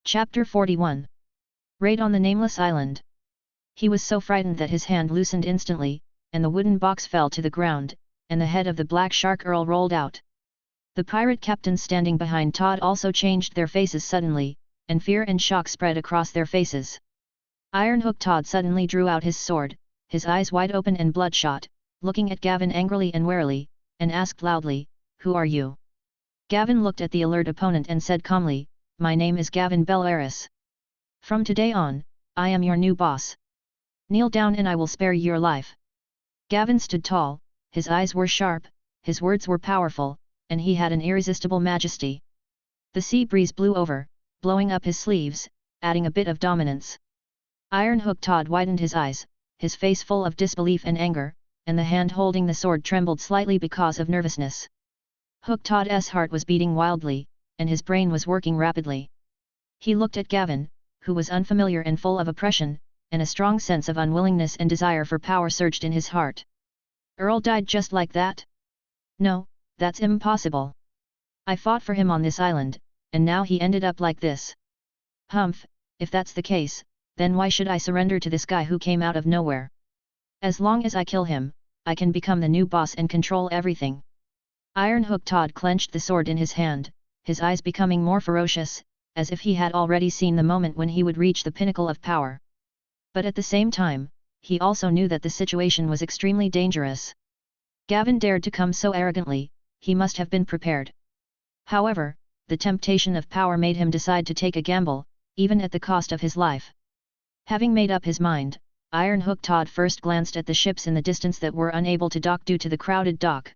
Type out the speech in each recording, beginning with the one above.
Chapter 41. Raid on the Nameless Island. He was so frightened that his hand loosened instantly, and the wooden box fell to the ground, and the head of the black shark Earl rolled out. The pirate captains standing behind Todd also changed their faces suddenly, and fear and shock spread across their faces. Ironhook Todd suddenly drew out his sword, his eyes wide open and bloodshot, looking at Gavin angrily and warily, and asked loudly, "Who are you?" Gavin looked at the alert opponent and said calmly, "My name is Gavin Belleris. From today on, I am your new boss. Kneel down and I will spare your life." Gavin stood tall, his eyes were sharp, his words were powerful, and he had an irresistible majesty. The sea breeze blew over, blowing up his sleeves, adding a bit of dominance. Ironhook Todd widened his eyes, his face full of disbelief and anger, and the hand holding the sword trembled slightly because of nervousness. Hook Todd's heart was beating wildly, and his brain was working rapidly. He looked at Gavin, who was unfamiliar and full of oppression, and a strong sense of unwillingness and desire for power surged in his heart. Earl died just like that? No, that's impossible. I fought for him on this island, and now he ended up like this. Humph, if that's the case, then why should I surrender to this guy who came out of nowhere? As long as I kill him, I can become the new boss and control everything. Ironhook Todd clenched the sword in his hand, his eyes becoming more ferocious, as if he had already seen the moment when he would reach the pinnacle of power. But at the same time, he also knew that the situation was extremely dangerous. Gavin dared to come so arrogantly, he must have been prepared. However, the temptation of power made him decide to take a gamble, even at the cost of his life. Having made up his mind, Ironhook Todd first glanced at the ships in the distance that were unable to dock due to the crowded dock.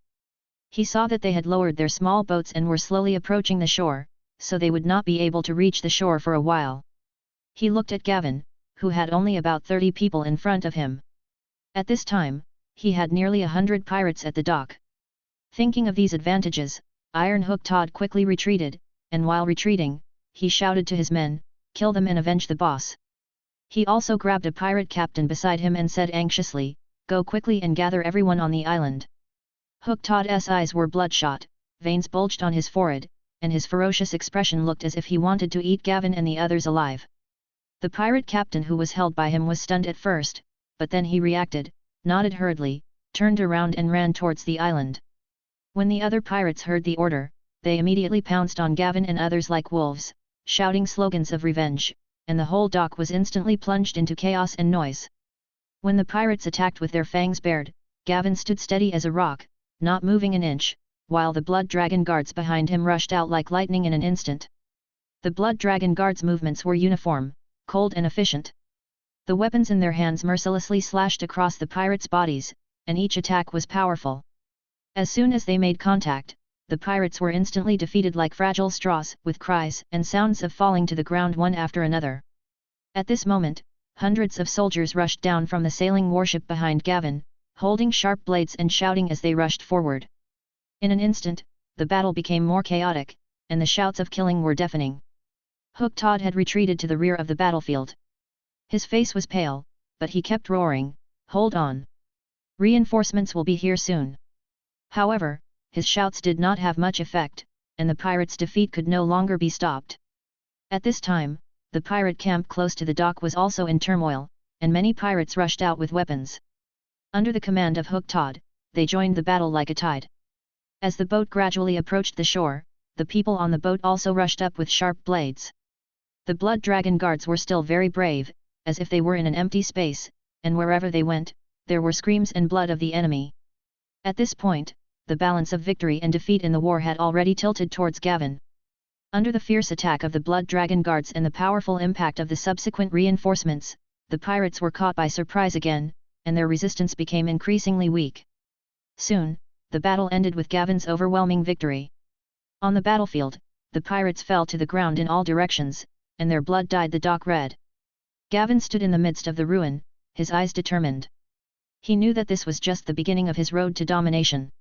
He saw that they had lowered their small boats and were slowly approaching the shore, so they would not be able to reach the shore for a while. He looked at Gavin, who had only about 30 people in front of him. At this time, he had nearly 100 pirates at the dock. Thinking of these advantages, Ironhook Todd quickly retreated, and while retreating, he shouted to his men, "Kill them and avenge the boss." He also grabbed a pirate captain beside him and said anxiously, "Go quickly and gather everyone on the island." Hook Todd's eyes were bloodshot, veins bulged on his forehead, and his ferocious expression looked as if he wanted to eat Gavin and the others alive. The pirate captain who was held by him was stunned at first, but then he reacted, nodded hurriedly, turned around and ran towards the island. When the other pirates heard the order, they immediately pounced on Gavin and others like wolves, shouting slogans of revenge, and the whole dock was instantly plunged into chaos and noise. When the pirates attacked with their fangs bared, Gavin stood steady as a rock, not moving an inch, while the Blood Dragon guards behind him rushed out like lightning in an instant. The Blood Dragon guards' movements were uniform, cold and efficient. The weapons in their hands mercilessly slashed across the pirates' bodies, and each attack was powerful. As soon as they made contact, the pirates were instantly defeated like fragile straws, with cries and sounds of falling to the ground one after another. At this moment, hundreds of soldiers rushed down from the sailing warship behind Gavin, holding sharp blades and shouting as they rushed forward. In an instant, the battle became more chaotic, and the shouts of killing were deafening. Hook Todd had retreated to the rear of the battlefield. His face was pale, but he kept roaring, "Hold on! Reinforcements will be here soon." However, his shouts did not have much effect, and the pirates' defeat could no longer be stopped. At this time, the pirate camp close to the dock was also in turmoil, and many pirates rushed out with weapons. Under the command of Hook Todd, they joined the battle like a tide. As the boat gradually approached the shore, the people on the boat also rushed up with sharp blades. The Blood Dragon guards were still very brave, as if they were in an empty space, and wherever they went, there were screams and blood of the enemy. At this point, the balance of victory and defeat in the war had already tilted towards Gavin. Under the fierce attack of the Blood Dragon guards and the powerful impact of the subsequent reinforcements, the pirates were caught by surprise again, and their resistance became increasingly weak. Soon, the battle ended with Gavin's overwhelming victory. On the battlefield, the pirates fell to the ground in all directions, and their blood dyed the dock red. Gavin stood in the midst of the ruin, his eyes determined. He knew that this was just the beginning of his road to domination.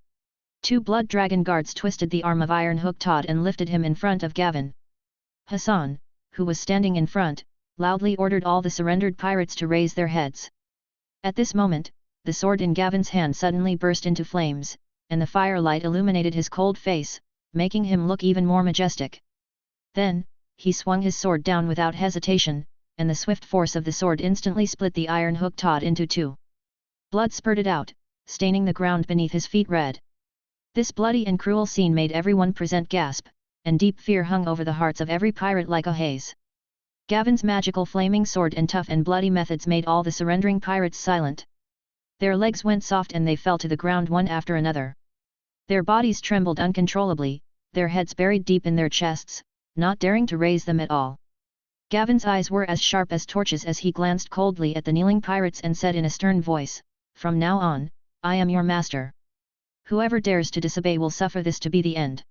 Two Blood Dragon guards twisted the arm of Ironhook Todd and lifted him in front of Gavin. Hassan, who was standing in front, loudly ordered all the surrendered pirates to raise their heads. At this moment, the sword in Gavin's hand suddenly burst into flames, and the firelight illuminated his cold face, making him look even more majestic. Then, he swung his sword down without hesitation, and the swift force of the sword instantly split the iron hook taut into two. Blood spurted out, staining the ground beneath his feet red. This bloody and cruel scene made everyone present gasp, and deep fear hung over the hearts of every pirate like a haze. Gavin's magical flaming sword and tough and bloody methods made all the surrendering pirates silent. Their legs went soft and they fell to the ground one after another. Their bodies trembled uncontrollably, their heads buried deep in their chests, not daring to raise them at all. Gavin's eyes were as sharp as torches as he glanced coldly at the kneeling pirates and said in a stern voice, "From now on, I am your master. Whoever dares to disobey will suffer this to be the end."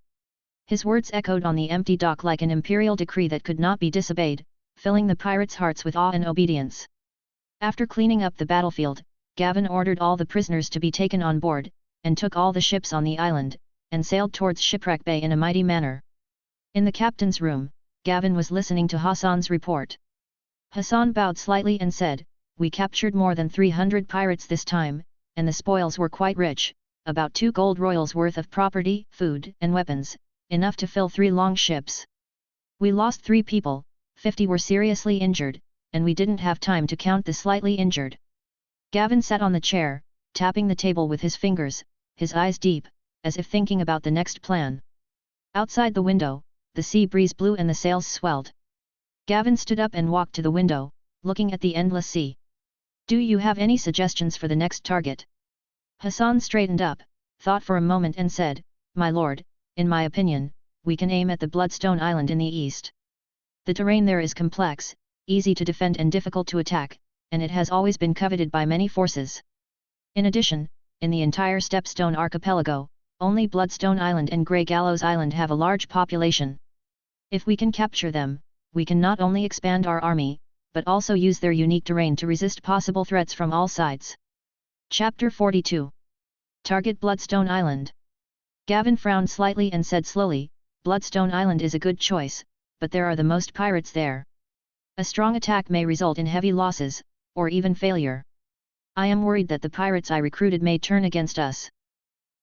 His words echoed on the empty dock like an imperial decree that could not be disobeyed, filling the pirates' hearts with awe and obedience. After cleaning up the battlefield, Gavin ordered all the prisoners to be taken on board, and took all the ships on the island, and sailed towards Shipwreck Bay in a mighty manner. In the captain's room, Gavin was listening to Hassan's report. Hassan bowed slightly and said, "We captured more than 300 pirates this time, and the spoils were quite rich, about 2 gold royals worth of property, food and weapons, enough to fill 3 long ships. We lost 3 people, 50 were seriously injured, and we didn't have time to count the slightly injured." Gavin sat on the chair, tapping the table with his fingers, his eyes deep, as if thinking about the next plan. Outside the window, the sea breeze blew and the sails swelled. Gavin stood up and walked to the window, looking at the endless sea. "Do you have any suggestions for the next target?" Hassan straightened up, thought for a moment and said, "My lord, in my opinion, we can aim at the Bloodstone Island in the east. The terrain there is complex, easy to defend and difficult to attack, and it has always been coveted by many forces. In addition, in the entire Stepstone archipelago, only Bloodstone Island and Grey Gallows Island have a large population. If we can capture them, we can not only expand our army, but also use their unique terrain to resist possible threats from all sides." Chapter 42. Target Bloodstone Island. Gavin frowned slightly and said slowly, "Bloodstone Island is a good choice, but there are the most pirates there. A strong attack may result in heavy losses, or even failure. I am worried that the pirates I recruited may turn against us.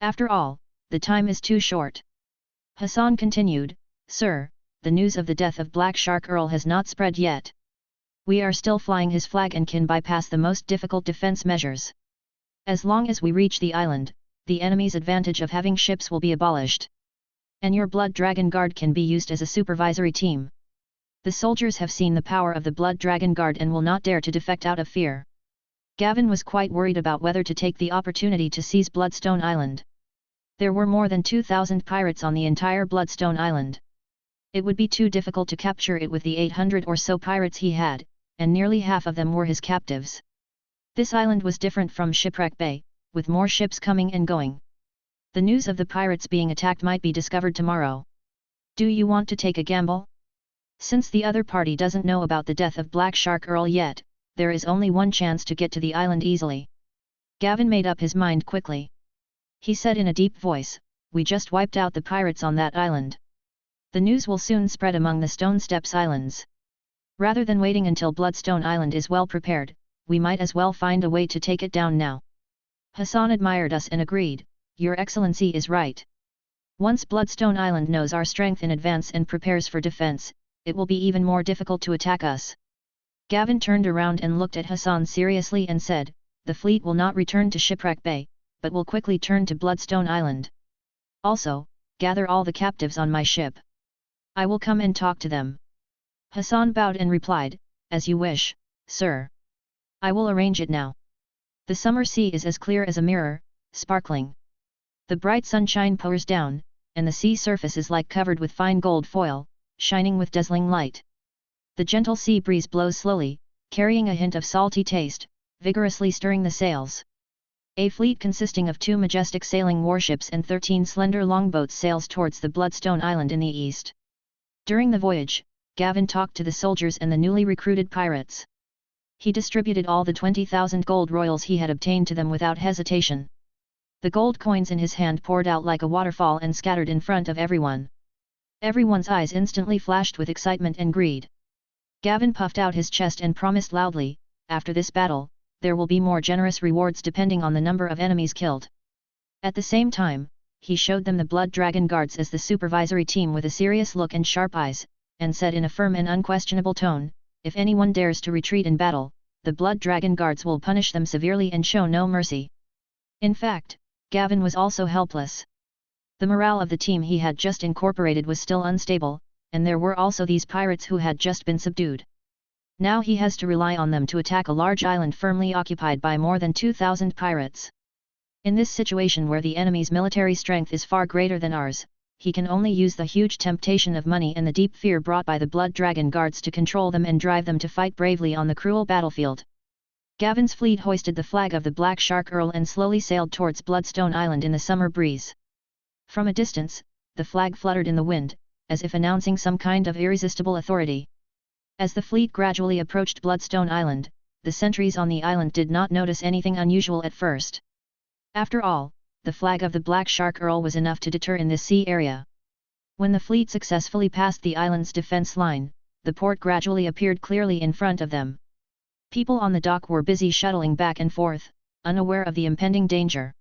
After all, the time is too short." Hassan continued, "Sir, the news of the death of Black Shark Earl has not spread yet. We are still flying his flag and can bypass the most difficult defense measures. As long as we reach the island, the enemy's advantage of having ships will be abolished. And your Blood Dragon Guard can be used as a supervisory team. The soldiers have seen the power of the Blood Dragon Guard and will not dare to defect out of fear." Gavin was quite worried about whether to take the opportunity to seize Bloodstone Island. There were more than 2,000 pirates on the entire Bloodstone Island. It would be too difficult to capture it with the 800 or so pirates he had, and nearly half of them were his captives. This island was different from Shipwreck Bay, with more ships coming and going. The news of the pirates being attacked might be discovered tomorrow. "Do you want to take a gamble? Since the other party doesn't know about the death of Black Shark Earl yet, there is only one chance to get to the island easily." Gavin made up his mind quickly. He said in a deep voice, "We just wiped out the pirates on that island. The news will soon spread among the Stone Steps Islands. Rather than waiting until Bloodstone Island is well prepared, we might as well find a way to take it down now." Hassan admired us and agreed, "Your Excellency is right. Once Bloodstone Island knows our strength in advance and prepares for defense, it will be even more difficult to attack us." Gavin turned around and looked at Hassan seriously and said, "The fleet will not return to Shipwreck Bay, but will quickly turn to Bloodstone Island. Also, gather all the captives on my ship. I will come and talk to them." Hassan bowed and replied, "As you wish, sir. I will arrange it now." The summer sea is as clear as a mirror, sparkling. The bright sunshine pours down, and the sea surface is like covered with fine gold foil, shining with dazzling light. The gentle sea breeze blows slowly, carrying a hint of salty taste, vigorously stirring the sails. A fleet consisting of 2 majestic sailing warships and 13 slender longboats sails towards the Bloodstone Island in the east. During the voyage, Gavin talked to the soldiers and the newly recruited pirates. He distributed all the 20,000 gold royals he had obtained to them without hesitation. The gold coins in his hand poured out like a waterfall and scattered in front of everyone. Everyone's eyes instantly flashed with excitement and greed. Gavin puffed out his chest and promised loudly, "After this battle, there will be more generous rewards depending on the number of enemies killed." At the same time, he showed them the Blood Dragon Guards as the supervisory team with a serious look and sharp eyes, and said in a firm and unquestionable tone, "If anyone dares to retreat in battle, the Blood Dragon Guards will punish them severely and show no mercy." In fact, Gavin was also helpless. The morale of the team he had just incorporated was still unstable, and there were also these pirates who had just been subdued. Now he has to rely on them to attack a large island firmly occupied by more than 2,000 pirates. In this situation where the enemy's military strength is far greater than ours, he can only use the huge temptation of money and the deep fear brought by the Blood Dragon Guards to control them and drive them to fight bravely on the cruel battlefield. Gavin's fleet hoisted the flag of the Black Shark Earl and slowly sailed towards Bloodstone Island in the summer breeze. From a distance, the flag fluttered in the wind, as if announcing some kind of irresistible authority. As the fleet gradually approached Bloodstone Island, the sentries on the island did not notice anything unusual at first. After all, the flag of the Black Shark Earl was enough to deter in this sea area. When the fleet successfully passed the island's defense line, the port gradually appeared clearly in front of them. People on the dock were busy shuttling back and forth, unaware of the impending danger.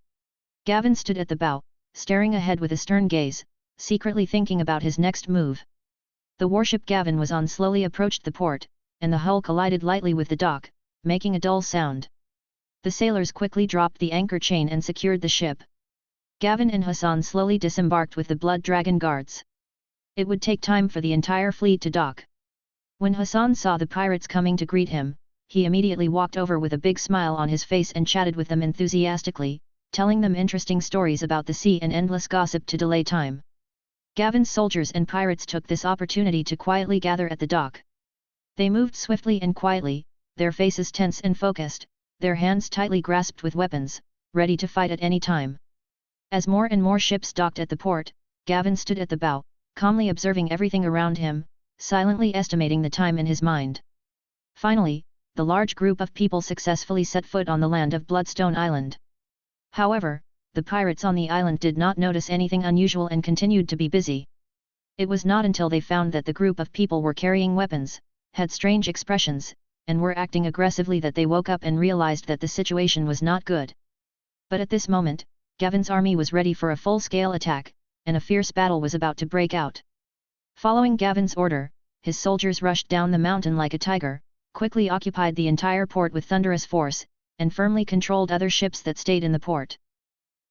Gavin stood at the bow, staring ahead with a stern gaze, secretly thinking about his next move. The warship Gavin was on slowly approached the port, and the hull collided lightly with the dock, making a dull sound. The sailors quickly dropped the anchor chain and secured the ship. Gavin and Hassan slowly disembarked with the Blood Dragon Guards. It would take time for the entire fleet to dock. When Hassan saw the pirates coming to greet him, he immediately walked over with a big smile on his face and chatted with them enthusiastically, telling them interesting stories about the sea and endless gossip to delay time. Gavin's soldiers and pirates took this opportunity to quietly gather at the dock. They moved swiftly and quietly, their faces tense and focused, their hands tightly grasped with weapons, ready to fight at any time. As more and more ships docked at the port, Gavin stood at the bow, calmly observing everything around him, silently estimating the time in his mind. Finally, the large group of people successfully set foot on the land of Bloodstone Island. However, the pirates on the island did not notice anything unusual and continued to be busy. It was not until they found that the group of people were carrying weapons, had strange expressions, and were acting aggressively that they woke up and realized that the situation was not good. But at this moment, Gavin's army was ready for a full-scale attack, and a fierce battle was about to break out. Following Gavin's order, his soldiers rushed down the mountain like a tiger, quickly occupied the entire port with thunderous force, and firmly controlled other ships that stayed in the port.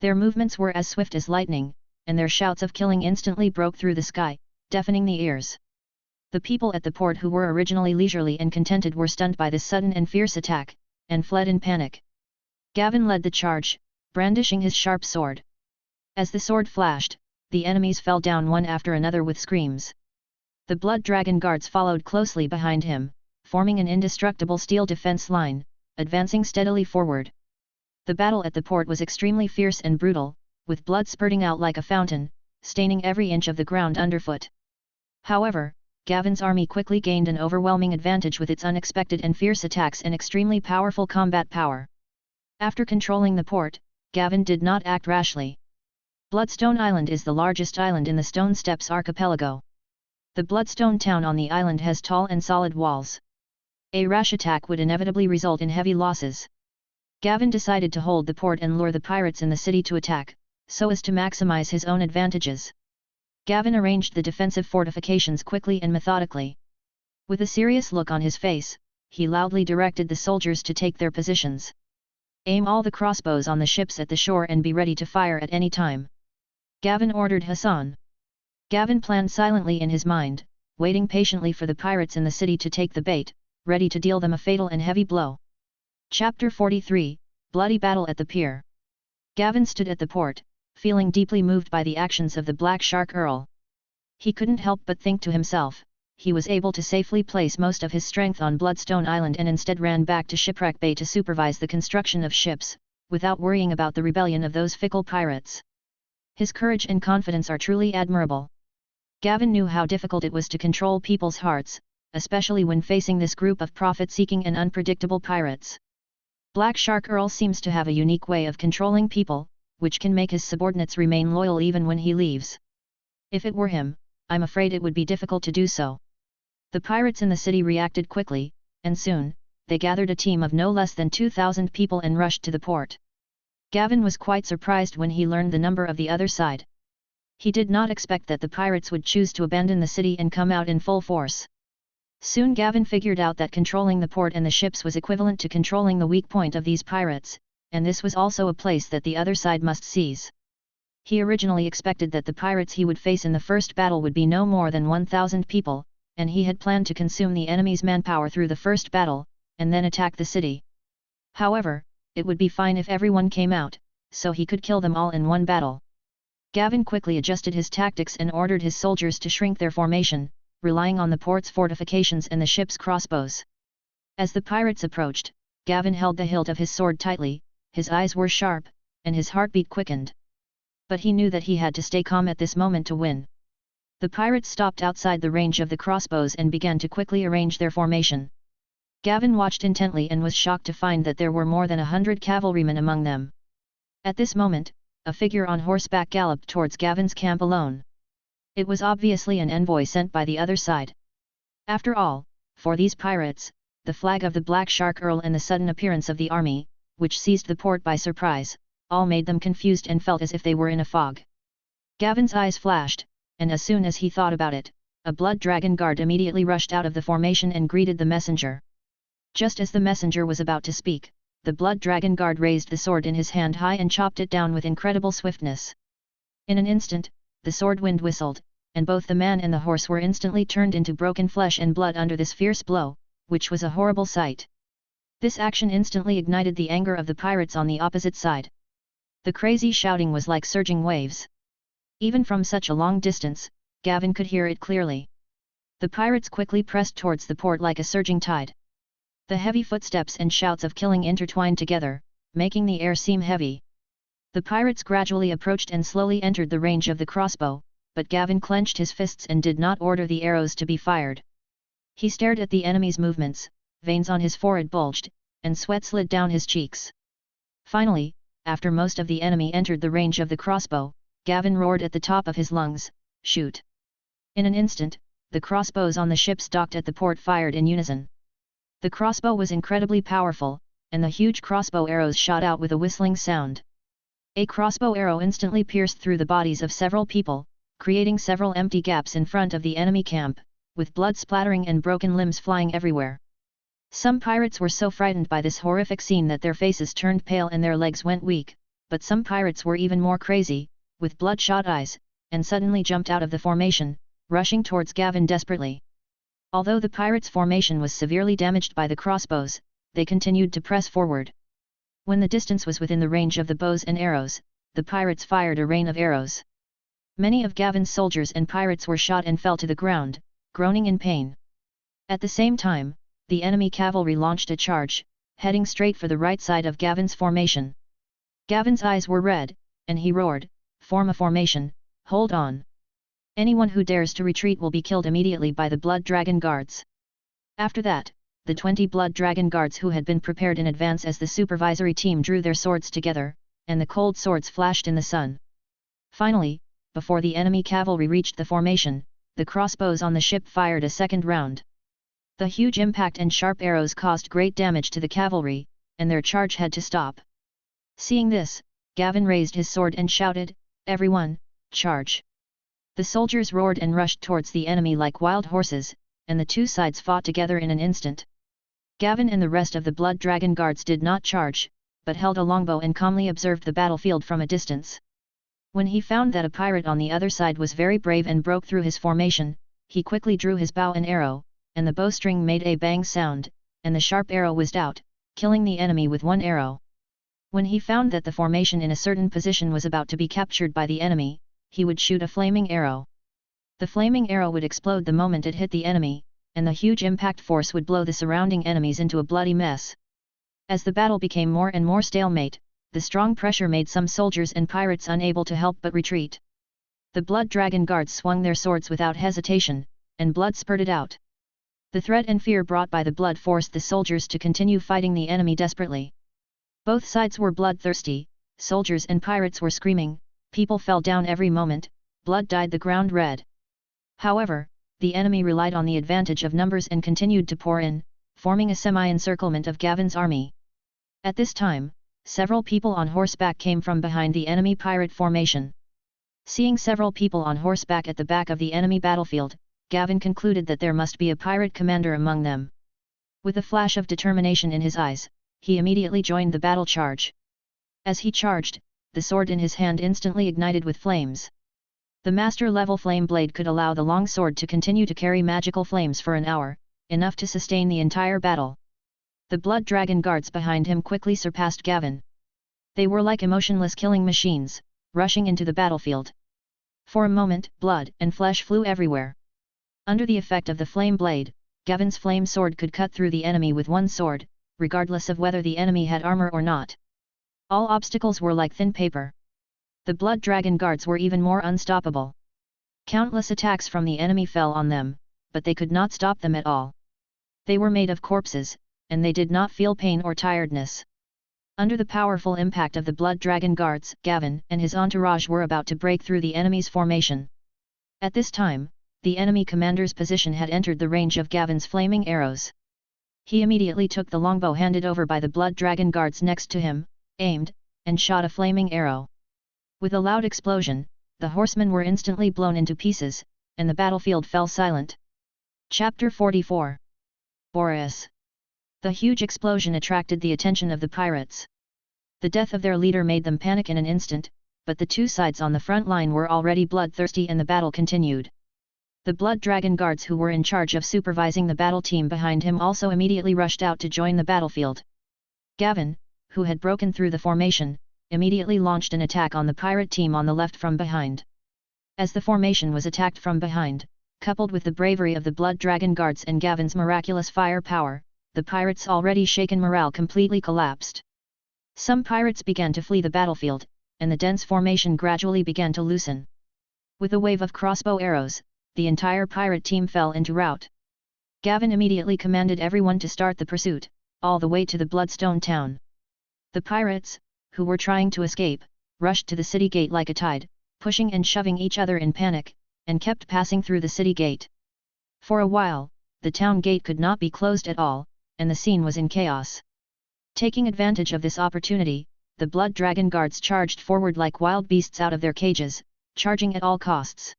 Their movements were as swift as lightning, and their shouts of killing instantly broke through the sky, deafening the ears. The people at the port who were originally leisurely and contented were stunned by this sudden and fierce attack, and fled in panic. Gavin led the charge, brandishing his sharp sword. As the sword flashed, the enemies fell down one after another with screams. The Blood Dragon Guards followed closely behind him, forming an indestructible steel defense line, advancing steadily forward. The battle at the port was extremely fierce and brutal, with blood spurting out like a fountain, staining every inch of the ground underfoot. However, Gavin's army quickly gained an overwhelming advantage with its unexpected and fierce attacks and extremely powerful combat power. After controlling the port, Gavin did not act rashly. Bloodstone Island is the largest island in the Stone Steppes archipelago. The Bloodstone town on the island has tall and solid walls. A rash attack would inevitably result in heavy losses. Gavin decided to hold the port and lure the pirates in the city to attack, so as to maximize his own advantages. Gavin arranged the defensive fortifications quickly and methodically. With a serious look on his face, he loudly directed the soldiers to take their positions. Aim all the crossbows on the ships at the shore and be ready to fire at any time. Gavin ordered Hassan. Gavin planned silently in his mind, waiting patiently for the pirates in the city to take the bait, ready to deal them a fatal and heavy blow. Chapter 43, Bloody Battle at the Pier. Gavin stood at the port, feeling deeply moved by the actions of the Black Shark Earl. He couldn't help but think to himself, he was able to safely place most of his strength on Bloodstone Island and instead ran back to Shipwreck Bay to supervise the construction of ships, without worrying about the rebellion of those fickle pirates. His courage and confidence are truly admirable. Gavin knew how difficult it was to control people's hearts, especially when facing this group of profit-seeking and unpredictable pirates. Black Shark Earl seems to have a unique way of controlling people, which can make his subordinates remain loyal even when he leaves. If it were him, I'm afraid it would be difficult to do so. The pirates in the city reacted quickly, and soon, they gathered a team of no less than 2,000 people and rushed to the port. Gavin was quite surprised when he learned the number of the other side. He did not expect that the pirates would choose to abandon the city and come out in full force. Soon Gavin figured out that controlling the port and the ships was equivalent to controlling the weak point of these pirates, and this was also a place that the other side must seize. He originally expected that the pirates he would face in the first battle would be no more than 1,000 people, and he had planned to consume the enemy's manpower through the first battle, and then attack the city. However, it would be fine if everyone came out, so he could kill them all in one battle. Gavin quickly adjusted his tactics and ordered his soldiers to shrink their formation, relying on the port's fortifications and the ship's crossbows. As the pirates approached, Gavin held the hilt of his sword tightly, his eyes were sharp, and his heartbeat quickened. But he knew that he had to stay calm at this moment to win. The pirates stopped outside the range of the crossbows and began to quickly arrange their formation. Gavin watched intently and was shocked to find that there were more than 100 cavalrymen among them. At this moment, a figure on horseback galloped towards Gavin's camp alone. It was obviously an envoy sent by the other side. After all, for these pirates, the flag of the Black Shark Earl and the sudden appearance of the army, which seized the port by surprise, all made them confused and felt as if they were in a fog. Gavin's eyes flashed, and as soon as he thought about it, a blood dragon guard immediately rushed out of the formation and greeted the messenger. Just as the messenger was about to speak, the blood dragon guard raised the sword in his hand high and chopped it down with incredible swiftness. In an instant, the sword wind whistled, and both the man and the horse were instantly turned into broken flesh and blood under this fierce blow, which was a horrible sight. This action instantly ignited the anger of the pirates on the opposite side. The crazy shouting was like surging waves. Even from such a long distance, Gavin could hear it clearly. The pirates quickly pressed towards the port like a surging tide. The heavy footsteps and shouts of killing intertwined together, making the air seem heavy. The pirates gradually approached and slowly entered the range of the crossbow, but Gavin clenched his fists and did not order the arrows to be fired. He stared at the enemy's movements, veins on his forehead bulged, and sweat slid down his cheeks. Finally, after most of the enemy entered the range of the crossbow, Gavin roared at the top of his lungs, "Shoot!" In an instant, the crossbows on the ships docked at the port fired in unison. The crossbow was incredibly powerful, and the huge crossbow arrows shot out with a whistling sound. A crossbow arrow instantly pierced through the bodies of several people, creating several empty gaps in front of the enemy camp, with blood splattering and broken limbs flying everywhere. Some pirates were so frightened by this horrific scene that their faces turned pale and their legs went weak, but some pirates were even more crazy, with bloodshot eyes, and suddenly jumped out of the formation, rushing towards Gavin desperately. Although the pirates' formation was severely damaged by the crossbows, they continued to press forward. When the distance was within the range of the bows and arrows, the pirates fired a rain of arrows. Many of Gavin's soldiers and pirates were shot and fell to the ground, groaning in pain. At the same time, the enemy cavalry launched a charge, heading straight for the right side of Gavin's formation. Gavin's eyes were red, and he roared, "Form a formation, hold on. Anyone who dares to retreat will be killed immediately by the Blood Dragon Guards." After that, the 20 Blood Dragon Guards who had been prepared in advance as the supervisory team drew their swords together, and the cold swords flashed in the sun. Finally, before the enemy cavalry reached the formation, the crossbows on the ship fired a second round. The huge impact and sharp arrows caused great damage to the cavalry, and their charge had to stop. Seeing this, Gavin raised his sword and shouted, "Everyone, charge!" The soldiers roared and rushed towards the enemy like wild horses, and the two sides fought together in an instant. Gavin and the rest of the Blood Dragon Guards did not charge, but held a longbow and calmly observed the battlefield from a distance. When he found that a pirate on the other side was very brave and broke through his formation, he quickly drew his bow and arrow, and the bowstring made a bang sound, and the sharp arrow whizzed out, killing the enemy with one arrow. When he found that the formation in a certain position was about to be captured by the enemy, he would shoot a flaming arrow. The flaming arrow would explode the moment it hit the enemy, and the huge impact force would blow the surrounding enemies into a bloody mess. As the battle became more and more stalemate, the strong pressure made some soldiers and pirates unable to help but retreat. The Blood Dragon Guards swung their swords without hesitation, and blood spurted out. The threat and fear brought by the blood forced the soldiers to continue fighting the enemy desperately. Both sides were bloodthirsty, soldiers and pirates were screaming, people fell down every moment, blood dyed the ground red. However, the enemy relied on the advantage of numbers and continued to pour in, forming a semi-encirclement of Gavin's army. At this time, several people on horseback came from behind the enemy pirate formation. Seeing several people on horseback at the back of the enemy battlefield, Gavin concluded that there must be a pirate commander among them. With a flash of determination in his eyes, he immediately joined the battle charge. As he charged, the sword in his hand instantly ignited with flames. The master-level flame blade could allow the long sword to continue to carry magical flames for an hour, enough to sustain the entire battle. The blood dragon guards behind him quickly surpassed Gavin. They were like emotionless killing machines, rushing into the battlefield. For a moment, blood and flesh flew everywhere. Under the effect of the flame blade, Gavin's flame sword could cut through the enemy with one sword, regardless of whether the enemy had armor or not. All obstacles were like thin paper. The blood dragon guards were even more unstoppable. Countless attacks from the enemy fell on them, but they could not stop them at all. They were made of corpses, and they did not feel pain or tiredness. Under the powerful impact of the blood dragon guards, Gavin and his entourage were about to break through the enemy's formation. At this time, the enemy commander's position had entered the range of Gavin's flaming arrows. He immediately took the longbow handed over by the blood dragon guards next to him, aimed, and shot a flaming arrow. With a loud explosion, the horsemen were instantly blown into pieces, and the battlefield fell silent. Chapter 44. Boreas. The huge explosion attracted the attention of the pirates. The death of their leader made them panic in an instant, but the two sides on the front line were already bloodthirsty and the battle continued. The blood dragon guards who were in charge of supervising the battle team behind him also immediately rushed out to join the battlefield. Gavin, who had broken through the formation, immediately launched an attack on the pirate team on the left from behind. As the formation was attacked from behind, coupled with the bravery of the blood dragon guards and Gavin's miraculous firepower, the pirates' already shaken morale completely collapsed. Some pirates began to flee the battlefield, and the dense formation gradually began to loosen. With a wave of crossbow arrows, the entire pirate team fell into rout. Gavin immediately commanded everyone to start the pursuit, all the way to the Bloodstone town. The pirates, who were trying to escape, rushed to the city gate like a tide, pushing and shoving each other in panic, and kept passing through the city gate. For a while, the town gate could not be closed at all, and the scene was in chaos. Taking advantage of this opportunity, the blood dragon guards charged forward like wild beasts out of their cages, charging at all costs.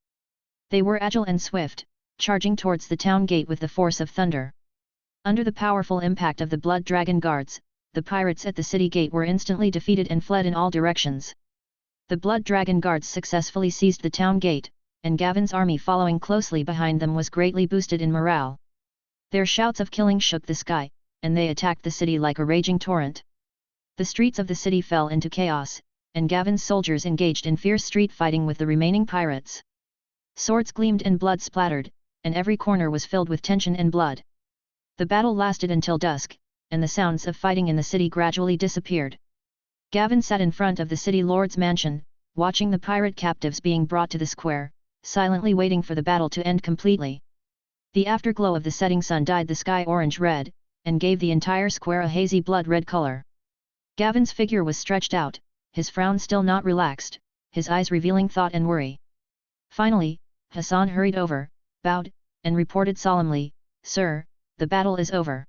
They were agile and swift, charging towards the town gate with the force of thunder. Under the powerful impact of the blood dragon guards, the pirates at the city gate were instantly defeated and fled in all directions. The blood dragon guards successfully seized the town gate, and Gavin's army following closely behind them was greatly boosted in morale. Their shouts of killing shook the sky, and they attacked the city like a raging torrent. The streets of the city fell into chaos, and Gavin's soldiers engaged in fierce street fighting with the remaining pirates. Swords gleamed and blood splattered, and every corner was filled with tension and blood. The battle lasted until dusk, and the sounds of fighting in the city gradually disappeared. Gavin sat in front of the city lord's mansion, watching the pirate captives being brought to the square, silently waiting for the battle to end completely. The afterglow of the setting sun dyed the sky orange-red, and gave the entire square a hazy blood-red color. Gavin's figure was stretched out, his frown still not relaxed, his eyes revealing thought and worry. Finally, Hassan hurried over, bowed, and reported solemnly, "Sir, the battle is over.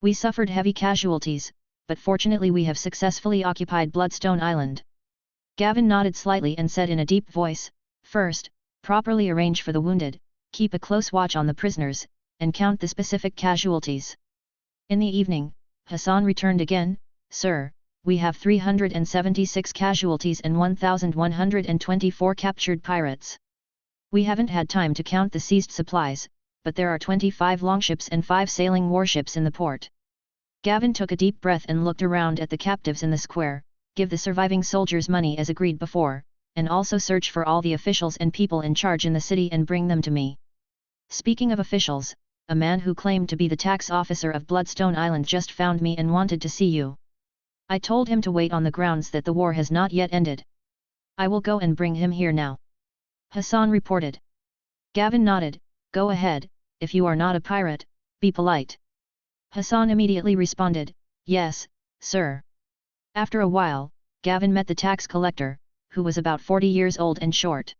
We suffered heavy casualties, but fortunately we have successfully occupied Bloodstone Island." Gavin nodded slightly and said in a deep voice, "First, properly arrange for the wounded, keep a close watch on the prisoners, and count the specific casualties." In the evening, Hassan returned again, "Sir, we have 376 casualties and 1,124 captured pirates. We haven't had time to count the seized supplies, but there are 25 longships and 5 sailing warships in the port." Gavin took a deep breath and looked around at the captives in the square. "Give the surviving soldiers money as agreed before, and also search for all the officials and people in charge in the city and bring them to me. Speaking of officials, a man who claimed to be the tax officer of Bloodstone Island just found me and wanted to see you. I told him to wait on the grounds that the war has not yet ended. I will go and bring him here now," Hassan reported. Gavin nodded, "Go ahead, if you are not a pirate, be polite." Hassan immediately responded, "Yes, sir." After a while, Gavin met the tax collector, who was about 40 years old and short.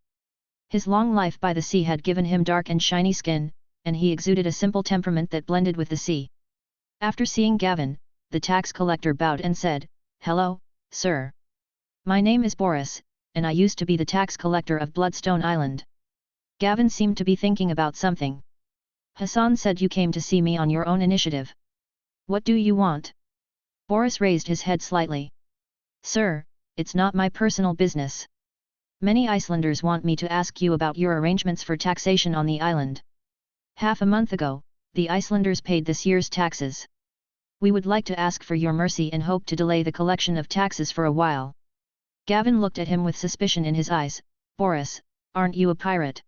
His long life by the sea had given him dark and shiny skin, and he exuded a simple temperament that blended with the sea. After seeing Gavin, the tax collector bowed and said, "Hello, sir. My name is Boris, and I used to be the tax collector of Bloodstone Island. Gavin seemed to be thinking about something. Hassan said you came to see me on your own initiative. What do you want? Boris raised his head slightly. Sir, it's not my personal business. Many Icelanders want me to ask you about your arrangements for taxation on the island. Half a month ago, the Icelanders paid this year's taxes. We would like to ask for your mercy and hope to delay the collection of taxes for a while. Gavin looked at him with suspicion in his eyes. Boris, aren't you a pirate?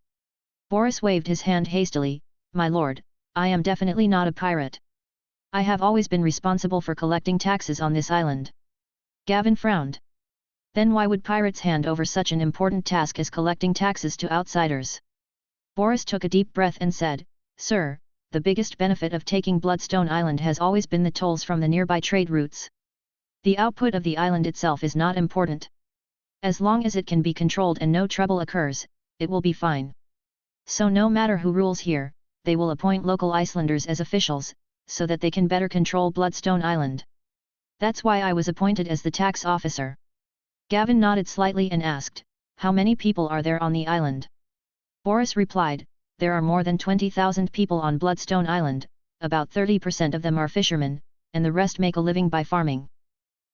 Boris waved his hand hastily. My lord, I am definitely not a pirate. I have always been responsible for collecting taxes on this island. Gavin frowned. Then why would pirates hand over such an important task as collecting taxes to outsiders? Boris took a deep breath and said, Sir, the biggest benefit of taking Bloodstone Island has always been the tolls from the nearby trade routes. The output of the island itself is not important. As long as it can be controlled and no trouble occurs, it will be fine. So no matter who rules here, they will appoint local Icelanders as officials, so that they can better control Bloodstone Island. That's why I was appointed as the tax officer. Gavin nodded slightly and asked, how many people are there on the island? Boris replied, there are more than 20,000 people on Bloodstone Island, about 30% of them are fishermen, and the rest make a living by farming.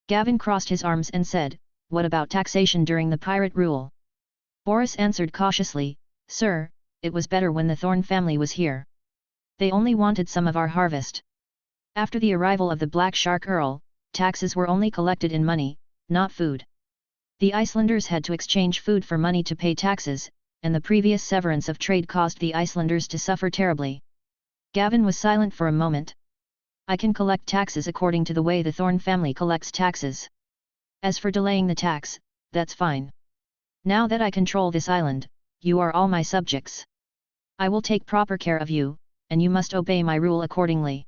Gavin crossed his arms and said, what about taxation during the pirate rule? Boris answered cautiously, Sir, it was better when the Thorn family was here. They only wanted some of our harvest. After the arrival of the Black Shark Earl, taxes were only collected in money, not food. The Icelanders had to exchange food for money to pay taxes, and the previous severance of trade caused the Icelanders to suffer terribly. Gavin was silent for a moment. I can collect taxes according to the way the Thorn family collects taxes. As for delaying the tax, that's fine. Now that I control this island, you are all my subjects. I will take proper care of you, and you must obey my rule accordingly.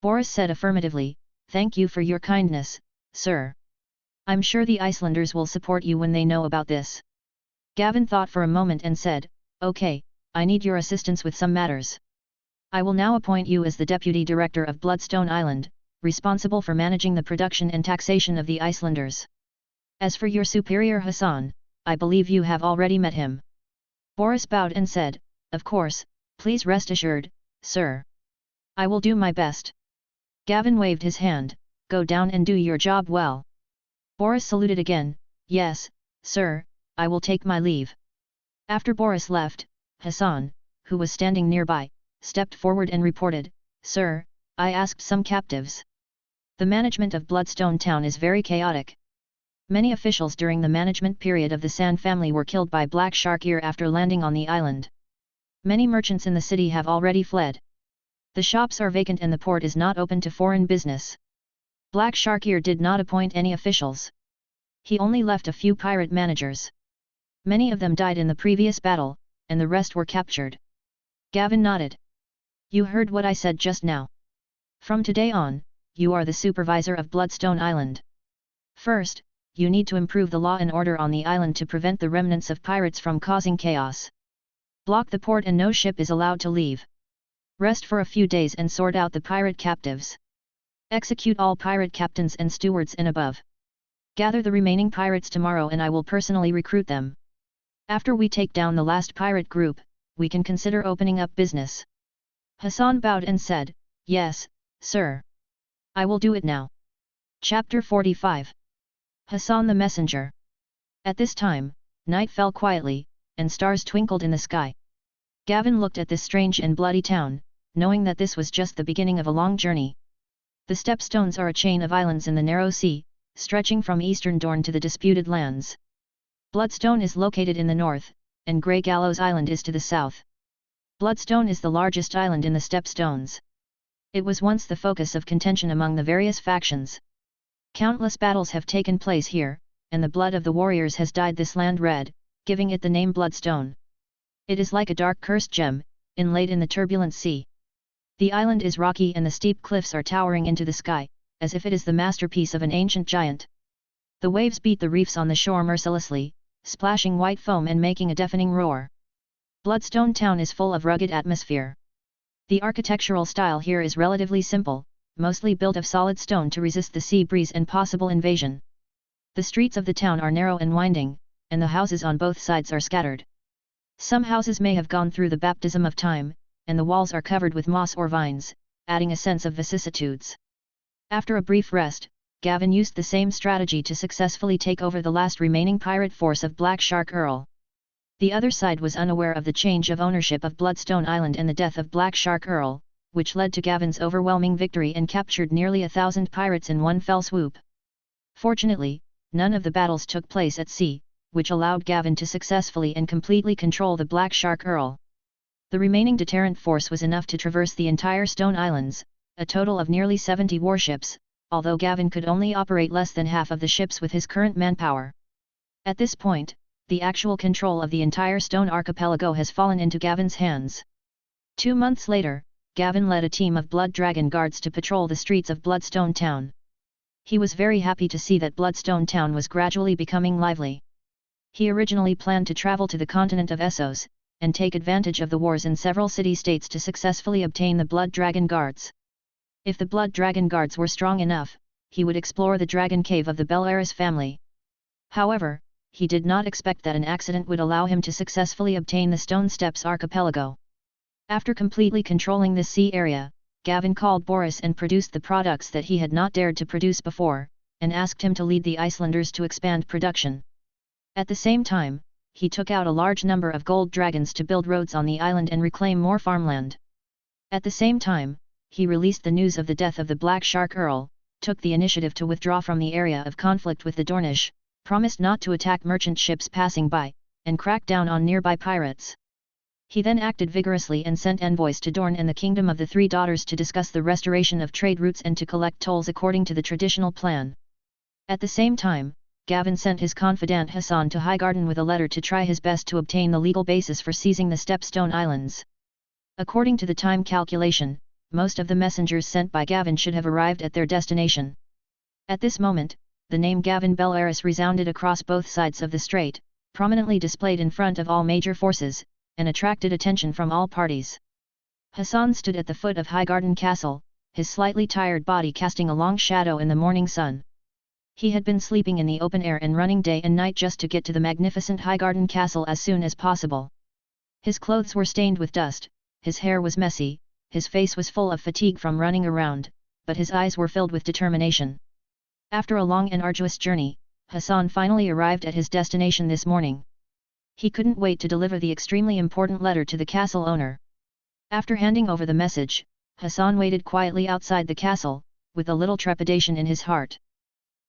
Boris said affirmatively, thank you for your kindness, sir. I'm sure the Icelanders will support you when they know about this. Gavin thought for a moment and said, okay, I need your assistance with some matters. I will now appoint you as the Deputy Director of Bloodstone Island, responsible for managing the production and taxation of the Icelanders. As for your superior Hassan, I believe you have already met him. Boris bowed and said, of course, please rest assured, sir. I will do my best. Gavin waved his hand, go down and do your job well. Boris saluted again, yes, sir, I will take my leave. After Boris left, Hassan, who was standing nearby, stepped forward and reported, Sir, I asked some captives. The management of Bloodstone Town is very chaotic. Many officials during the management period of the San family were killed by Black Shark Ear after landing on the island. Many merchants in the city have already fled. The shops are vacant and the port is not open to foreign business. Black Shark Ear did not appoint any officials. He only left a few pirate managers. Many of them died in the previous battle, and the rest were captured. Gavin nodded. You heard what I said just now. From today on, you are the supervisor of Bloodstone Island. First, you need to improve the law and order on the island to prevent the remnants of pirates from causing chaos. Block the port and no ship is allowed to leave. Rest for a few days and sort out the pirate captives. Execute all pirate captains and stewards and above. Gather the remaining pirates tomorrow and I will personally recruit them. After we take down the last pirate group, we can consider opening up business. Hassan bowed and said, yes, sir. I will do it now. Chapter 45. Hassan the Messenger. At this time, night fell quietly, and stars twinkled in the sky. Gavin looked at this strange and bloody town, knowing that this was just the beginning of a long journey. The Stepstones are a chain of islands in the narrow sea, stretching from eastern Dorne to the disputed lands. Bloodstone is located in the north, and Grey Gallows Island is to the south. Bloodstone is the largest island in the Stepstones. It was once the focus of contention among the various factions. Countless battles have taken place here, and the blood of the warriors has dyed this land red, giving it the name Bloodstone. It is like a dark cursed gem, inlaid in the turbulent sea. The island is rocky and the steep cliffs are towering into the sky, as if it is the masterpiece of an ancient giant. The waves beat the reefs on the shore mercilessly, splashing white foam and making a deafening roar. Bloodstone Town is full of rugged atmosphere. The architectural style here is relatively simple, mostly built of solid stone to resist the sea breeze and possible invasion. The streets of the town are narrow and winding, and the houses on both sides are scattered. Some houses may have gone through the baptism of time, and the walls are covered with moss or vines, adding a sense of vicissitudes. After a brief rest, Gavin used the same strategy to successfully take over the last remaining pirate force of Black Shark Earl. The other side was unaware of the change of ownership of Bloodstone Island and the death of Black Shark Earl, which led to Gavin's overwhelming victory and captured nearly 1,000 pirates in one fell swoop. Fortunately, none of the battles took place at sea, which allowed Gavin to successfully and completely control the Black Shark Earl. The remaining deterrent force was enough to traverse the entire Stone Islands, a total of nearly 70 warships, although Gavin could only operate less than half of the ships with his current manpower. At this point, the actual control of the entire Stone Archipelago has fallen into Gavin's hands. 2 months later, Gavin led a team of Blood Dragon guards to patrol the streets of Bloodstone Town. He was very happy to see that Bloodstone Town was gradually becoming lively. He originally planned to travel to the continent of Essos, and take advantage of the wars in several city-states to successfully obtain the Blood Dragon Guards. If the Blood Dragon Guards were strong enough, he would explore the Dragon Cave of the Belleris family. However, he did not expect that an accident would allow him to successfully obtain the Stone Steppes archipelago. After completely controlling this sea area, Gavin called Boris and produced the products that he had not dared to produce before, and asked him to lead the Icelanders to expand production. At the same time, he took out a large number of gold dragons to build roads on the island and reclaim more farmland. At the same time, he released the news of the death of the Black Shark Earl, took the initiative to withdraw from the area of conflict with the Dornish, promised not to attack merchant ships passing by, and cracked down on nearby pirates. He then acted vigorously and sent envoys to Dorne and the Kingdom of the Three Daughters to discuss the restoration of trade routes and to collect tolls according to the traditional plan. At the same time, Gavin sent his confidant Hassan to Highgarden with a letter to try his best to obtain the legal basis for seizing the Stepstone Islands. According to the time calculation, most of the messengers sent by Gavin should have arrived at their destination. At this moment, the name Gavin Belleris resounded across both sides of the strait, prominently displayed in front of all major forces, and attracted attention from all parties. Hassan stood at the foot of Highgarden Castle, his slightly tired body casting a long shadow in the morning sun. He had been sleeping in the open air and running day and night just to get to the magnificent Highgarden Castle as soon as possible. His clothes were stained with dust, his hair was messy, his face was full of fatigue from running around, but his eyes were filled with determination. After a long and arduous journey, Hassan finally arrived at his destination this morning. He couldn't wait to deliver the extremely important letter to the castle owner. After handing over the message, Hassan waited quietly outside the castle, with a little trepidation in his heart.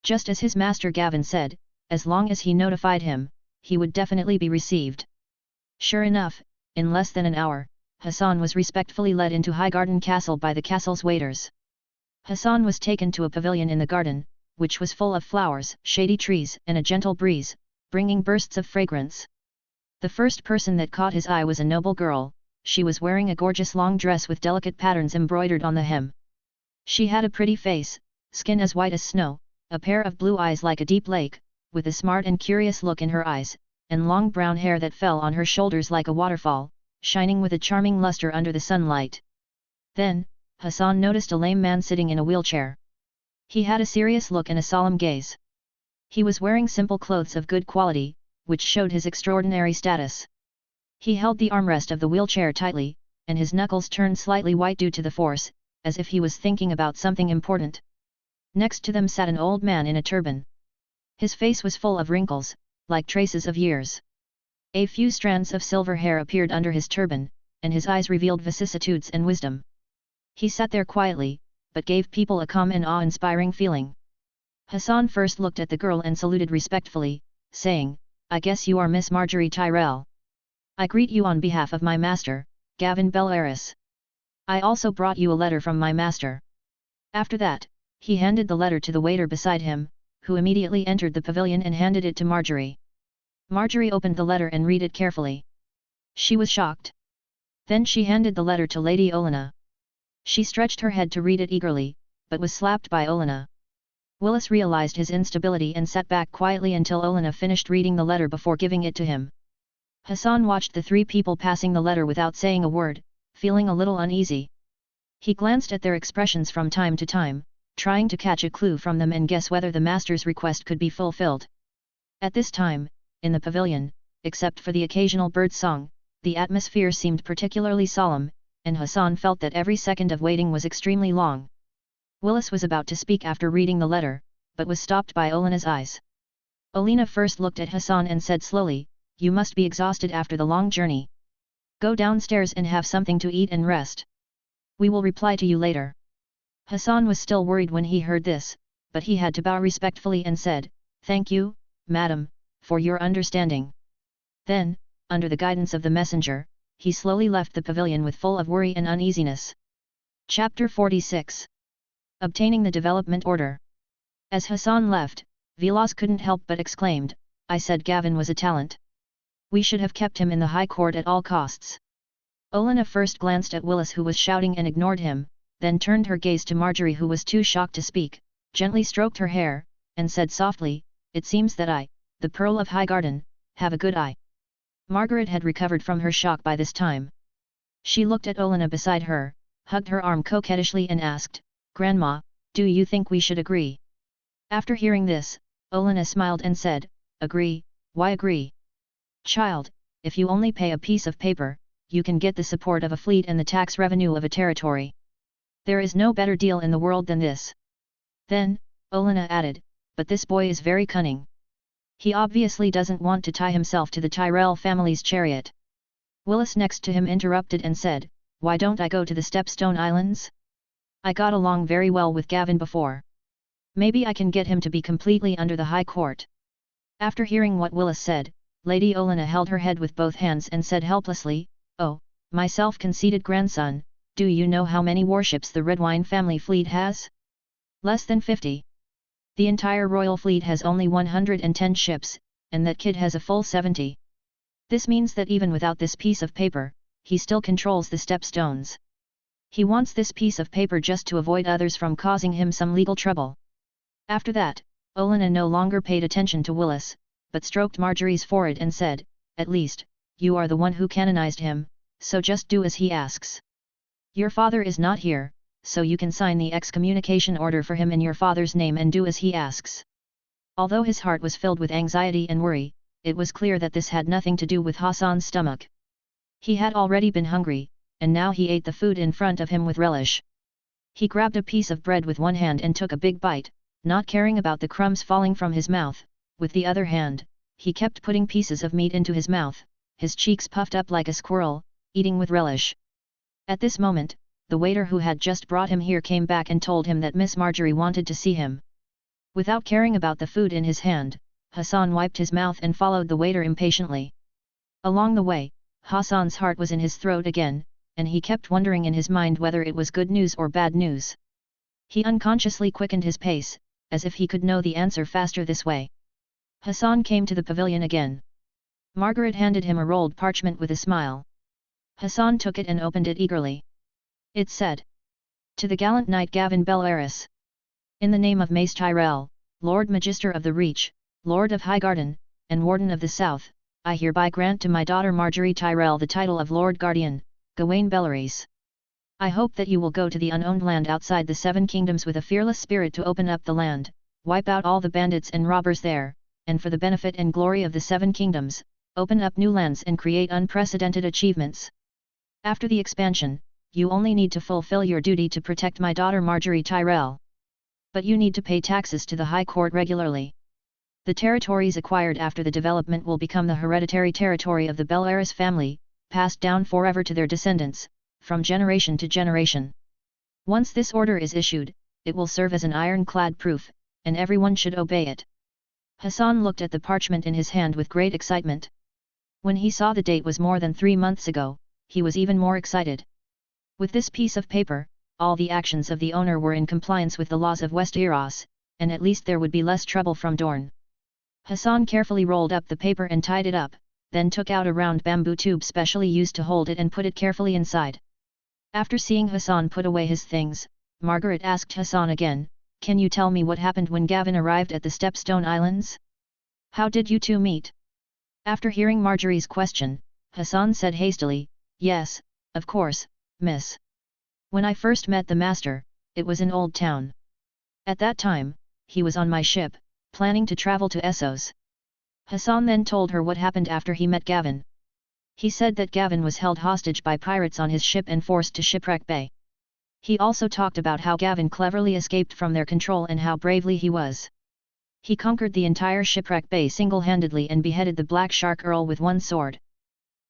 Just as his master Gavin said, as long as he notified him, he would definitely be received. Sure enough, in less than an hour, Hassan was respectfully led into Highgarden Castle by the castle's waiters. Hassan was taken to a pavilion in the garden, which was full of flowers, shady trees, and a gentle breeze, bringing bursts of fragrance. The first person that caught his eye was a noble girl. She was wearing a gorgeous long dress with delicate patterns embroidered on the hem. She had a pretty face, skin as white as snow, a pair of blue eyes like a deep lake, with a smart and curious look in her eyes, and long brown hair that fell on her shoulders like a waterfall, shining with a charming luster under the sunlight. Then, Hassan noticed a lame man sitting in a wheelchair. He had a serious look and a solemn gaze. He was wearing simple clothes of good quality, which showed his extraordinary status. He held the armrest of the wheelchair tightly, and his knuckles turned slightly white due to the force, as if he was thinking about something important. Next to them sat an old man in a turban. His face was full of wrinkles, like traces of years. A few strands of silver hair appeared under his turban, and his eyes revealed vicissitudes and wisdom. He sat there quietly, but gave people a calm and awe-inspiring feeling. Hassan first looked at the girl and saluted respectfully, saying, "I guess you are Miss Marjorie Tyrell. I greet you on behalf of my master, Gavin Belleris. I also brought you a letter from my master." After that, he handed the letter to the waiter beside him, who immediately entered the pavilion and handed it to Marjorie. Marjorie opened the letter and read it carefully. She was shocked. Then she handed the letter to Lady Olenna. She stretched her head to read it eagerly, but was slapped by Olenna. Willis realized his instability and sat back quietly until Olenna finished reading the letter before giving it to him. Hassan watched the three people passing the letter without saying a word, feeling a little uneasy. He glanced at their expressions from time to time, trying to catch a clue from them and guess whether the master's request could be fulfilled. At this time, in the pavilion, except for the occasional bird song, the atmosphere seemed particularly solemn, and Hassan felt that every second of waiting was extremely long. Willis was about to speak after reading the letter, but was stopped by Olena's eyes. Olena first looked at Hassan and said slowly, "You must be exhausted after the long journey. Go downstairs and have something to eat and rest. We will reply to you later." Hassan was still worried when he heard this, but he had to bow respectfully and said, "Thank you, madam, for your understanding." Then, under the guidance of the messenger, he slowly left the pavilion with full of worry and uneasiness. Chapter 46. Obtaining the development order. As Hassan left, Vilas couldn't help but exclaimed, "I said Gavin was a talent. We should have kept him in the High Court at all costs." Olena first glanced at Willis, who was shouting, and ignored him, then turned her gaze to Marjorie, who was too shocked to speak, gently stroked her hair, and said softly, "It seems that I, the Pearl of Highgarden, have a good eye." Margaret had recovered from her shock by this time. She looked at Olena beside her, hugged her arm coquettishly and asked, "Grandma, do you think we should agree?" After hearing this, Olena smiled and said, "Agree? Why agree? Child, if you only pay a piece of paper, you can get the support of a fleet and the tax revenue of a territory. There is no better deal in the world than this." Then, Olena added, "But this boy is very cunning. He obviously doesn't want to tie himself to the Tyrell family's chariot." Willis next to him interrupted and said, "Why don't I go to the Stepstone Islands? I got along very well with Gavin before. Maybe I can get him to be completely under the High Court." After hearing what Willis said, Lady Olena held her head with both hands and said helplessly, "Oh, my self-conceited grandson, do you know how many warships the Redwine family fleet has? Less than 50. The entire royal fleet has only 110 ships, and that kid has a full 70. This means that even without this piece of paper, he still controls the Stepstones. He wants this piece of paper just to avoid others from causing him some legal trouble." After that, Olena no longer paid attention to Willis, but stroked Marjorie's forehead and said, "At least, you are the one who canonized him, so just do as he asks. Your father is not here, so you can sign the excommunication order for him in your father's name and do as he asks." Although his heart was filled with anxiety and worry, it was clear that this had nothing to do with Hassan's stomach. He had already been hungry, and now he ate the food in front of him with relish. He grabbed a piece of bread with one hand and took a big bite, not caring about the crumbs falling from his mouth. With the other hand, he kept putting pieces of meat into his mouth, his cheeks puffed up like a squirrel, eating with relish. At this moment, the waiter who had just brought him here came back and told him that Miss Marjorie wanted to see him. Without caring about the food in his hand, Hassan wiped his mouth and followed the waiter impatiently. Along the way, Hassan's heart was in his throat again, and he kept wondering in his mind whether it was good news or bad news. He unconsciously quickened his pace, as if he could know the answer faster this way. Hassan came to the pavilion again. Margaret handed him a rolled parchment with a smile. Hassan took it and opened it eagerly. It said, "To the gallant knight Gavin Belleris. In the name of Mace Tyrell, Lord Magister of the Reach, Lord of Highgarden, and Warden of the South, I hereby grant to my daughter Marjorie Tyrell the title of Lord Guardian, Gawain Belleris. I hope that you will go to the unowned land outside the Seven Kingdoms with a fearless spirit to open up the land, wipe out all the bandits and robbers there, and for the benefit and glory of the Seven Kingdoms, open up new lands and create unprecedented achievements. After the expansion, you only need to fulfill your duty to protect my daughter Marjorie Tyrell. But you need to pay taxes to the High Court regularly. The territories acquired after the development will become the hereditary territory of the Belleris family, passed down forever to their descendants, from generation to generation. Once this order is issued, it will serve as an ironclad proof, and everyone should obey it." Hassan looked at the parchment in his hand with great excitement. When he saw the date was more than 3 months ago, he was even more excited. With this piece of paper, all the actions of the owner were in compliance with the laws of Westeros, and at least there would be less trouble from Dorne. Hassan carefully rolled up the paper and tied it up, then took out a round bamboo tube specially used to hold it and put it carefully inside. After seeing Hassan put away his things, Margaret asked Hassan again, "Can you tell me what happened when Gavin arrived at the Stepstone Islands? How did you two meet?" After hearing Marjorie's question, Hassan said hastily, "Yes, of course, miss. When I first met the master, it was in Old Town. At that time, he was on my ship, planning to travel to Essos." Hassan then told her what happened after he met Gavin. He said that Gavin was held hostage by pirates on his ship and forced to Shipwreck Bay. He also talked about how Gavin cleverly escaped from their control and how bravely he was. He conquered the entire Shipwreck Bay single-handedly and beheaded the Black Shark Earl with one sword.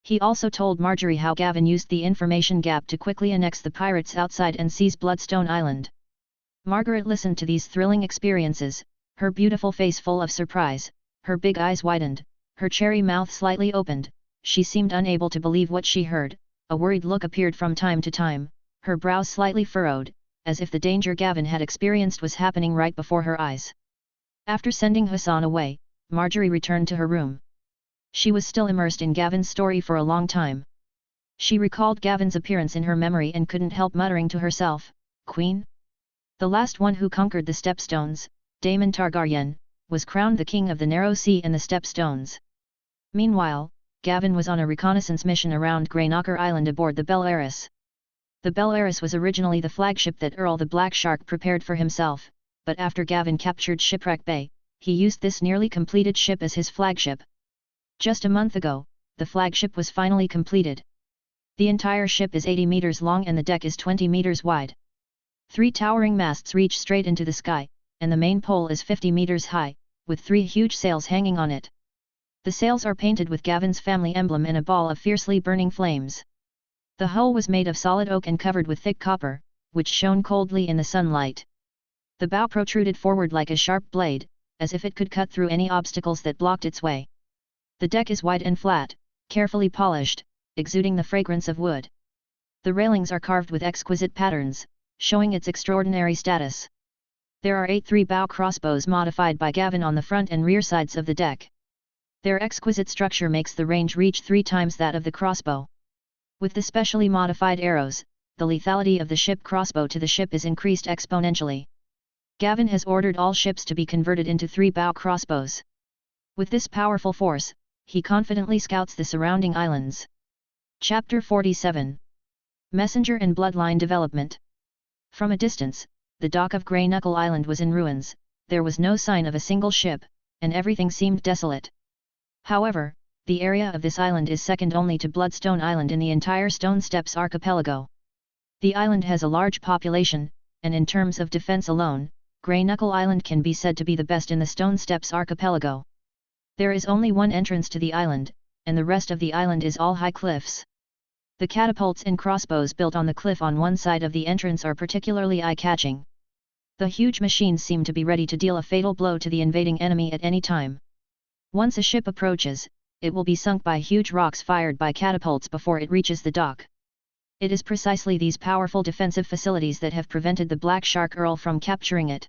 He also told Marjorie how Gavin used the information gap to quickly annex the pirates outside and seize Bloodstone Island. Margaret listened to these thrilling experiences, her beautiful face full of surprise, her big eyes widened, her cherry mouth slightly opened. She seemed unable to believe what she heard. A worried look appeared from time to time, her brows slightly furrowed, as if the danger Gavin had experienced was happening right before her eyes. After sending Hassan away, Marjorie returned to her room. She was still immersed in Gavin's story for a long time. She recalled Gavin's appearance in her memory and couldn't help muttering to herself, "Queen?" The last one who conquered the Stepstones, Daemon Targaryen, was crowned the king of the Narrow Sea and the Stepstones. Meanwhile, Gavin was on a reconnaissance mission around Greyknocker Island aboard the Bel Aris. The Bel Aris was originally the flagship that Earl the Black Shark prepared for himself, but after Gavin captured Shipwreck Bay, he used this nearly completed ship as his flagship. Just a month ago, the flagship was finally completed. The entire ship is 80 meters long and the deck is 20 meters wide. 3 towering masts reach straight into the sky, and the main pole is 50 meters high, with 3 huge sails hanging on it. The sails are painted with Gavin's family emblem and a ball of fiercely burning flames. The hull was made of solid oak and covered with thick copper, which shone coldly in the sunlight. The bow protruded forward like a sharp blade, as if it could cut through any obstacles that blocked its way. The deck is wide and flat, carefully polished, exuding the fragrance of wood. The railings are carved with exquisite patterns, showing its extraordinary status. There are 8 3-bow crossbows modified by Gavin on the front and rear sides of the deck. Their exquisite structure makes the range reach 3 times that of the crossbow. With the specially modified arrows, the lethality of the ship crossbow to the ship is increased exponentially. Gavin has ordered all ships to be converted into 3-bow crossbows. With this powerful force, he confidently scouts the surrounding islands. Chapter 47. Messenger and Bloodline Development. From a distance, the dock of Greyknocker Island was in ruins, there was no sign of a single ship, and everything seemed desolate. However, the area of this island is second only to Bloodstone Island in the entire Stone Steppes archipelago. The island has a large population, and in terms of defense alone, Greyknocker Island can be said to be the best in the Stone Steppes archipelago. There is only one entrance to the island, and the rest of the island is all high cliffs. The catapults and crossbows built on the cliff on one side of the entrance are particularly eye-catching. The huge machines seem to be ready to deal a fatal blow to the invading enemy at any time. Once a ship approaches, it will be sunk by huge rocks fired by catapults before it reaches the dock. It is precisely these powerful defensive facilities that have prevented the Black Shark Earl from capturing it.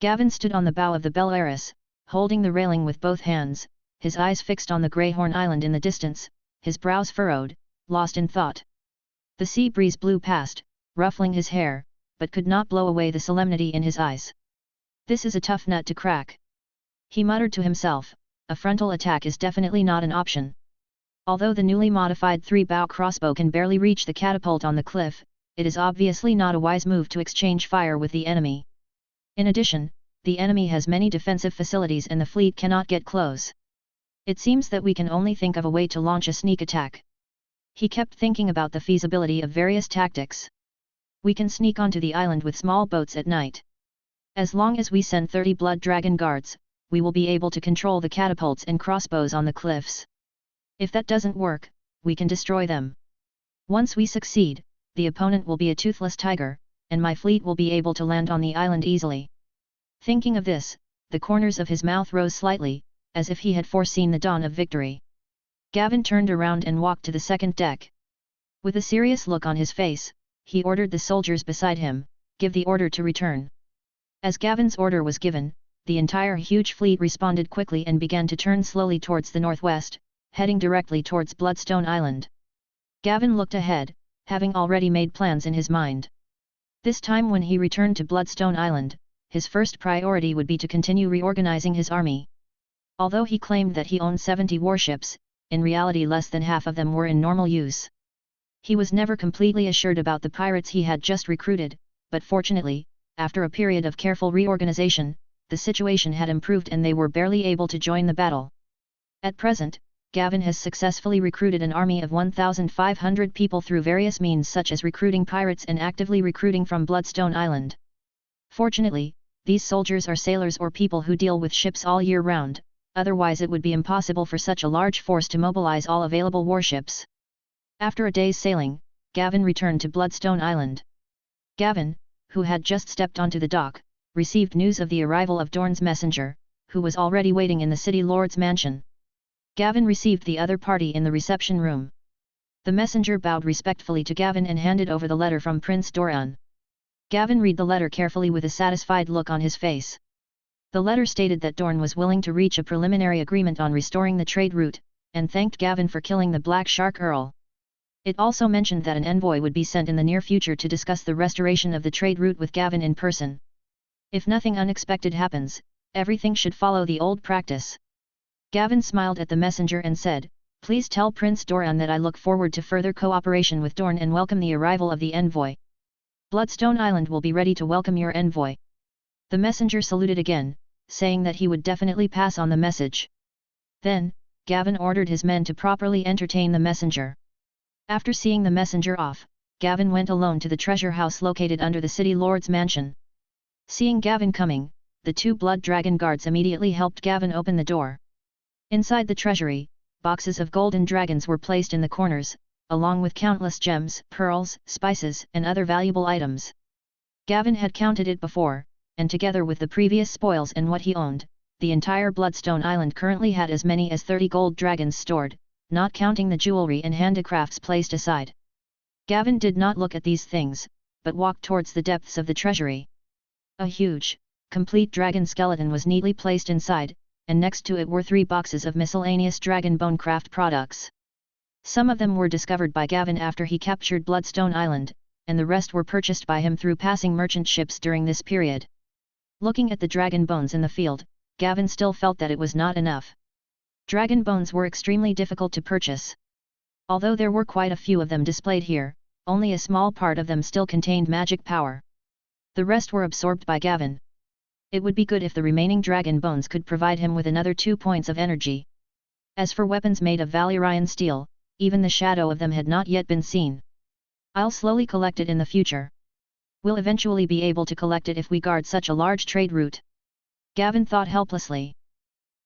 Gavin stood on the bow of the Bel Aris, holding the railing with both hands, his eyes fixed on the Greyhorn Island in the distance, his brows furrowed, lost in thought. The sea breeze blew past, ruffling his hair, but could not blow away the solemnity in his eyes. This is a tough nut to crack. He muttered to himself, a frontal attack is definitely not an option. Although the newly modified 3-bow crossbow can barely reach the catapult on the cliff, it is obviously not a wise move to exchange fire with the enemy. In addition, the enemy has many defensive facilities and the fleet cannot get close. It seems that we can only think of a way to launch a sneak attack. He kept thinking about the feasibility of various tactics. We can sneak onto the island with small boats at night. As long as we send 30 Blood Dragon guards, we will be able to control the catapults and crossbows on the cliffs. If that doesn't work, we can destroy them. Once we succeed, the opponent will be a toothless tiger, and my fleet will be able to land on the island easily. Thinking of this, the corners of his mouth rose slightly, as if he had foreseen the dawn of victory. Gavin turned around and walked to the second deck. With a serious look on his face, he ordered the soldiers beside him, "Give the order to return." As Gavin's order was given, the entire huge fleet responded quickly and began to turn slowly towards the northwest, heading directly towards Bloodstone Island. Gavin looked ahead, having already made plans in his mind. This time when he returned to Bloodstone Island, his first priority would be to continue reorganizing his army. Although he claimed that he owned 70 warships, in reality less than half of them were in normal use. He was never completely assured about the pirates he had just recruited, but fortunately, after a period of careful reorganization, the situation had improved and they were barely able to join the battle. At present, Gavin has successfully recruited an army of 1,500 people through various means such as recruiting pirates and actively recruiting from Bloodstone Island. Fortunately, these soldiers are sailors or people who deal with ships all year round, otherwise it would be impossible for such a large force to mobilize all available warships. After a day's sailing, Gavin returned to Bloodstone Island. Gavin, who had just stepped onto the dock, received news of the arrival of Dorn's messenger, who was already waiting in the city lord's mansion. Gavin received the other party in the reception room. The messenger bowed respectfully to Gavin and handed over the letter from Prince Doran. Gavin read the letter carefully with a satisfied look on his face. The letter stated that Dorn was willing to reach a preliminary agreement on restoring the trade route, and thanked Gavin for killing the Black Shark Earl. It also mentioned that an envoy would be sent in the near future to discuss the restoration of the trade route with Gavin in person. If nothing unexpected happens, everything should follow the old practice. Gavin smiled at the messenger and said, "Please tell Prince Doran that I look forward to further cooperation with Dorn and welcome the arrival of the envoy. Bloodstone Island will be ready to welcome your envoy." The messenger saluted again, saying that he would definitely pass on the message. Then, Gavin ordered his men to properly entertain the messenger. After seeing the messenger off, Gavin went alone to the treasure house located under the city lord's mansion. Seeing Gavin coming, the two blood dragon guards immediately helped Gavin open the door. Inside the treasury, boxes of golden dragons were placed in the corners, along with countless gems, pearls, spices, and other valuable items. Gavin had counted it before, and together with the previous spoils and what he owned, the entire Bloodstone Island currently had as many as 30 gold dragons stored, not counting the jewelry and handicrafts placed aside. Gavin did not look at these things, but walked towards the depths of the treasury. A huge, complete dragon skeleton was neatly placed inside, and next to it were 3 boxes of miscellaneous dragon bone craft products. Some of them were discovered by Gavin after he captured Bloodstone Island, and the rest were purchased by him through passing merchant ships during this period. Looking at the dragon bones in the field, Gavin still felt that it was not enough. Dragon bones were extremely difficult to purchase. Although there were quite a few of them displayed here, only a small part of them still contained magic power. The rest were absorbed by Gavin. It would be good if the remaining dragon bones could provide him with another 2 points of energy. As for weapons made of Valyrian steel, even the shadow of them had not yet been seen. I'll slowly collect it in the future. We'll eventually be able to collect it if we guard such a large trade route. Gavin thought helplessly.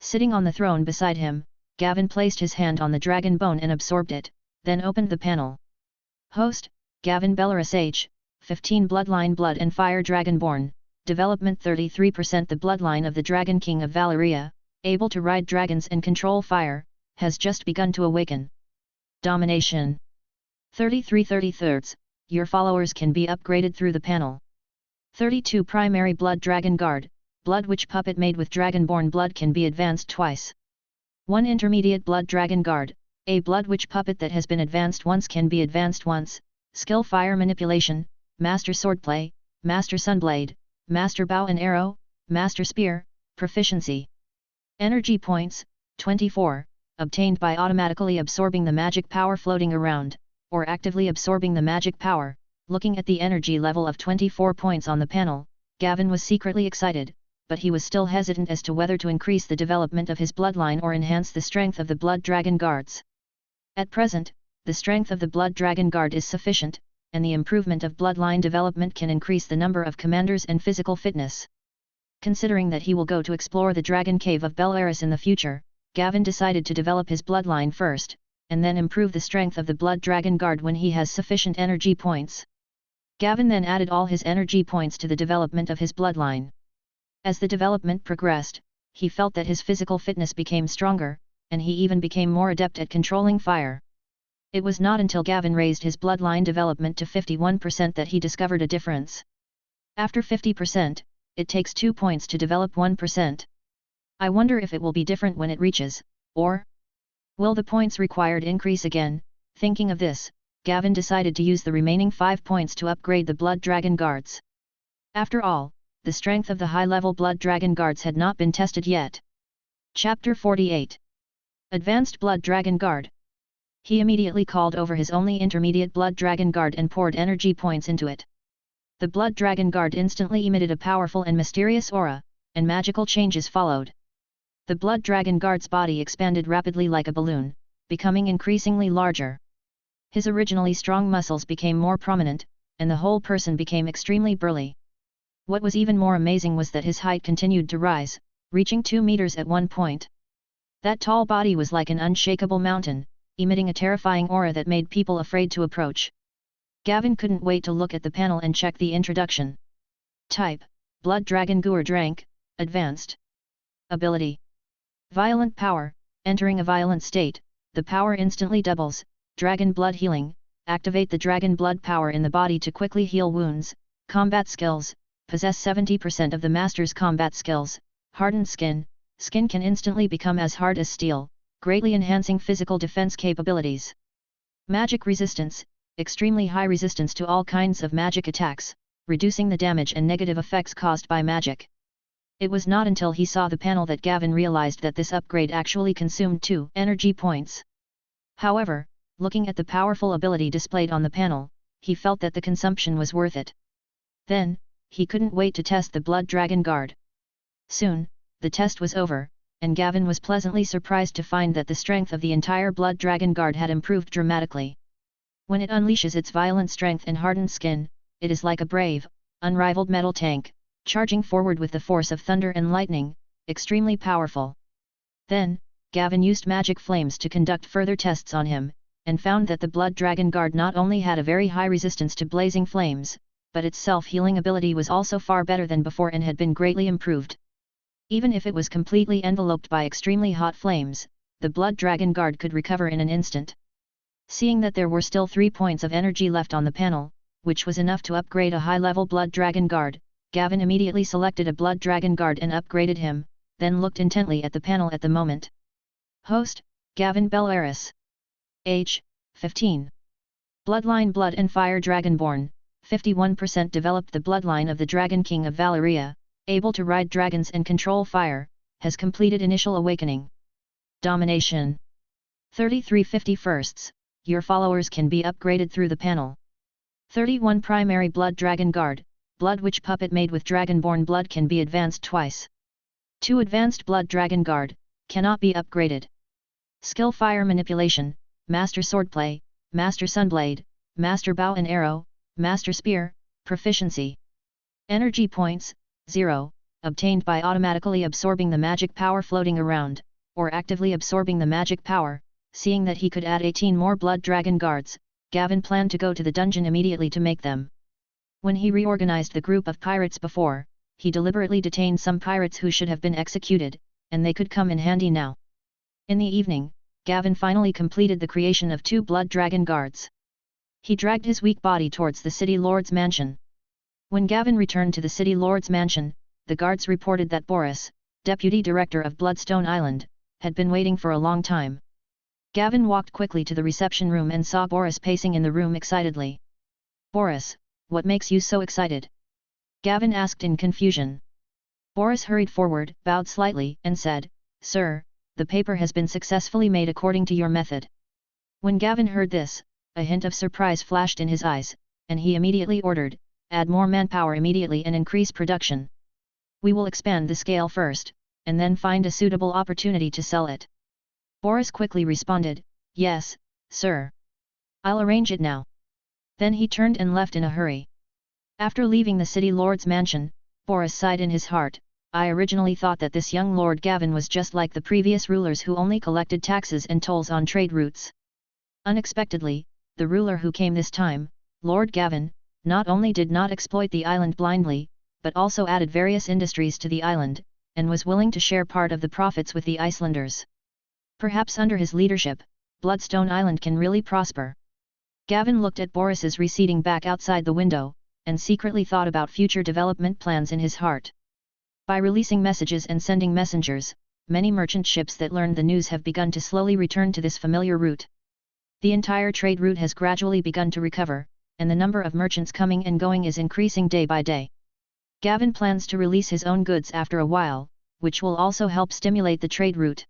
Sitting on the throne beside him, Gavin placed his hand on the dragon bone and absorbed it, then opened the panel. Host, Gavin Bellerus Age, 15 Bloodline Blood and Fire Dragonborn, Development 33%. The bloodline of the Dragon King of Valyria, able to ride dragons and control fire, has just begun to awaken. Domination 33/33, your followers can be upgraded through the panel. 32 Primary Blood Dragon Guard, Blood Witch Puppet made with Dragonborn blood can be advanced twice. 1 Intermediate Blood Dragon Guard, a Blood Witch Puppet that has been advanced once can be advanced once. Skill Fire Manipulation, Master Swordplay, Master Sunblade, Master Bow and Arrow, Master Spear, Proficiency. Energy Points, 24, obtained by automatically absorbing the magic power floating around, or actively absorbing the magic power. Looking at the energy level of 24 points on the panel, Gavin was secretly excited, but he was still hesitant as to whether to increase the development of his bloodline or enhance the strength of the Blood Dragon Guards. At present, the strength of the Blood Dragon Guard is sufficient, and the improvement of bloodline development can increase the number of commanders and physical fitness. Considering that he will go to explore the Dragon Cave of Bellerus in the future, Gavin decided to develop his bloodline first, and then improve the strength of the Blood Dragon Guard when he has sufficient energy points. Gavin then added all his energy points to the development of his bloodline. As the development progressed, he felt that his physical fitness became stronger, and he even became more adept at controlling fire. It was not until Gavin raised his bloodline development to 51% that he discovered a difference. After 50%, it takes 2 points to develop 1%. I wonder if it will be different when it reaches, or will the points required increase again? Thinking of this, Gavin decided to use the remaining 5 points to upgrade the Blood Dragon Guards. After all, the strength of the high-level Blood Dragon Guards had not been tested yet. Chapter 48. Advanced Blood Dragon Guard. He immediately called over his only intermediate Blood Dragon Guard and poured energy points into it. The Blood Dragon Guard instantly emitted a powerful and mysterious aura, and magical changes followed. The blood dragon guard's body expanded rapidly like a balloon, becoming increasingly larger. His originally strong muscles became more prominent, and the whole person became extremely burly. What was even more amazing was that his height continued to rise, reaching 2 meters at one point. That tall body was like an unshakable mountain, emitting a terrifying aura that made people afraid to approach. Gavin couldn't wait to look at the panel and check the introduction. Type: Blood Dragon Guar Drank, Advanced. Ability: Violent Power. Entering a violent state, the power instantly doubles. Dragon Blood Healing: activate the dragon blood power in the body to quickly heal wounds. Combat Skills: possess 70% of the master's combat skills. Hardened Skin: skin can instantly become as hard as steel, greatly enhancing physical defense capabilities. Magic Resistance: extremely high resistance to all kinds of magic attacks, reducing the damage and negative effects caused by magic. It was not until he saw the panel that Gavin realized that this upgrade actually consumed 2 energy points. However, looking at the powerful ability displayed on the panel, he felt that the consumption was worth it. Then, he couldn't wait to test the Blood Dragon Guard. Soon, the test was over, and Gavin was pleasantly surprised to find that the strength of the entire Blood Dragon Guard had improved dramatically. When it unleashes its violent strength and hardened skin, it is like a brave, unrivaled metal tank, charging forward with the force of thunder and lightning, extremely powerful. Then, Gavin used magic flames to conduct further tests on him, and found that the Blood Dragon Guard not only had a very high resistance to blazing flames, but its self-healing ability was also far better than before and had been greatly improved. Even if it was completely enveloped by extremely hot flames, the Blood Dragon Guard could recover in an instant. Seeing that there were still 3 points of energy left on the panel, which was enough to upgrade a high-level Blood Dragon Guard, Gavin immediately selected a Blood Dragon Guard and upgraded him, then looked intently at the panel at the moment. Host: Gavin Bellaris. Age: 15. Bloodline: Blood and Fire Dragonborn, 51% developed the bloodline of the Dragon King of Valeria, able to ride dragons and control fire, has completed initial awakening. Domination: 33/51. Your followers can be upgraded through the panel. 31 Primary Blood Dragon Guard, Blood Witch Puppet made with Dragonborn blood can be advanced twice. 2 Advanced Blood Dragon Guard, cannot be upgraded. Skill: Fire Manipulation, Master Swordplay, Master Sunblade, Master Bow and Arrow, Master Spear. Proficiency: Energy Points, 0, obtained by automatically absorbing the magic power floating around, or actively absorbing the magic power. Seeing that he could add 18 more Blood Dragon Guards, Gavin planned to go to the dungeon immediately to make them. When he reorganized the group of pirates before, he deliberately detained some pirates who should have been executed, and they could come in handy now. In the evening, Gavin finally completed the creation of 2 Blood Dragon Guards. He dragged his weak body towards the City Lord's mansion. When Gavin returned to the City Lord's mansion, the guards reported that Boris, deputy director of Bloodstone Island, had been waiting for a long time. Gavin walked quickly to the reception room and saw Boris pacing in the room excitedly. "Boris, what makes you so excited?" Gavin asked in confusion. Boris hurried forward, bowed slightly, and said, "Sir, the paper has been successfully made according to your method." When Gavin heard this, a hint of surprise flashed in his eyes, and he immediately ordered, "Add more manpower immediately and increase production. We will expand the scale first, and then find a suitable opportunity to sell it." Boris quickly responded, "Yes, sir. I'll arrange it now." Then he turned and left in a hurry. After leaving the City Lord's mansion, Boris sighed in his heart. "I originally thought that this young Lord Gavin was just like the previous rulers who only collected taxes and tolls on trade routes." Unexpectedly, the ruler who came this time, Lord Gavin, not only did not exploit the island blindly, but also added various industries to the island, and was willing to share part of the profits with the Icelanders. Perhaps under his leadership, Bloodstone Island can really prosper. Gavin looked at Boris's receding back outside the window, and secretly thought about future development plans in his heart. By releasing messages and sending messengers, many merchant ships that learned the news have begun to slowly return to this familiar route. The entire trade route has gradually begun to recover, and the number of merchants coming and going is increasing day by day. Gavin plans to release his own goods after a while, which will also help stimulate the trade route.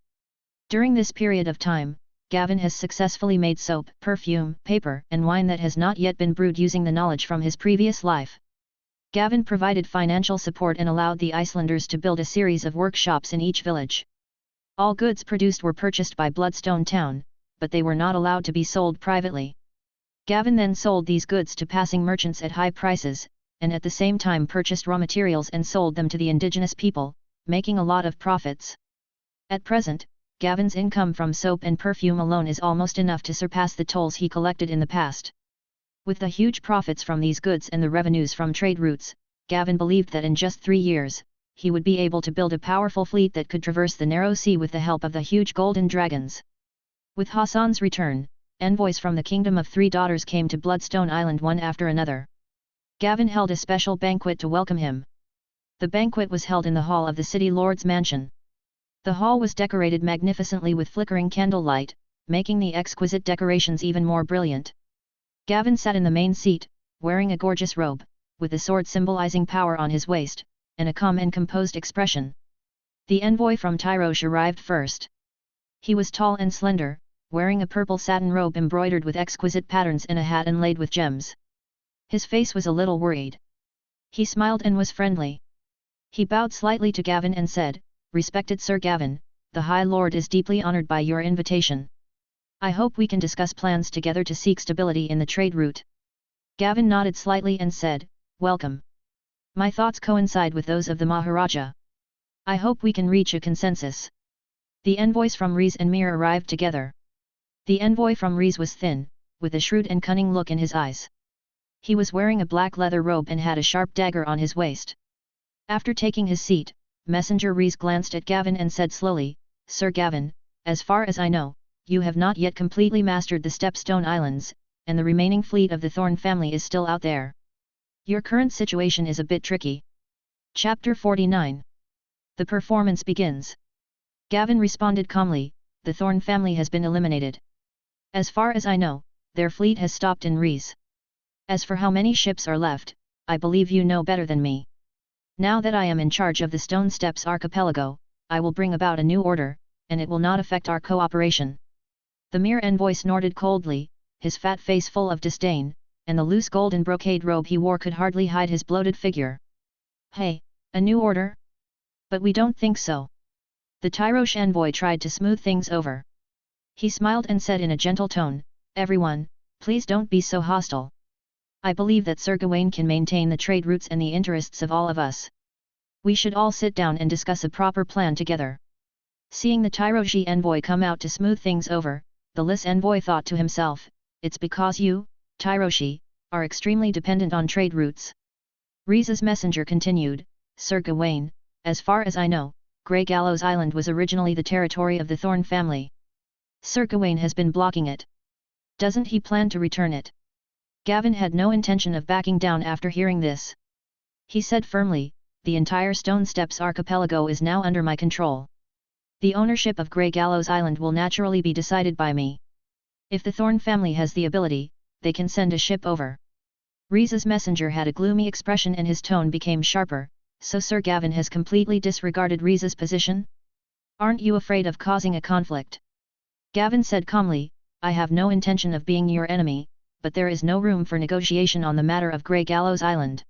During this period of time, Gavin has successfully made soap, perfume, paper, and wine that has not yet been brewed using the knowledge from his previous life. Gavin provided financial support and allowed the Icelanders to build a series of workshops in each village. All goods produced were purchased by Bloodstone Town, but they were not allowed to be sold privately. Gavin then sold these goods to passing merchants at high prices, and at the same time purchased raw materials and sold them to the indigenous people, making a lot of profits. At present, Gavin's income from soap and perfume alone is almost enough to surpass the tolls he collected in the past. With the huge profits from these goods and the revenues from trade routes, Gavin believed that in just 3 years, he would be able to build a powerful fleet that could traverse the narrow sea with the help of the huge golden dragons. With Hassan's return, envoys from the Kingdom of Three Daughters came to Bloodstone Island one after another. Gavin held a special banquet to welcome him. The banquet was held in the hall of the city lord's mansion. The hall was decorated magnificently with flickering candlelight, making the exquisite decorations even more brilliant. Gavin sat in the main seat, wearing a gorgeous robe, with a sword symbolizing power on his waist, and a calm and composed expression. The envoy from Tyrosh arrived first. He was tall and slender, wearing a purple satin robe embroidered with exquisite patterns and a hat inlaid with gems. His face was a little worried. He smiled and was friendly. He bowed slightly to Gavin and said, "Respected Sir Gavin, the High Lord is deeply honored by your invitation. I hope we can discuss plans together to seek stability in the trade route." Gavin nodded slightly and said, "Welcome. My thoughts coincide with those of the Maharaja. I hope we can reach a consensus." The envoys from Rees and Mir arrived together. The envoy from Rees was thin, with a shrewd and cunning look in his eyes. He was wearing a black leather robe and had a sharp dagger on his waist. After taking his seat, Messenger Rees glanced at Gavin and said slowly, "Sir Gavin, as far as I know, you have not yet completely mastered the Stepstone Islands, and the remaining fleet of the Thorn family is still out there. Your current situation is a bit tricky." Chapter 49. The performance begins. Gavin responded calmly, "The Thorn family has been eliminated. As far as I know, their fleet has stopped in Rees. As for how many ships are left, I believe you know better than me. Now that I am in charge of the Stone Steps archipelago, I will bring about a new order, and it will not affect our cooperation." The Mir envoy snorted coldly, his fat face full of disdain, and the loose golden brocade robe he wore could hardly hide his bloated figure. "Hey, a new order? But we don't think so." The Tyrosh envoy tried to smooth things over. He smiled and said in a gentle tone, "Everyone, please don't be so hostile. I believe that Sir Gawain can maintain the trade routes and the interests of all of us. We should all sit down and discuss a proper plan together." Seeing the Tyroshi envoy come out to smooth things over, the Lys envoy thought to himself, "It's because you, Tyroshi, are extremely dependent on trade routes." Rees's messenger continued, "Sir Gawain, as far as I know, Grey Gallows Island was originally the territory of the Thorn family. Sir Gawain has been blocking it. Doesn't he plan to return it?" Gavin had no intention of backing down after hearing this. He said firmly, "The entire Stone Steps archipelago is now under my control. The ownership of Grey Gallows Island will naturally be decided by me. If the Thorn family has the ability, they can send a ship over." Rees's messenger had a gloomy expression and his tone became sharper, "So Sir Gavin has completely disregarded Rees's position? Aren't you afraid of causing a conflict?" Gavin said calmly, "I have no intention of being your enemy, but there is no room for negotiation on the matter of Grey Gallows Island.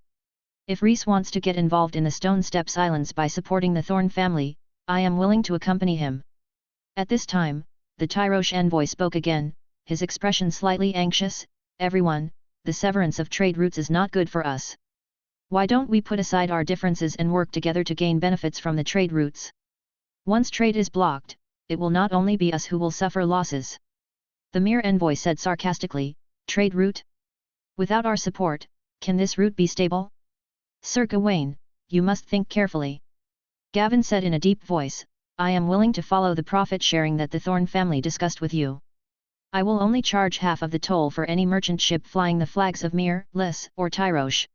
If Rees wants to get involved in the Stone Steps Islands by supporting the Thorn family, I am willing to accompany him." At this time, the Tyrosh envoy spoke again, his expression slightly anxious, "Everyone, the severance of trade routes is not good for us. Why don't we put aside our differences and work together to gain benefits from the trade routes? Once trade is blocked, it will not only be us who will suffer losses." The Mir envoy said sarcastically, "Trade route? Without our support, can this route be stable? Sir Gawain, you must think carefully." Gavin said in a deep voice, "I am willing to follow the profit sharing that the Thorn family discussed with you. I will only charge half of the toll for any merchant ship flying the flags of Mir, Lys, or Tyrosh.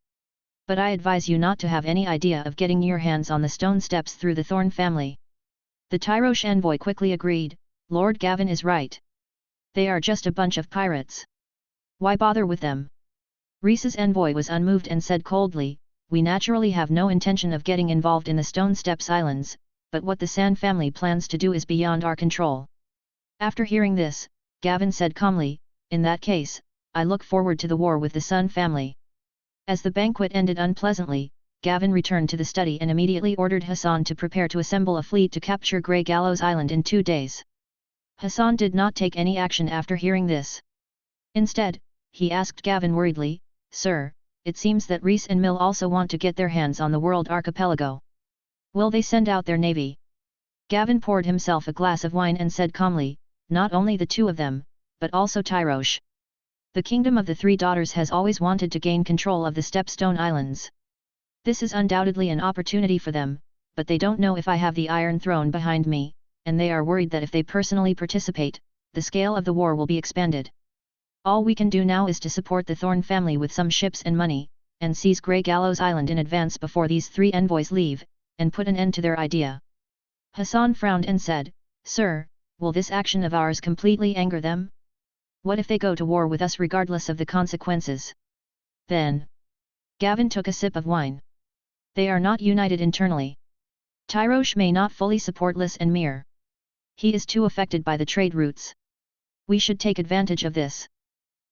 But I advise you not to have any idea of getting your hands on the Stone Steps through the Thorn family." The Tyrosh envoy quickly agreed, "Lord Gavin is right. They are just a bunch of pirates. Why bother with them?" Rees's envoy was unmoved and said coldly, "We naturally have no intention of getting involved in the Stone Steps Islands, but what the San family plans to do is beyond our control." After hearing this, Gavin said calmly, "In that case, I look forward to the war with the Sun family." As the banquet ended unpleasantly, Gavin returned to the study and immediately ordered Hassan to prepare to assemble a fleet to capture Grey Gallows Island in 2 days. Hassan did not take any action after hearing this. Instead, he asked Gavin worriedly, "Sir, it seems that Reese and Mill also want to get their hands on the world archipelago. Will they send out their navy?" Gavin poured himself a glass of wine and said calmly, "Not only the two of them, but also Tyrosh. The Kingdom of the Three Daughters has always wanted to gain control of the Stepstone Islands. This is undoubtedly an opportunity for them, but they don't know if I have the Iron Throne behind me, and they are worried that if they personally participate, the scale of the war will be expanded. All we can do now is to support the Thorn family with some ships and money, and seize Grey Gallows Island in advance before these 3 envoys leave, and put an end to their idea." Hassan frowned and said, "Sir, will this action of ours completely anger them? What if they go to war with us regardless of the consequences? Then..." Gavin took a sip of wine. "They are not united internally. Tyrosh may not fully support Lys and Mir. He is too affected by the trade routes. We should take advantage of this.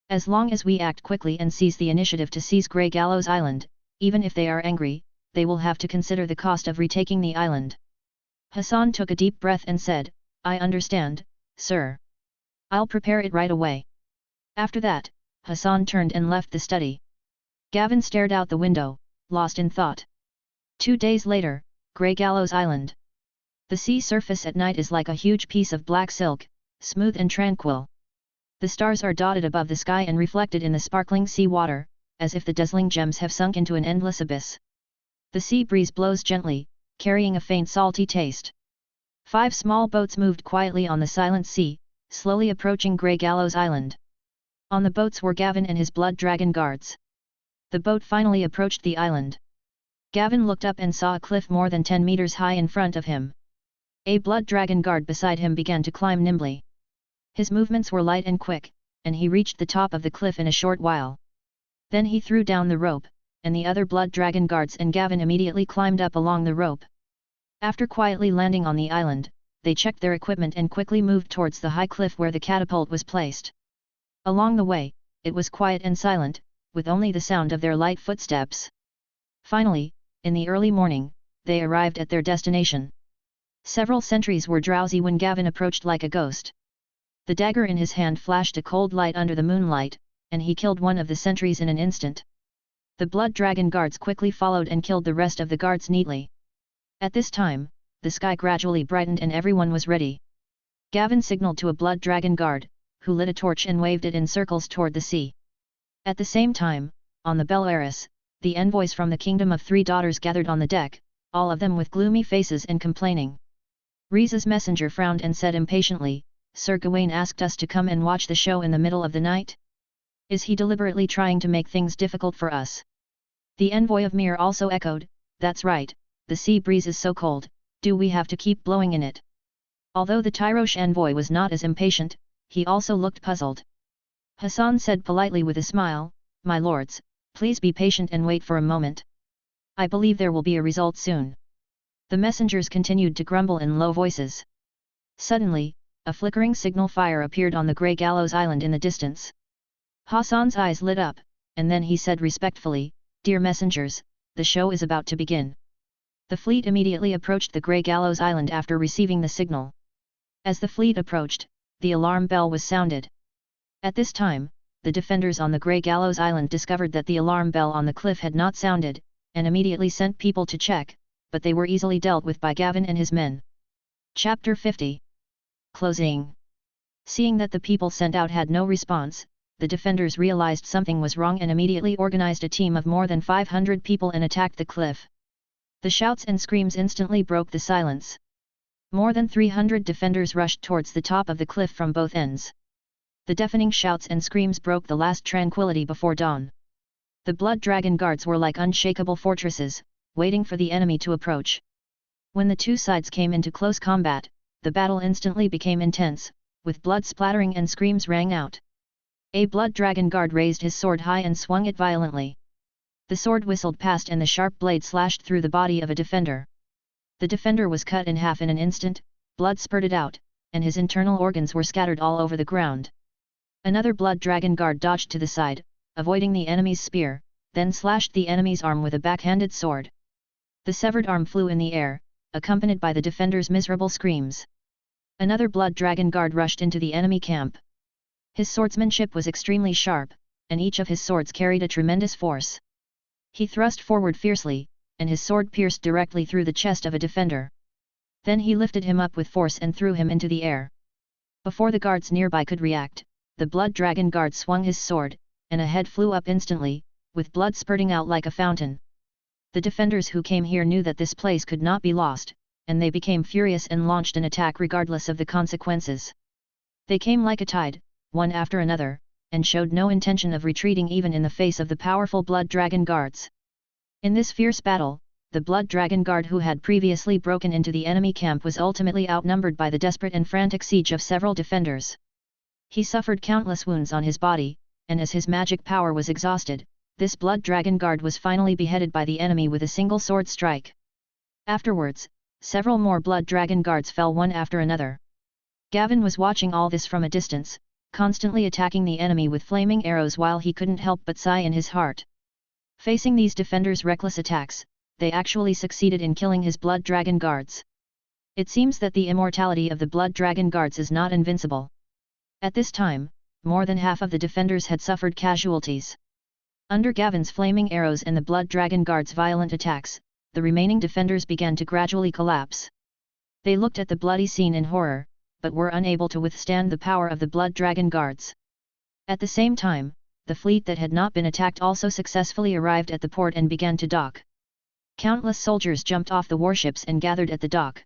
As long as we act quickly and seize the initiative to seize Grey Gallows Island, even if they are angry, they will have to consider the cost of retaking the island." Hassan took a deep breath and said, "I understand, sir. I'll prepare it right away." After that, Hassan turned and left the study. Gavin stared out the window, lost in thought. 2 days later, Grey Gallows Island. The sea surface at night is like a huge piece of black silk, smooth and tranquil. The stars are dotted above the sky and reflected in the sparkling sea water, as if the dazzling gems have sunk into an endless abyss. The sea breeze blows gently, carrying a faint salty taste. 5 small boats moved quietly on the silent sea, slowly approaching Grey Gallows Island. On the boats were Gavin and his blood dragon guards. The boat finally approached the island. Gavin looked up and saw a cliff more than 10 meters high in front of him. A blood dragon guard beside him began to climb nimbly. His movements were light and quick, and he reached the top of the cliff in a short while. Then he threw down the rope, and the other blood dragon guards and Gavin immediately climbed up along the rope. After quietly landing on the island, they checked their equipment and quickly moved towards the high cliff where the catapult was placed. Along the way, it was quiet and silent, with only the sound of their light footsteps. Finally, in the early morning, they arrived at their destination. Several sentries were drowsy when Gavin approached like a ghost. The dagger in his hand flashed a cold light under the moonlight, and he killed one of the sentries in an instant. The blood dragon guards quickly followed and killed the rest of the guards neatly. At this time, the sky gradually brightened and everyone was ready. Gavin signaled to a blood dragon guard, who lit a torch and waved it in circles toward the sea. At the same time, on the Bel Aris, the envoys from the Kingdom of Three Daughters gathered on the deck, all of them with gloomy faces and complaining. Riza's messenger frowned and said impatiently, "Sir Gawain asked us to come and watch the show in the middle of the night? Is he deliberately trying to make things difficult for us?" The envoy of Mir also echoed, "That's right, the sea breeze is so cold, do we have to keep blowing in it?" Although the Tyrosh envoy was not as impatient, he also looked puzzled. Hassan said politely with a smile, "My lords, please be patient and wait for a moment. I believe there will be a result soon." The messengers continued to grumble in low voices. Suddenly, a flickering signal fire appeared on the Grey Gallows Island in the distance. Hassan's eyes lit up, and then he said respectfully, "Dear messengers, the show is about to begin." The fleet immediately approached the Grey Gallows Island after receiving the signal. As the fleet approached, the alarm bell was sounded. At this time, the defenders on the Grey Gallows Island discovered that the alarm bell on the cliff had not sounded, and immediately sent people to check, but they were easily dealt with by Gavin and his men. Chapter 50. Closing. Seeing that the people sent out had no response, the defenders realized something was wrong and immediately organized a team of more than 500 people and attacked the cliff. The shouts and screams instantly broke the silence. More than 300 defenders rushed towards the top of the cliff from both ends. The deafening shouts and screams broke the last tranquility before dawn. The blood dragon guards were like unshakable fortresses, waiting for the enemy to approach. When the two sides came into close combat, the battle instantly became intense, with blood splattering and screams rang out. A blood dragon guard raised his sword high and swung it violently. The sword whistled past and the sharp blade slashed through the body of a defender. The defender was cut in half in an instant, blood spurted out, and his internal organs were scattered all over the ground. Another blood dragon guard dodged to the side, avoiding the enemy's spear, then slashed the enemy's arm with a backhanded sword. The severed arm flew in the air, accompanied by the defenders' miserable screams. Another blood dragon guard rushed into the enemy camp. His swordsmanship was extremely sharp, and each of his swords carried a tremendous force. He thrust forward fiercely, and his sword pierced directly through the chest of a defender. Then he lifted him up with force and threw him into the air. Before the guards nearby could react, the blood dragon guard swung his sword, and a head flew up instantly, with blood spurting out like a fountain. The defenders who came here knew that this place could not be lost, and they became furious and launched an attack regardless of the consequences. They came like a tide, one after another, and showed no intention of retreating even in the face of the powerful blood dragon guards. In this fierce battle, the blood dragon guard who had previously broken into the enemy camp was ultimately outnumbered by the desperate and frantic siege of several defenders. He suffered countless wounds on his body, and as his magic power was exhausted, this blood dragon guard was finally beheaded by the enemy with a single sword strike. Afterwards, several more blood dragon guards fell one after another. Gavin was watching all this from a distance, constantly attacking the enemy with flaming arrows while he couldn't help but sigh in his heart. Facing these defenders' reckless attacks, they actually succeeded in killing his blood dragon guards. It seems that the immortality of the blood dragon guards is not invincible. At this time, more than half of the defenders had suffered casualties. Under Gavin's flaming arrows and the blood dragon guards' violent attacks, the remaining defenders began to gradually collapse. They looked at the bloody scene in horror, but were unable to withstand the power of the blood dragon guards. At the same time, the fleet that had not been attacked also successfully arrived at the port and began to dock. Countless soldiers jumped off the warships and gathered at the dock.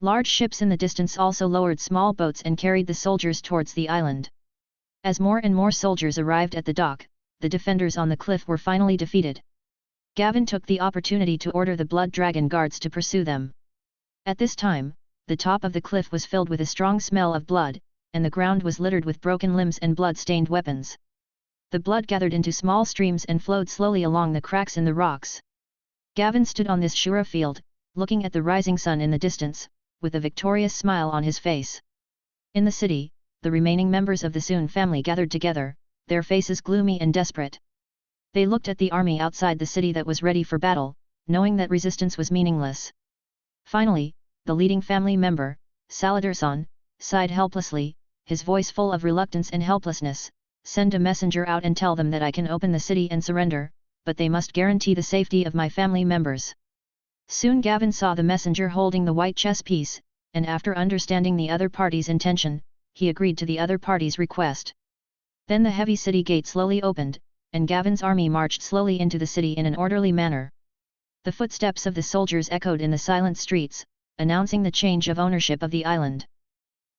Large ships in the distance also lowered small boats and carried the soldiers towards the island. As more and more soldiers arrived at the dock, the defenders on the cliff were finally defeated. Gavin took the opportunity to order the blood dragon guards to pursue them. At this time, the top of the cliff was filled with a strong smell of blood, and the ground was littered with broken limbs and blood-stained weapons. The blood gathered into small streams and flowed slowly along the cracks in the rocks. Gavin stood on this Shura field, looking at the rising sun in the distance, with a victorious smile on his face. In the city, the remaining members of the Soon family gathered together, their faces gloomy and desperate. They looked at the army outside the city that was ready for battle, knowing that resistance was meaningless. Finally, the leading family member, Saladurson, sighed helplessly, his voice full of reluctance and helplessness. "Send a messenger out and tell them that I can open the city and surrender, but they must guarantee the safety of my family members." Soon Gavin saw the messenger holding the white chess piece, and after understanding the other party's intention, he agreed to the other party's request. Then the heavy city gate slowly opened, and Gavin's army marched slowly into the city in an orderly manner. The footsteps of the soldiers echoed in the silent streets, announcing the change of ownership of the island.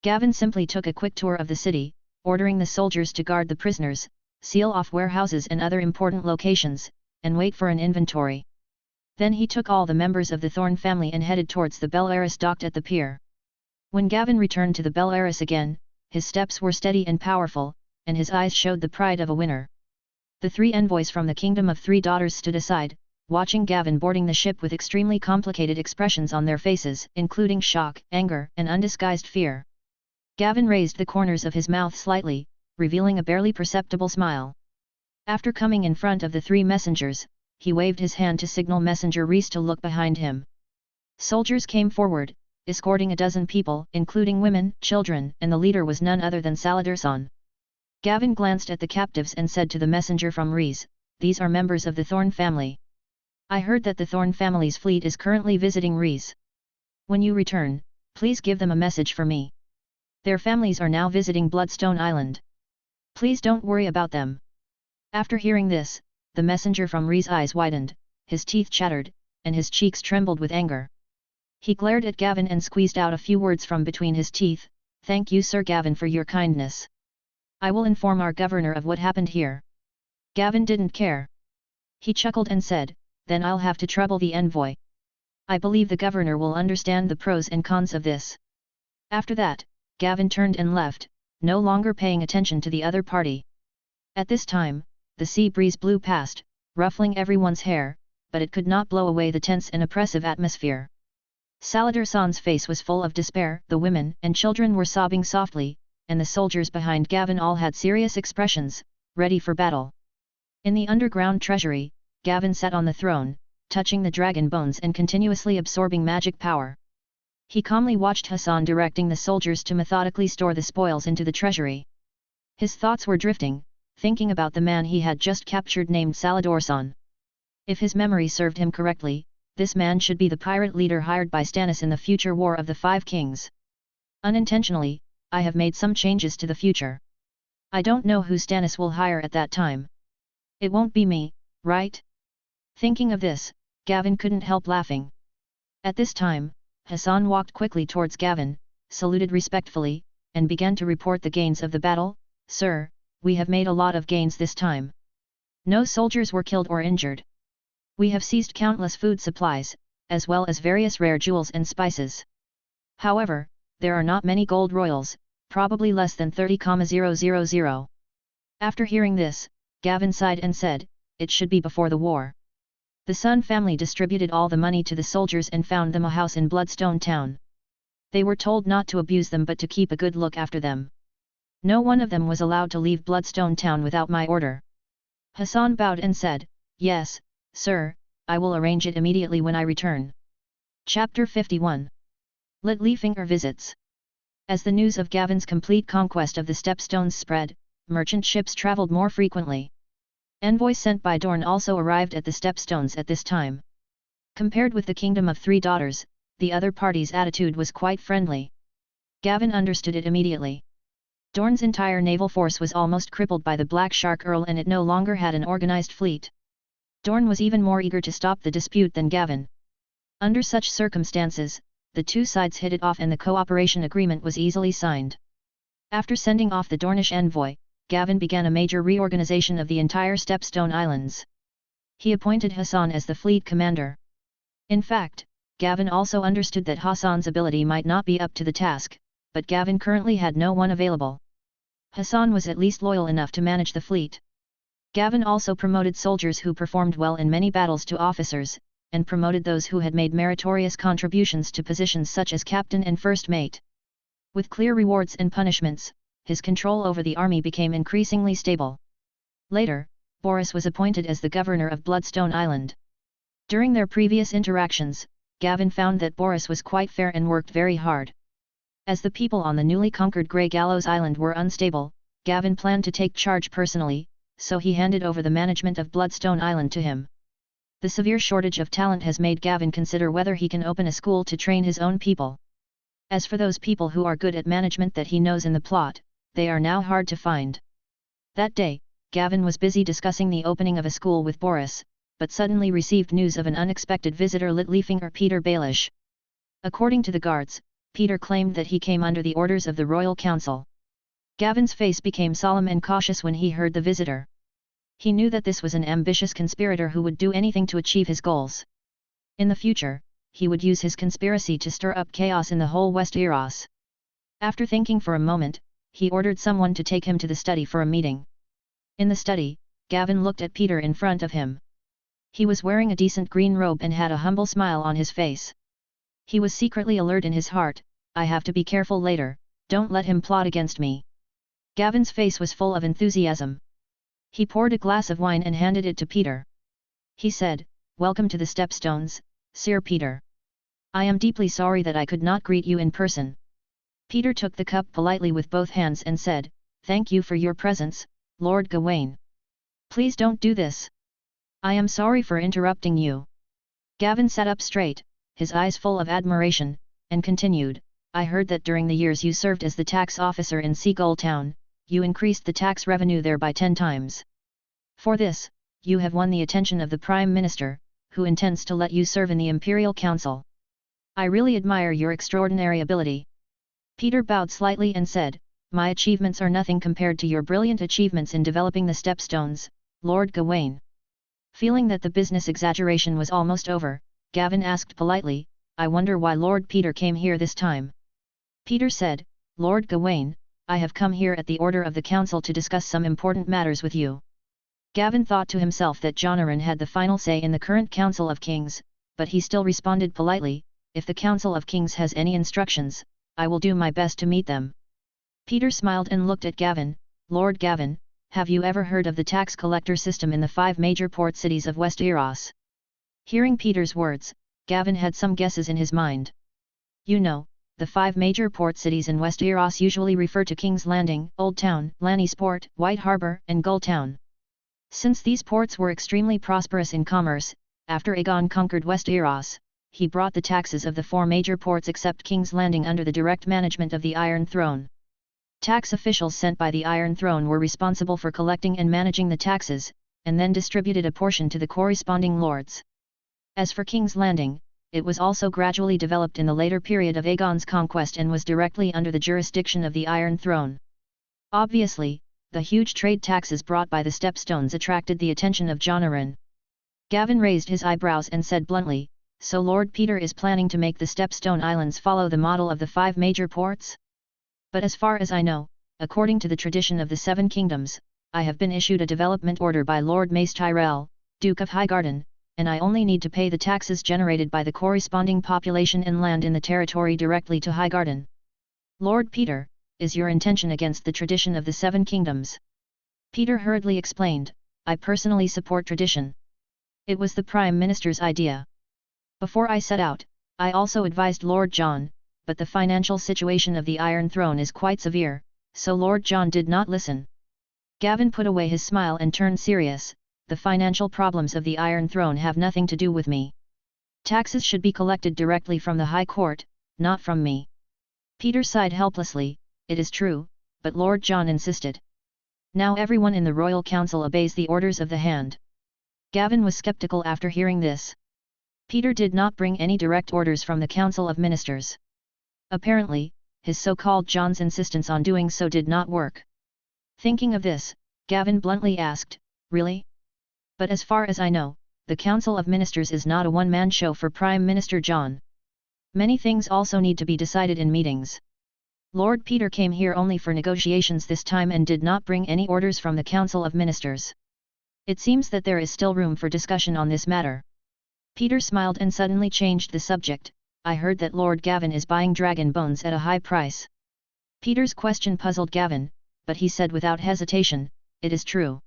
Gavin simply took a quick tour of the city, ordering the soldiers to guard the prisoners, seal off warehouses and other important locations, and wait for an inventory. Then he took all the members of the Thorn family and headed towards the Bel Aris docked at the pier. When Gavin returned to the Bel Aris again, his steps were steady and powerful, and his eyes showed the pride of a winner. The 3 envoys from the Kingdom of 3 Daughters stood aside, watching Gavin boarding the ship with extremely complicated expressions on their faces, including shock, anger, and undisguised fear. Gavin raised the corners of his mouth slightly, revealing a barely perceptible smile. After coming in front of the 3 messengers, he waved his hand to signal Messenger Reese to look behind him. Soldiers came forward, escorting a dozen people, including women, children, and the leader was none other than Saladurson. Gavin glanced at the captives and said to the messenger from Reese, "These are members of the Thorn family. I heard that the Thorn family's fleet is currently visiting Reese. When you return, please give them a message for me. Their families are now visiting Bloodstone Island. Please don't worry about them." After hearing this, the messenger from Ree's eyes widened, his teeth chattered, and his cheeks trembled with anger. He glared at Gavin and squeezed out a few words from between his teeth, "Thank you, Sir Gavin, for your kindness. I will inform our governor of what happened here." Gavin didn't care. He chuckled and said, "Then I'll have to trouble the envoy. I believe the governor will understand the pros and cons of this." After that, Gavin turned and left, no longer paying attention to the other party. At this time, the sea breeze blew past, ruffling everyone's hair, but it could not blow away the tense and oppressive atmosphere. Saladurson's face was full of despair, the women and children were sobbing softly, and the soldiers behind Gavin all had serious expressions, ready for battle. In the underground treasury, Gavin sat on the throne, touching the dragon bones and continuously absorbing magic power. He calmly watched Hassan directing the soldiers to methodically store the spoils into the treasury. His thoughts were drifting, thinking about the man he had just captured named Saladorsan. If his memory served him correctly, this man should be the pirate leader hired by Stannis in the future War of the Five Kings. Unintentionally, I have made some changes to the future. I don't know who Stannis will hire at that time. It won't be me, right? Thinking of this, Gavin couldn't help laughing. At this time, Hassan walked quickly towards Gavin, saluted respectfully, and began to report the gains of the battle. Sir, we have made a lot of gains this time. No soldiers were killed or injured. We have seized countless food supplies, as well as various rare jewels and spices. However, there are not many gold royals, probably less than 30,000. After hearing this, Gavin sighed and said, it should be before the war. The Sun family distributed all the money to the soldiers and found them a house in Bloodstone Town. They were told not to abuse them but to keep a good look after them. No one of them was allowed to leave Bloodstone Town without my order. Hassan bowed and said, yes, sir, I will arrange it immediately when I return. Chapter 51. Littlefinger visits. As the news of Gavin's complete conquest of the Stepstones spread, merchant ships travelled more frequently. Envoys sent by Dorne also arrived at the Stepstones at this time. Compared with the Kingdom of Three Daughters, the other party's attitude was quite friendly. Gavin understood it immediately. Dorne's entire naval force was almost crippled by the Black Shark Earl and it no longer had an organized fleet. Dorne was even more eager to stop the dispute than Gavin. Under such circumstances, the two sides hit it off and the cooperation agreement was easily signed. After sending off the Dornish envoy, Gavin began a major reorganization of the entire Stepstone Islands. He appointed Hassan as the fleet commander. In fact, Gavin also understood that Hassan's ability might not be up to the task, but Gavin currently had no one available. Hassan was at least loyal enough to manage the fleet. Gavin also promoted soldiers who performed well in many battles to officers, and promoted those who had made meritorious contributions to positions such as captain and first mate. With clear rewards and punishments, his control over the army became increasingly stable. Later, Boris was appointed as the governor of Bloodstone Island. During their previous interactions, Gavin found that Boris was quite fair and worked very hard. As the people on the newly conquered Grey Gallows Island were unstable, Gavin planned to take charge personally, so he handed over the management of Bloodstone Island to him. The severe shortage of talent has made Gavin consider whether he can open a school to train his own people. As for those people who are good at management that he knows in the plot, they are now hard to find. That day, Gavin was busy discussing the opening of a school with Boris, but suddenly received news of an unexpected visitor Littlefinger Peter Baelish. According to the guards, Peter claimed that he came under the orders of the Royal Council. Gavin's face became solemn and cautious when he heard the visitor. He knew that this was an ambitious conspirator who would do anything to achieve his goals. In the future, he would use his conspiracy to stir up chaos in the whole Westeros. After thinking for a moment, he ordered someone to take him to the study for a meeting. In the study, Gavin looked at Peter in front of him. He was wearing a decent green robe and had a humble smile on his face. He was secretly alert in his heart. I have to be careful later, don't let him plot against me. Gavin's face was full of enthusiasm. He poured a glass of wine and handed it to Peter. He said, "Welcome to the Stepstones, Sir Peter. I am deeply sorry that I could not greet you in person." Peter took the cup politely with both hands and said, "Thank you for your presence, Lord Gawain. Please don't do this. I am sorry for interrupting you." Gavin sat up straight, his eyes full of admiration, and continued, "I heard that during the years you served as the tax officer in Seagull Town, you increased the tax revenue there by 10 times. For this, you have won the attention of the Prime Minister, who intends to let you serve in the Imperial Council. I really admire your extraordinary ability." Peter bowed slightly and said, "My achievements are nothing compared to your brilliant achievements in developing the Stepstones, Lord Gawain." Feeling that the business exaggeration was almost over, Gavin asked politely, "I wonder why Lord Peter came here this time." Peter said, "Lord Gawain, I have come here at the order of the council to discuss some important matters with you." Gavin thought to himself that Jonaran had the final say in the current Council of Kings, but he still responded politely, "If the Council of Kings has any instructions, I will do my best to meet them." Peter smiled and looked at Gavin. "Lord Gavin, have you ever heard of the tax collector system in the 5 major port cities of Westeros?" Hearing Peter's words, Gavin had some guesses in his mind. You know, the 5 major port cities in West Eros usually refer to King's Landing, Old Town, Lannisport, White Harbour, and Gull Town. Since these ports were extremely prosperous in commerce, after Aegon conquered West Eros, he brought the taxes of the 4 major ports except King's Landing under the direct management of the Iron Throne. Tax officials sent by the Iron Throne were responsible for collecting and managing the taxes, and then distributed a portion to the corresponding lords. As for King's Landing, it was also gradually developed in the later period of Aegon's conquest and was directly under the jurisdiction of the Iron Throne. Obviously, the huge trade taxes brought by the Stepstones attracted the attention of Jon Arryn. Gavin raised his eyebrows and said bluntly, "So Lord Peter is planning to make the Stepstone Islands follow the model of the 5 major ports? But as far as I know, according to the tradition of the 7 kingdoms, I have been issued a development order by Lord Mace Tyrell, Duke of Highgarden, and I only need to pay the taxes generated by the corresponding population and land in the territory directly to Highgarden. Lord Peter, is your intention against the tradition of the 7 kingdoms?" Peter hurriedly explained, "I personally support tradition. It was the Prime Minister's idea. Before I set out, I also advised Lord Jon, but the financial situation of the Iron Throne is quite severe, so Lord Jon did not listen." Gavin put away his smile and turned serious. "The financial problems of the Iron Throne have nothing to do with me. Taxes should be collected directly from the High Court, not from me." Peter sighed helplessly. "It is true, but Lord Jon insisted. Now everyone in the Royal Council obeys the orders of the Hand." Gavin was skeptical after hearing this. Peter did not bring any direct orders from the Council of Ministers. Apparently, his so-called Jon's insistence on doing so did not work. Thinking of this, Gavin bluntly asked, "Really? But as far as I know, the Council of Ministers is not a one-man show for Prime Minister Jon. Many things also need to be decided in meetings. Lord Peter came here only for negotiations this time and did not bring any orders from the Council of Ministers. It seems that there is still room for discussion on this matter." Peter smiled and suddenly changed the subject. "I heard that Lord Gavin is buying dragon bones at a high price." Peter's question puzzled Gavin, but he said without hesitation, "It is true."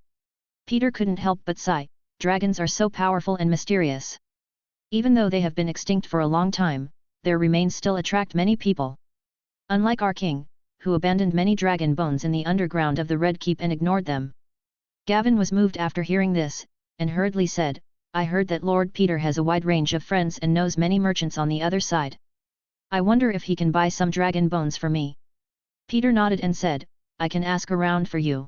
Peter couldn't help but sigh. Dragons are so powerful and mysterious. Even though they have been extinct for a long time, their remains still attract many people. Unlike our king, who abandoned many dragon bones in the underground of the Red Keep and ignored them. Gavin was moved after hearing this, and hurriedly said, "I heard that Lord Peter has a wide range of friends and knows many merchants on the other side. I wonder if he can buy some dragon bones for me." Peter nodded and said, "I can ask around for you.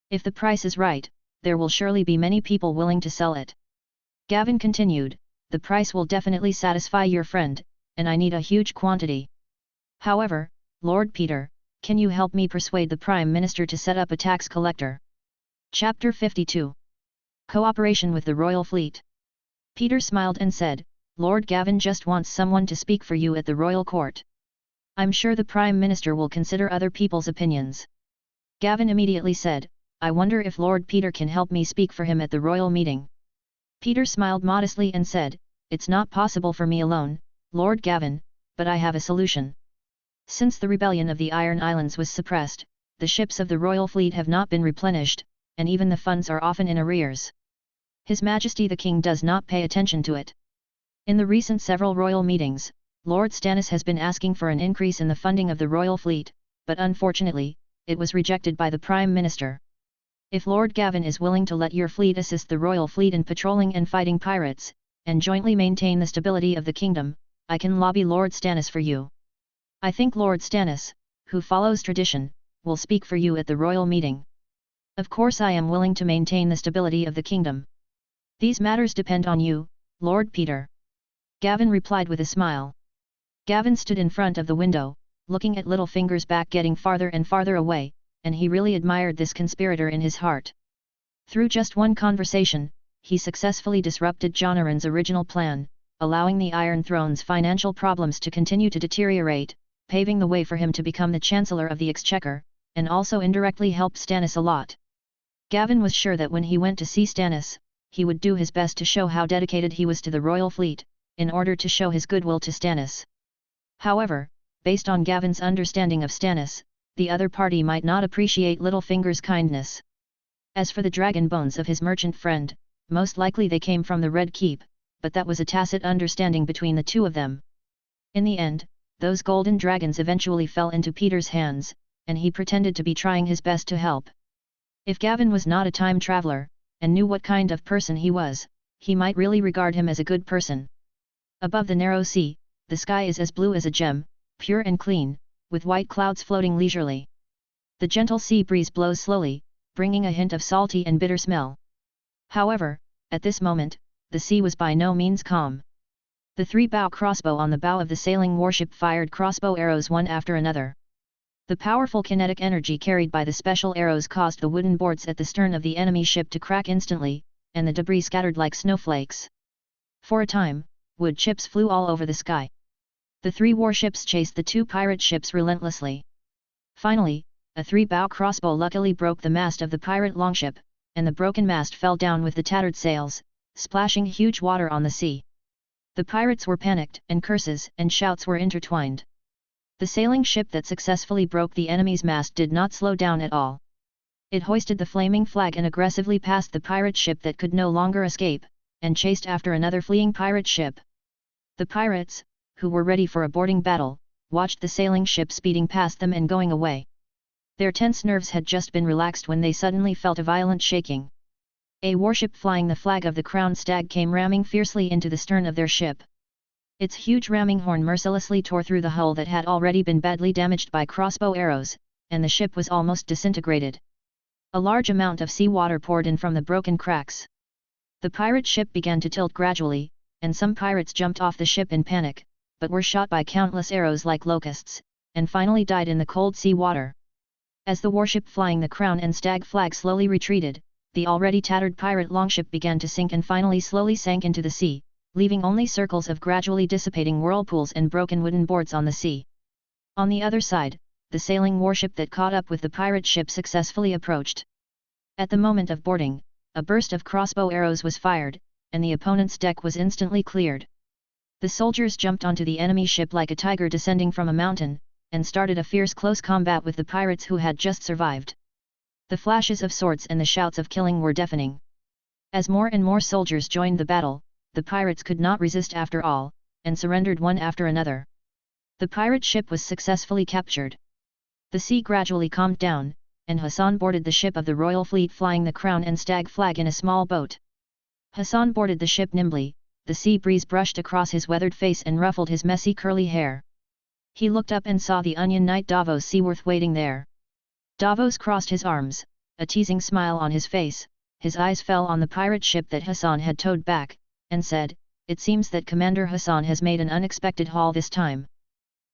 If the price is right, there will surely be many people willing to sell it." Gavin continued, "The price will definitely satisfy your friend, and I need a huge quantity. However, Lord Peter, can you help me persuade the Prime Minister to set up a tax collector?" Chapter 52. Cooperation with the Royal Fleet. Peter smiled and said, "Lord Gavin just wants someone to speak for you at the Royal Court. I'm sure the Prime Minister will consider other people's opinions." Gavin immediately said, "I wonder if Lord Peter can help me speak for him at the royal meeting." Peter smiled modestly and said, "It's not possible for me alone, Lord Gavin, but I have a solution. Since the rebellion of the Iron Islands was suppressed, the ships of the Royal Fleet have not been replenished, and even the funds are often in arrears. His Majesty the King does not pay attention to it. In the recent several royal meetings, Lord Stannis has been asking for an increase in the funding of the Royal Fleet, but unfortunately, it was rejected by the Prime Minister. If Lord Gavin is willing to let your fleet assist the Royal Fleet in patrolling and fighting pirates, and jointly maintain the stability of the kingdom, I can lobby Lord Stannis for you. I think Lord Stannis, who follows tradition, will speak for you at the royal meeting. Of course I am willing to maintain the stability of the kingdom. These matters depend on you, Lord Peter." Gavin replied with a smile. Gavin stood in front of the window, looking at Littlefinger's back getting farther and farther away, and he really admired this conspirator in his heart. Through just one conversation, he successfully disrupted Jon Arryn's original plan, allowing the Iron Throne's financial problems to continue to deteriorate, paving the way for him to become the Chancellor of the Exchequer, and also indirectly help Stannis a lot. Gavin was sure that when he went to see Stannis, he would do his best to show how dedicated he was to the royal fleet, in order to show his goodwill to Stannis. However, based on Gavin's understanding of Stannis, the other party might not appreciate Littlefinger's kindness. As for the dragon bones of his merchant friend, most likely they came from the Red Keep, but that was a tacit understanding between the two of them. In the end, those golden dragons eventually fell into Peter's hands, and he pretended to be trying his best to help. If Gavin was not a time traveler, and knew what kind of person he was, he might really regard him as a good person. Above the narrow sea, the sky is as blue as a gem, pure and clean, with white clouds floating leisurely. The gentle sea breeze blows slowly, bringing a hint of salty and bitter smell. However, at this moment, the sea was by no means calm. The 3-bow crossbow on the bow of the sailing warship fired crossbow arrows one after another. The powerful kinetic energy carried by the special arrows caused the wooden boards at the stern of the enemy ship to crack instantly, and the debris scattered like snowflakes. For a time, wood chips flew all over the sky. The 3 warships chased the 2 pirate ships relentlessly. Finally, a 3-bow crossbow luckily broke the mast of the pirate longship, and the broken mast fell down with the tattered sails, splashing huge water on the sea. The pirates were panicked, and curses and shouts were intertwined. The sailing ship that successfully broke the enemy's mast did not slow down at all. It hoisted the flaming flag and aggressively passed the pirate ship that could no longer escape, and chased after another fleeing pirate ship. The pirates, who were ready for a boarding battle, watched the sailing ship speeding past them and going away. Their tense nerves had just been relaxed when they suddenly felt a violent shaking. A warship flying the flag of the Crowned Stag came ramming fiercely into the stern of their ship. Its huge ramming horn mercilessly tore through the hull that had already been badly damaged by crossbow arrows, and the ship was almost disintegrated. A large amount of seawater poured in from the broken cracks. The pirate ship began to tilt gradually, and some pirates jumped off the ship in panic, but were shot by countless arrows like locusts, and finally died in the cold sea water. As the warship flying the Crown and Stag flag slowly retreated, the already tattered pirate longship began to sink and finally slowly sank into the sea, leaving only circles of gradually dissipating whirlpools and broken wooden boards on the sea. On the other side, the sailing warship that caught up with the pirate ship successfully approached. At the moment of boarding, a burst of crossbow arrows was fired, and the opponent's deck was instantly cleared. The soldiers jumped onto the enemy ship like a tiger descending from a mountain, and started a fierce close combat with the pirates who had just survived. The flashes of swords and the shouts of killing were deafening. As more and more soldiers joined the battle, the pirates could not resist after all, and surrendered one after another. The pirate ship was successfully captured. The sea gradually calmed down, and Hassan boarded the ship of the royal fleet flying the Crown and Stag flag in a small boat. Hassan boarded the ship nimbly, the sea breeze brushed across his weathered face and ruffled his messy curly hair. He looked up and saw the onion knight Davos Seaworth waiting there. Davos crossed his arms, a teasing smile on his face. His eyes fell on the pirate ship that Hassan had towed back, and said, "It seems that Commander Hassan has made an unexpected haul this time."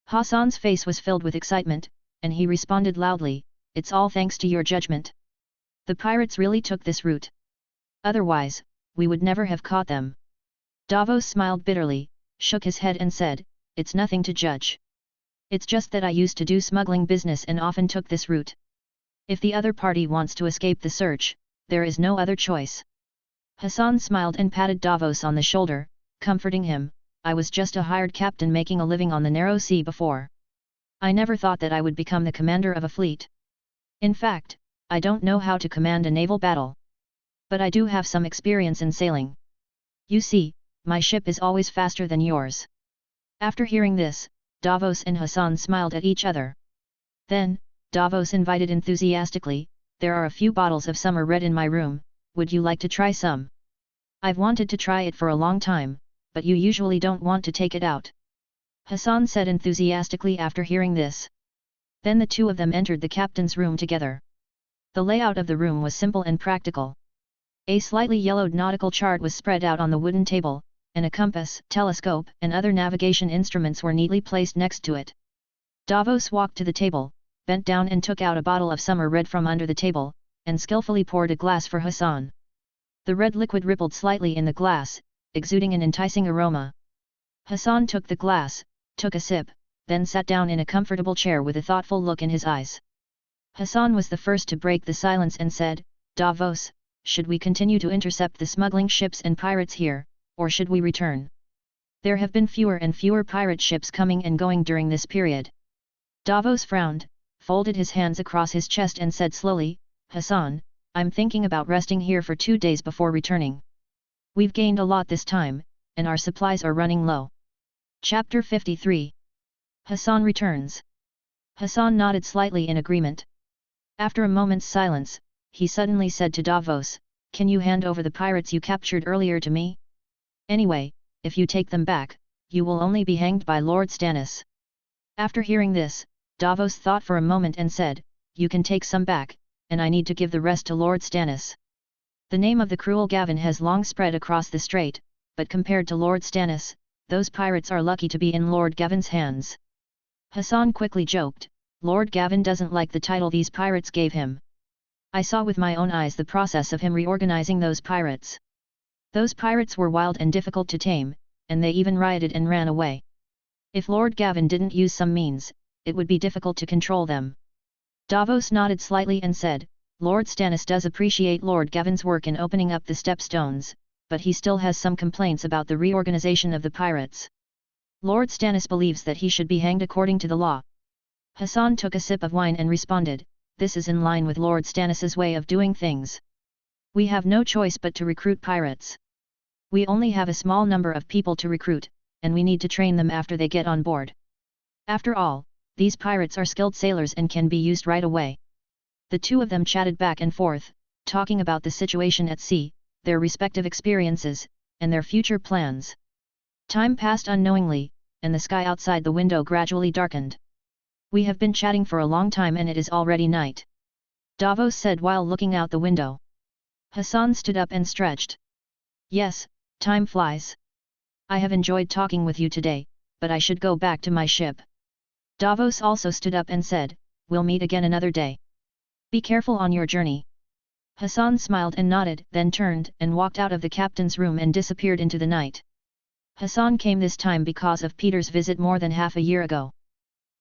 Hassan's face was filled with excitement, and he responded loudly, "It's all thanks to your judgment. The pirates really took this route. Otherwise, we would never have caught them." Davos smiled bitterly, shook his head and said, "It's nothing to judge. It's just that I used to do smuggling business and often took this route. If the other party wants to escape the search, there is no other choice." Hassan smiled and patted Davos on the shoulder, comforting him, "I was just a hired captain making a living on the narrow sea before. I never thought that I would become the commander of a fleet. In fact, I don't know how to command a naval battle. But I do have some experience in sailing. You see, my ship is always faster than yours." After hearing this, Davos and Hassan smiled at each other. Then, Davos invited enthusiastically, "There are a few bottles of summer red in my room, would you like to try some? I've wanted to try it for a long time, but you usually don't want to take it out." Hassan said enthusiastically after hearing this. Then the two of them entered the captain's room together. The layout of the room was simple and practical. A slightly yellowed nautical chart was spread out on the wooden table, and a compass, telescope, and other navigation instruments were neatly placed next to it. Davos walked to the table, bent down and took out a bottle of summer red from under the table, and skillfully poured a glass for Hassan. The red liquid rippled slightly in the glass, exuding an enticing aroma. Hassan took the glass, took a sip, then sat down in a comfortable chair with a thoughtful look in his eyes. Hassan was the first to break the silence and said, "Davos, should we continue to intercept the smuggling ships and pirates here, or should we return? There have been fewer and fewer pirate ships coming and going during this period." Davos frowned, folded his hands across his chest and said slowly, "Hassan, I'm thinking about resting here for 2 days before returning. We've gained a lot this time, and our supplies are running low. Chapter 53. Hassan returns. Hassan nodded slightly in agreement. After a moment's silence, he suddenly said to Davos, "Can you hand over the pirates you captured earlier to me? Anyway, if you take them back, you will only be hanged by Lord Stannis." After hearing this, Davos thought for a moment and said, "You can take some back, and I need to give the rest to Lord Stannis." The name of the cruel Gavin has long spread across the strait, but compared to Lord Stannis, those pirates are lucky to be in Lord Gavin's hands. Hassan quickly joked, "Lord Gavin doesn't like the title these pirates gave him. I saw with my own eyes the process of him reorganizing those pirates. Those pirates were wild and difficult to tame, and they even rioted and ran away. If Lord Gavin didn't use some means, it would be difficult to control them." Davos nodded slightly and said, "Lord Stannis does appreciate Lord Gavin's work in opening up the stepstones, but he still has some complaints about the reorganization of the pirates. Lord Stannis believes that he should be hanged according to the law." Hassan took a sip of wine and responded, "This is in line with Lord Stannis's way of doing things. We have no choice but to recruit pirates. We only have a small number of people to recruit, and we need to train them after they get on board. After all, these pirates are skilled sailors and can be used right away." The two of them chatted back and forth, talking about the situation at sea, their respective experiences, and their future plans. Time passed unknowingly, and the sky outside the window gradually darkened. "We have been chatting for a long time and it is already night," Davos said while looking out the window. Hassan stood up and stretched. "Yes, time flies. I have enjoyed talking with you today, but I should go back to my ship." Davos also stood up and said, "We'll meet again another day. Be careful on your journey." Hassan smiled and nodded, then turned and walked out of the captain's room and disappeared into the night. Hassan came this time because of Peter's visit more than half a year ago.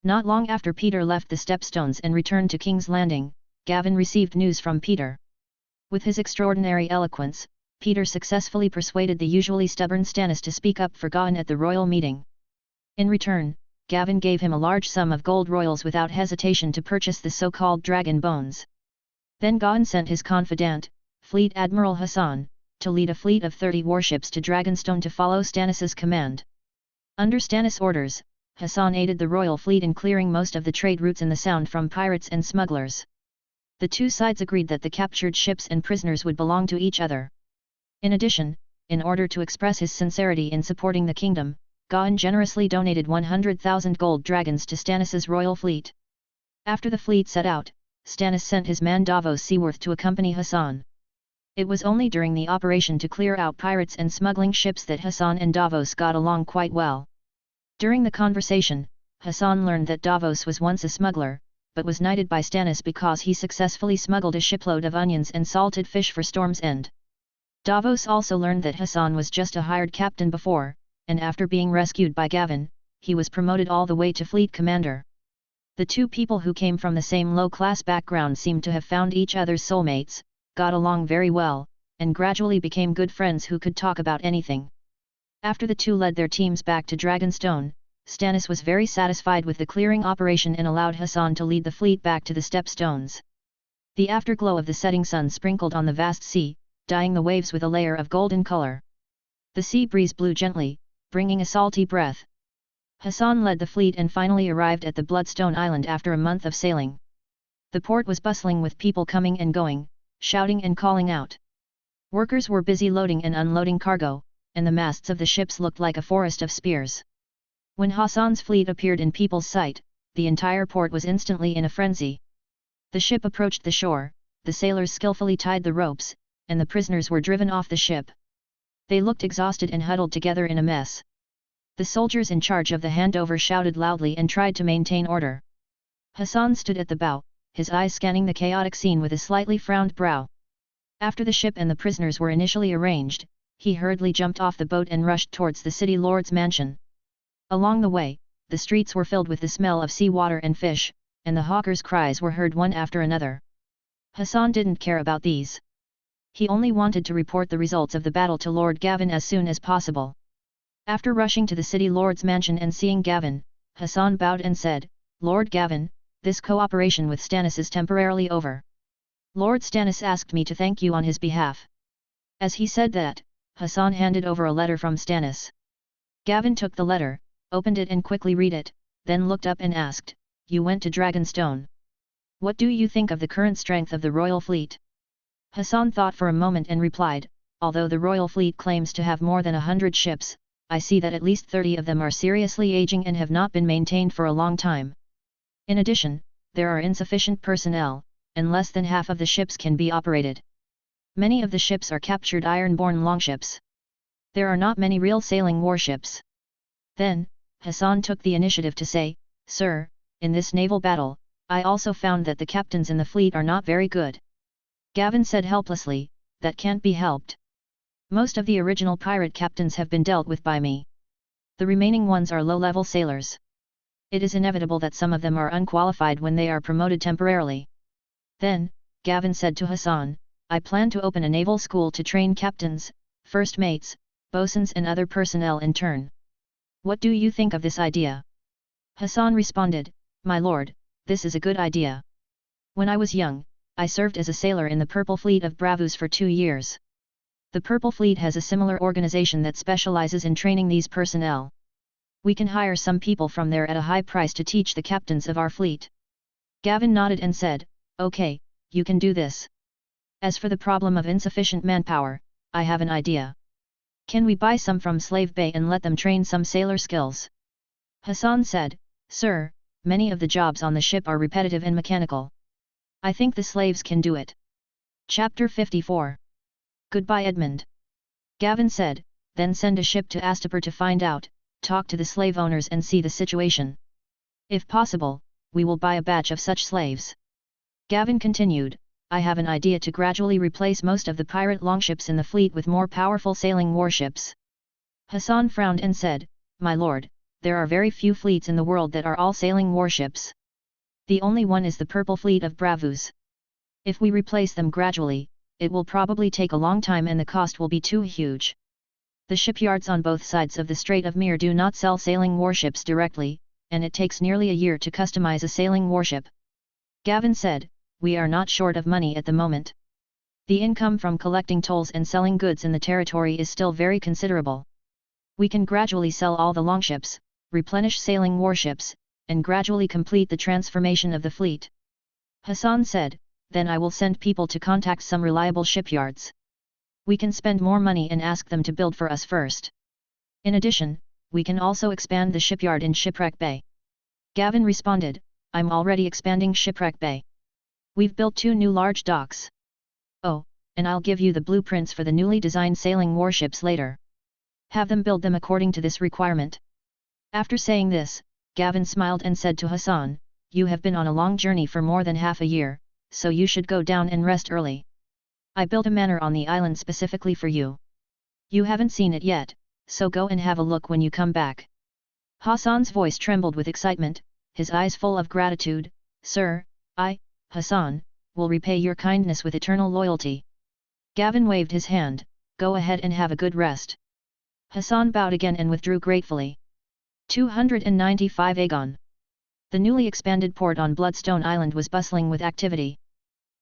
Not long after Peter left the Stepstones and returned to King's Landing, Gavin received news from Peter. With his extraordinary eloquence, Peter successfully persuaded the usually stubborn Stannis to speak up for Gavin at the royal meeting. In return, Gavin gave him a large sum of gold royals without hesitation to purchase the so-called dragon bones. Then Gavin sent his confidant, Fleet Admiral Hassan, to lead a fleet of 30 warships to Dragonstone to follow Stannis's command. Under Stannis' orders, Hassan aided the royal fleet in clearing most of the trade routes in the Sound from pirates and smugglers. The two sides agreed that the captured ships and prisoners would belong to each other. In addition, in order to express his sincerity in supporting the kingdom, Gavin generously donated 100,000 gold dragons to Stannis's royal fleet. After the fleet set out, Stannis sent his man Davos Seaworth to accompany Hassan. It was only during the operation to clear out pirates and smuggling ships that Hassan and Davos got along quite well. During the conversation, Hassan learned that Davos was once a smuggler, but was knighted by Stannis because he successfully smuggled a shipload of onions and salted fish for Storm's End. Davos also learned that Hassan was just a hired captain before, and after being rescued by Gavin, he was promoted all the way to fleet commander. The two people who came from the same low-class background seemed to have found each other's soulmates, got along very well, and gradually became good friends who could talk about anything. After the two led their teams back to Dragonstone, Stannis was very satisfied with the clearing operation and allowed Hassan to lead the fleet back to the Stepstones. The afterglow of the setting sun sprinkled on the vast sea, dyeing the waves with a layer of golden color. The sea breeze blew gently, bringing a salty breath. Hassan led the fleet and finally arrived at the Bloodstone Island after a month of sailing. The port was bustling with people coming and going, shouting and calling out. Workers were busy loading and unloading cargo, and the masts of the ships looked like a forest of spears. When Hassan's fleet appeared in people's sight, the entire port was instantly in a frenzy. The ship approached the shore, the sailors skillfully tied the ropes, and the prisoners were driven off the ship. They looked exhausted and huddled together in a mess. The soldiers in charge of the handover shouted loudly and tried to maintain order. Hassan stood at the bow, his eyes scanning the chaotic scene with a slightly frowned brow. After the ship and the prisoners were initially arranged, he hurriedly jumped off the boat and rushed towards the city lord's mansion. Along the way, the streets were filled with the smell of seawater and fish, and the hawkers' cries were heard one after another. Hassan didn't care about these. He only wanted to report the results of the battle to Lord Gavin as soon as possible. After rushing to the city lord's mansion and seeing Gavin, Hassan bowed and said, "Lord Gavin, this cooperation with Stannis is temporarily over. Lord Stannis asked me to thank you on his behalf." As he said that, Hassan handed over a letter from Stannis. Gavin took the letter, opened it and quickly read it, then looked up and asked, "You went to Dragonstone. What do you think of the current strength of the royal fleet?" Hassan thought for a moment and replied, "Although the royal fleet claims to have more than 100 ships, I see that at least 30 of them are seriously aging and have not been maintained for a long time. In addition, there are insufficient personnel, and less than half of the ships can be operated. Many of the ships are captured iron-borne longships. There are not many real sailing warships." Then, Hassan took the initiative to say, "Sir, in this naval battle, I also found that the captains in the fleet are not very good." Gavin said helplessly, "That can't be helped. Most of the original pirate captains have been dealt with by me. The remaining ones are low-level sailors. It is inevitable that some of them are unqualified when they are promoted temporarily." Then, Gavin said to Hassan, "I plan to open a naval school to train captains, first mates, bosuns and other personnel in turn. What do you think of this idea?" Hassan responded, "My lord, this is a good idea. When I was young, I served as a sailor in the Purple Fleet of Bravus for 2 years. The Purple Fleet has a similar organization that specializes in training these personnel. We can hire some people from there at a high price to teach the captains of our fleet." Gavin nodded and said, "Okay, you can do this. As for the problem of insufficient manpower, I have an idea. Can we buy some from Slave Bay and let them train some sailor skills?" Hassan said, "Sir, many of the jobs on the ship are repetitive and mechanical. I think the slaves can do it." Chapter 54. Goodbye Edmund. Gavin said, "Then send a ship to Astapor to find out, talk to the slave owners and see the situation. If possible, we will buy a batch of such slaves." Gavin continued, "I have an idea to gradually replace most of the pirate longships in the fleet with more powerful sailing warships." Hassan frowned and said, "My lord, there are very few fleets in the world that are all sailing warships. The only one is the Purple Fleet of Bravus. If we replace them gradually, it will probably take a long time and the cost will be too huge. The shipyards on both sides of the Strait of Mir do not sell sailing warships directly, and it takes nearly a year to customize a sailing warship." Gavin said, "We are not short of money at the moment. The income from collecting tolls and selling goods in the territory is still very considerable. We can gradually sell all the longships, replenish sailing warships, and gradually complete the transformation of the fleet." Hassan said, "Then I will send people to contact some reliable shipyards. We can spend more money and ask them to build for us first. In addition, we can also expand the shipyard in Shipwreck Bay." Gavin responded, "I'm already expanding Shipwreck Bay. We've built 2 new large docks. Oh, and I'll give you the blueprints for the newly designed sailing warships later. Have them build them according to this requirement." After saying this, Gavin smiled and said to Hassan, "You have been on a long journey for more than half a year, so you should go down and rest early. I built a manor on the island specifically for you. You haven't seen it yet, so go and have a look when you come back." Hassan's voice trembled with excitement, his eyes full of gratitude. "Sir, I, Hassan, will repay your kindness with eternal loyalty." Gavin waved his hand, "Go ahead and have a good rest." Hassan bowed again and withdrew gratefully. 295 Aegon. The newly expanded port on Bloodstone Island was bustling with activity.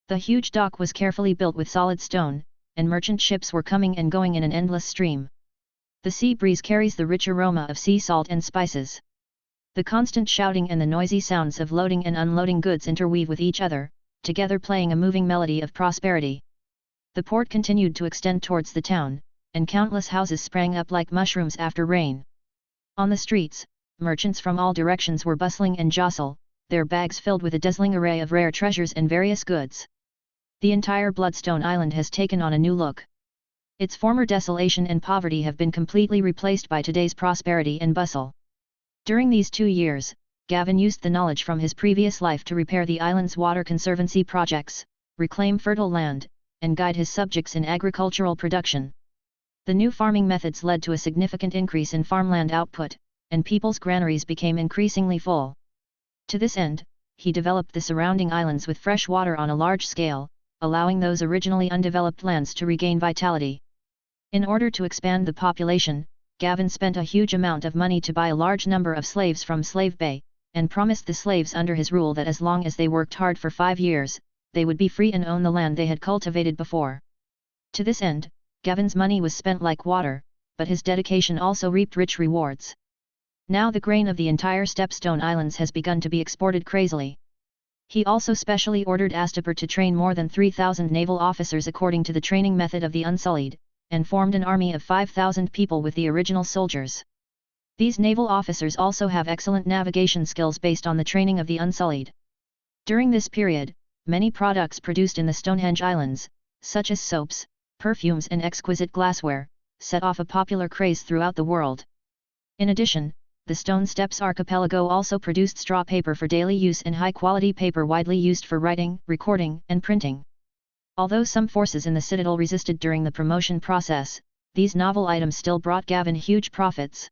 The huge dock was carefully built with solid stone, and merchant ships were coming and going in an endless stream. The sea breeze carries the rich aroma of sea salt and spices. The constant shouting and the noisy sounds of loading and unloading goods interweave with each other, together playing a moving melody of prosperity. The port continued to extend towards the town, and countless houses sprang up like mushrooms after rain. On the streets, merchants from all directions were bustling and jostle, their bags filled with a dazzling array of rare treasures and various goods. The entire Bloodstone Island has taken on a new look. Its former desolation and poverty have been completely replaced by today's prosperity and bustle. During these 2 years, Gavin used the knowledge from his previous life to repair the island's water conservancy projects, reclaim fertile land, and guide his subjects in agricultural production. The new farming methods led to a significant increase in farmland output, and people's granaries became increasingly full. To this end, he developed the surrounding islands with fresh water on a large scale, allowing those originally undeveloped lands to regain vitality. In order to expand the population, Gavin spent a huge amount of money to buy a large number of slaves from Slave Bay, and promised the slaves under his rule that as long as they worked hard for 5 years, they would be free and own the land they had cultivated before. To this end, Gavin's money was spent like water, but his dedication also reaped rich rewards. Now the grain of the entire Stepstone Islands has begun to be exported crazily. He also specially ordered Astapor to train more than 3,000 naval officers according to the training method of the Unsullied, and formed an army of 5,000 people with the original soldiers. These naval officers also have excellent navigation skills based on the training of the Unsullied. During this period, many products produced in the Stonehenge Islands, such as soaps, perfumes and exquisite glassware, set off a popular craze throughout the world. In addition, the Stone Steps archipelago also produced straw paper for daily use and high-quality paper widely used for writing, recording, and printing. Although some forces in the citadel resisted during the promotion process, these novel items still brought Gavin huge profits.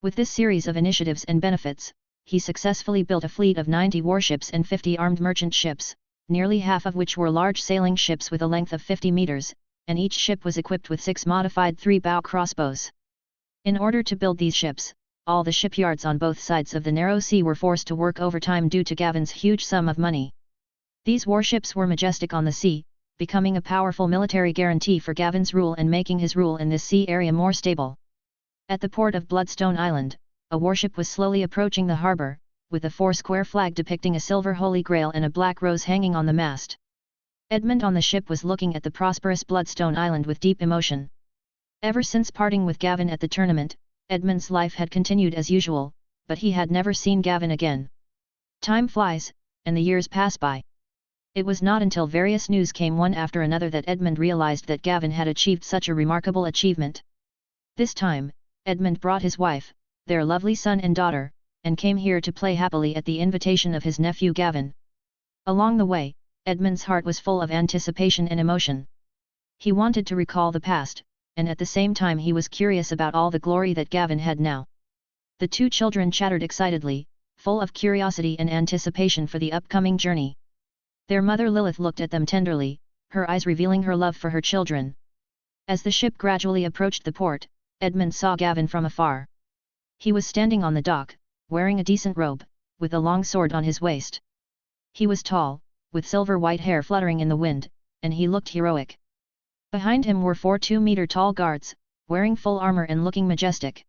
With this series of initiatives and benefits, he successfully built a fleet of 90 warships and 50 armed merchant ships, nearly half of which were large sailing ships with a length of 50 meters, and each ship was equipped with 6 modified 3-bow crossbows. In order to build these ships, all the shipyards on both sides of the narrow sea were forced to work overtime due to Gavin's huge sum of money. These warships were majestic on the sea, becoming a powerful military guarantee for Gavin's rule and making his rule in this sea area more stable. At the port of Bloodstone Island, a warship was slowly approaching the harbour, with a 4-square flag depicting a silver holy grail and a black rose hanging on the mast. Edmund on the ship was looking at the prosperous Bloodstone Island with deep emotion. Ever since parting with Gavin at the tournament, Edmund's life had continued as usual, but he had never seen Gavin again. Time flies, and the years pass by. It was not until various news came one after another that Edmund realized that Gavin had achieved such a remarkable achievement. This time, Edmund brought his wife, their lovely son and daughter, and came here to play happily at the invitation of his nephew Gavin. Along the way, Edmund's heart was full of anticipation and emotion. He wanted to recall the past, and at the same time he was curious about all the glory that Gavin had now. The two children chattered excitedly, full of curiosity and anticipation for the upcoming journey. Their mother Lilith looked at them tenderly, her eyes revealing her love for her children. As the ship gradually approached the port, Edmund saw Gavin from afar. He was standing on the dock, wearing a decent robe, with a long sword on his waist. He was tall, with silver white hair fluttering in the wind, and he looked heroic. Behind him were 4 2-meter-tall guards, wearing full armor and looking majestic.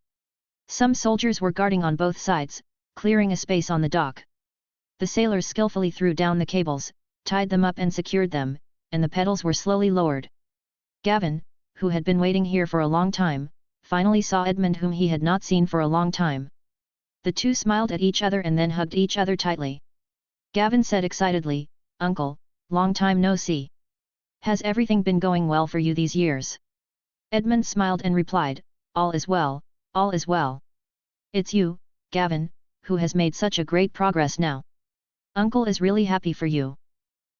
Some soldiers were guarding on both sides, clearing a space on the dock. The sailors skillfully threw down the cables, tied them up and secured them, and the pedals were slowly lowered. Gavin, who had been waiting here for a long time, finally saw Edmund, whom he had not seen for a long time. The two smiled at each other and then hugged each other tightly. Gavin said excitedly, "Uncle, long time no see. Has everything been going well for you these years?" Edmund smiled and replied, "All is well, all is well. It's you, Gavin, who has made such a great progress now. Uncle is really happy for you."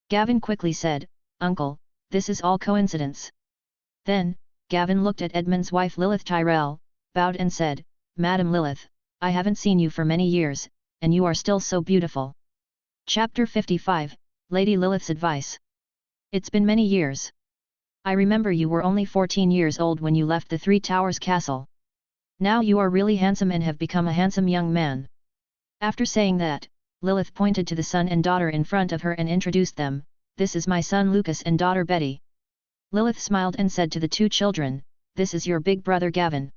Gavin quickly said, "Uncle, this is all coincidence." Then, Gavin looked at Edmund's wife Lilith Tyrell, bowed and said, "Madam Lilith, I haven't seen you for many years, and you are still so beautiful." Chapter 55, Lady Lilith's Advice. It's been many years. I remember you were only 14 years old when you left the Three Towers Castle. Now you are really handsome and have become a handsome young man. After saying that, Lilith pointed to the son and daughter in front of her and introduced them, "This is my son Lucas and daughter Betty." Lilith smiled and said to the two children, "This is your big brother Gavin."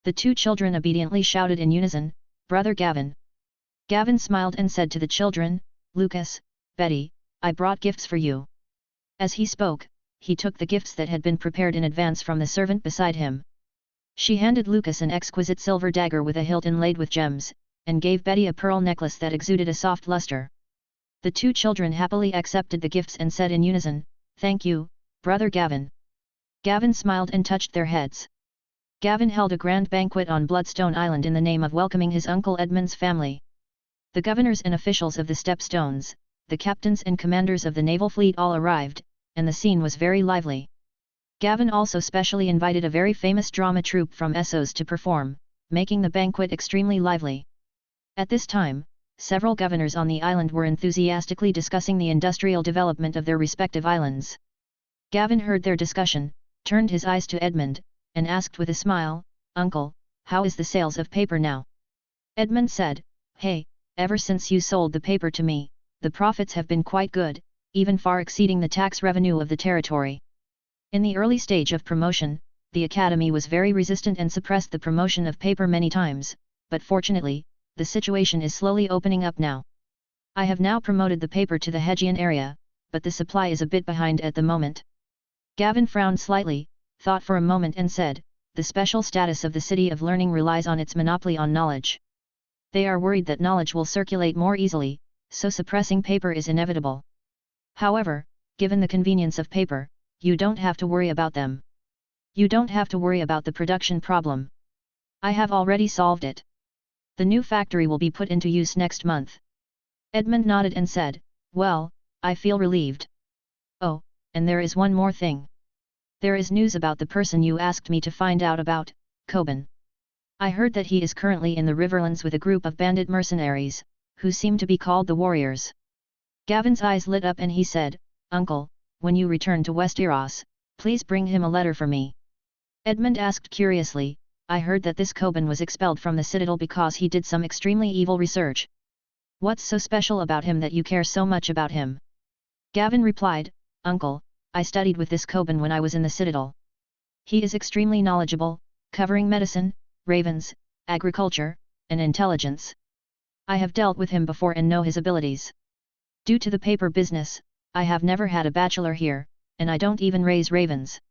The two children obediently shouted in unison, "Brother Gavin." Gavin smiled and said to the children, "Lucas, Betty, I brought gifts for you." As he spoke, he took the gifts that had been prepared in advance from the servant beside him. She handed Lucas an exquisite silver dagger with a hilt inlaid with gems, and gave Betty a pearl necklace that exuded a soft luster. The two children happily accepted the gifts and said in unison, "Thank you, Brother Gavin." Gavin smiled and touched their heads. Gavin held a grand banquet on Bloodstone Island in the name of welcoming his uncle Edmund's family. The governors and officials of the Stepstones, the captains and commanders of the naval fleet all arrived, and the scene was very lively. Gavin also specially invited a very famous drama troupe from Essos to perform, making the banquet extremely lively. At this time, several governors on the island were enthusiastically discussing the industrial development of their respective islands. Gavin heard their discussion, turned his eyes to Edmund, and asked with a smile, "Uncle, how is the sales of paper now?" Edmund said, "Hey, ever since you sold the paper to me, the profits have been quite good, even far exceeding the tax revenue of the territory. In the early stage of promotion, the academy was very resistant and suppressed the promotion of paper many times, but fortunately, the situation is slowly opening up now. I have now promoted the paper to the Hegian area, but the supply is a bit behind at the moment. Gavin frowned slightly, thought for a moment and said, the special status of the City of Learning relies on its monopoly on knowledge. They are worried that knowledge will circulate more easily, so suppressing paper is inevitable. However, given the convenience of paper, you don't have to worry about them. You don't have to worry about the production problem. I have already solved it. The new factory will be put into use next month. Edmund nodded and said, well, I feel relieved. Oh, and there is one more thing. There is news about the person you asked me to find out about, Coben. I heard that he is currently in the Riverlands with a group of bandit mercenaries, who seem to be called the Warriors. Gavin's eyes lit up and he said, Uncle, when you return to Westeros, please bring him a letter for me. Edmund asked curiously, I heard that this Coben was expelled from the Citadel because he did some extremely evil research. What's so special about him that you care so much about him? Gavin replied, Uncle, I studied with this Coben when I was in the Citadel. He is extremely knowledgeable, covering medicine, ravens, agriculture, and intelligence. I have dealt with him before and know his abilities. Due to the paper business, I have never had a bachelor here, and I don't even raise ravens.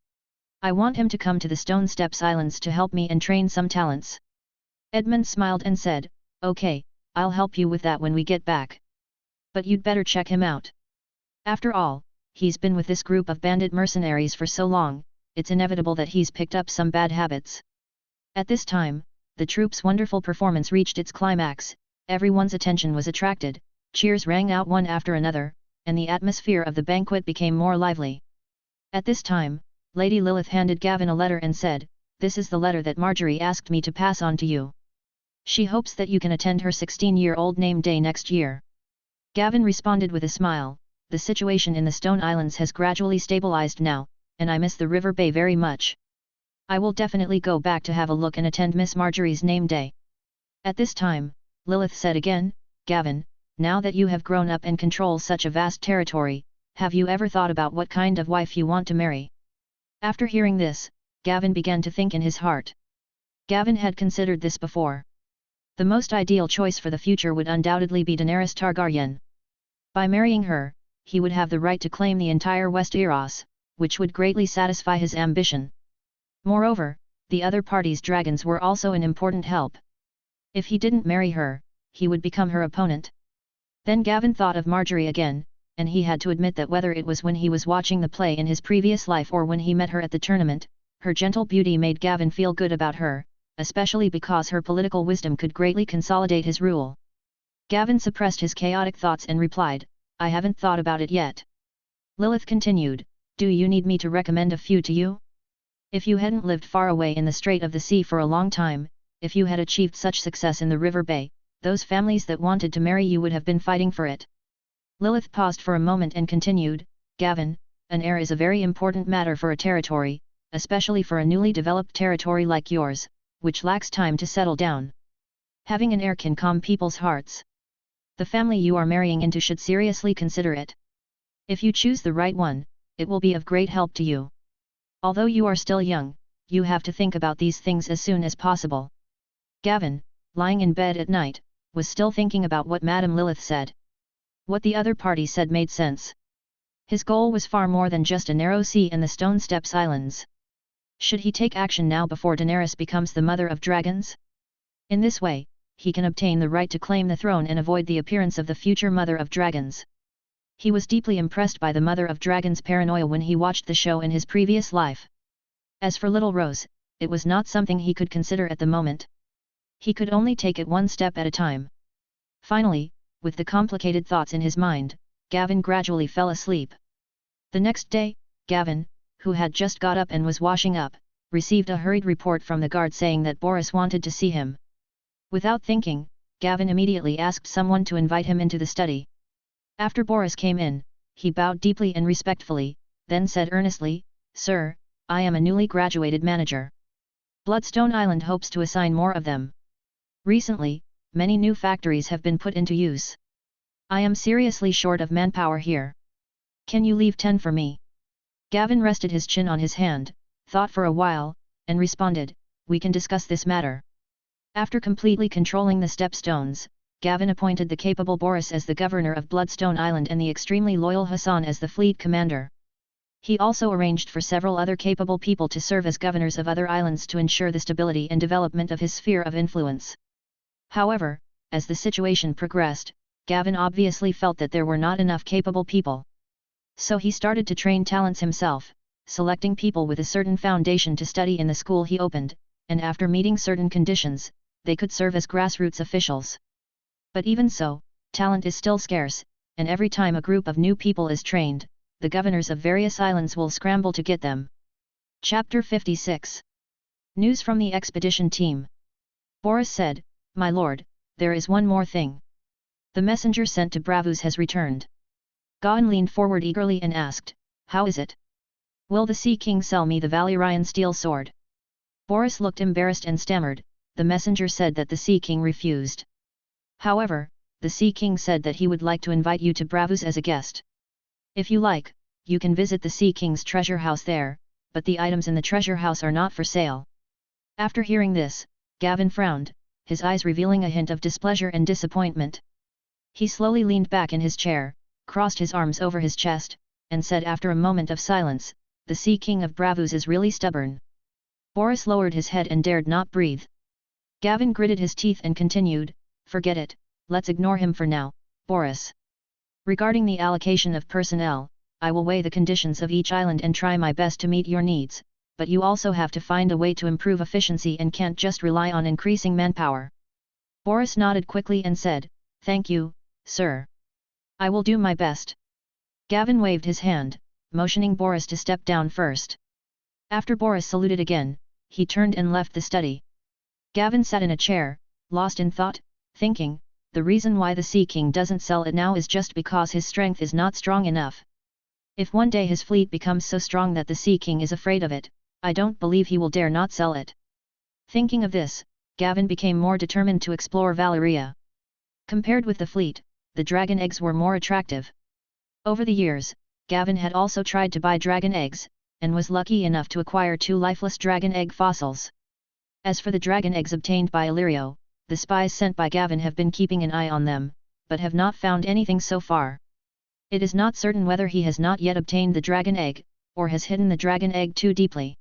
I want him to come to the Stone Steps Islands to help me and train some talents. Edmund smiled and said, okay, I'll help you with that when we get back. But you'd better check him out. After all, he's been with this group of bandit mercenaries for so long, it's inevitable that he's picked up some bad habits. At this time, the troop's wonderful performance reached its climax, everyone's attention was attracted, cheers rang out one after another, and the atmosphere of the banquet became more lively. At this time, Lady Lilith handed Gavin a letter and said, this is the letter that Marjorie asked me to pass on to you. She hopes that you can attend her 16-year-old name day next year. Gavin responded with a smile, the situation in the Stone Islands has gradually stabilized now, and I miss the River Bay very much. I will definitely go back to have a look and attend Miss Marjorie's name day. At this time, Lilith said again, Gavin, now that you have grown up and control such a vast territory, have you ever thought about what kind of wife you want to marry? After hearing this, Gavin began to think in his heart. Gavin had considered this before. The most ideal choice for the future would undoubtedly be Daenerys Targaryen. By marrying her, he would have the right to claim the entire Westeros, which would greatly satisfy his ambition. Moreover, the other party's dragons were also an important help. If he didn't marry her, he would become her opponent. Then Gavin thought of Marjorie again, and he had to admit that whether it was when he was watching the play in his previous life or when he met her at the tournament, her gentle beauty made Gavin feel good about her, especially because her political wisdom could greatly consolidate his rule. Gavin suppressed his chaotic thoughts and replied, I haven't thought about it yet. Lilith continued, do you need me to recommend a few to you? If you hadn't lived far away in the Strait of the Sea for a long time, if you had achieved such success in the River Bay, those families that wanted to marry you would have been fighting for it. Lilith paused for a moment and continued, Gavin, an heir is a very important matter for a territory, especially for a newly developed territory like yours, which lacks time to settle down. Having an heir can calm people's hearts. The family you are marrying into should seriously consider it. If you choose the right one, it will be of great help to you. Although you are still young, you have to think about these things as soon as possible. Gavin, lying in bed at night, was still thinking about what Madame Lilith said. What the other party said made sense. His goal was far more than just a narrow sea and the Stone Steps Islands. Should he take action now before Daenerys becomes the mother of dragons? In this way, he can obtain the right to claim the throne and avoid the appearance of the future mother of dragons. He was deeply impressed by the mother of dragons' paranoia when he watched the show in his previous life. As for Little Rose, it was not something he could consider at the moment. He could only take it one step at a time. Finally, with the complicated thoughts in his mind, Gavin gradually fell asleep. The next day, Gavin, who had just got up and was washing up, received a hurried report from the guard saying that Boris wanted to see him. Without thinking, Gavin immediately asked someone to invite him into the study. After Boris came in, he bowed deeply and respectfully, then said earnestly, Sir, I am a newly graduated manager. Bloodstone Island hopes to assign more of them. Recently, many new factories have been put into use. I am seriously short of manpower here. Can you leave 10 for me? Gavin rested his chin on his hand, thought for a while, and responded, "We can discuss this matter." After completely controlling the stepstones, Gavin appointed the capable Boris as the governor of Bloodstone Island and the extremely loyal Hassan as the fleet commander. He also arranged for several other capable people to serve as governors of other islands to ensure the stability and development of his sphere of influence. However, as the situation progressed, Gavin obviously felt that there were not enough capable people. So he started to train talents himself, selecting people with a certain foundation to study in the school he opened, and after meeting certain conditions, they could serve as grassroots officials. But even so, talent is still scarce, and every time a group of new people is trained, the governors of various islands will scramble to get them. Chapter 56. News from the expedition team. Boris said, "My lord, there is one more thing. The messenger sent to Bravus has returned." Gaon leaned forward eagerly and asked, "How is it? Will the Sea King sell me the Valyrian steel sword?" Boris looked embarrassed and stammered, "The messenger said that the Sea King refused. However, the Sea King said that he would like to invite you to Bravus as a guest. If you like, you can visit the Sea King's treasure house there, but the items in the treasure house are not for sale." After hearing this, Gavin frowned, his eyes revealing a hint of displeasure and disappointment. He slowly leaned back in his chair, crossed his arms over his chest, and said after a moment of silence, "The Sea King of Bravus is really stubborn." Boris lowered his head and dared not breathe. Gavin gritted his teeth and continued, "Forget it, let's ignore him for now, Boris. Regarding the allocation of personnel, I will weigh the conditions of each island and try my best to meet your needs, but you also have to find a way to improve efficiency and can't just rely on increasing manpower." Boris nodded quickly and said, "Thank you, sir. I will do my best." Gavin waved his hand, motioning Boris to step down first. After Boris saluted again, he turned and left the study. Gavin sat in a chair, lost in thought, thinking, the reason why the Sea King doesn't sell it now is just because his strength is not strong enough. If one day his fleet becomes so strong that the Sea King is afraid of it, I don't believe he will dare not sell it. Thinking of this, Gavin became more determined to explore Valyria. Compared with the fleet, the dragon eggs were more attractive. Over the years, Gavin had also tried to buy dragon eggs, and was lucky enough to acquire 2 lifeless dragon egg fossils. As for the dragon eggs obtained by Illyrio, the spies sent by Gavin have been keeping an eye on them, but have not found anything so far. It is not certain whether he has not yet obtained the dragon egg, or has hidden the dragon egg too deeply.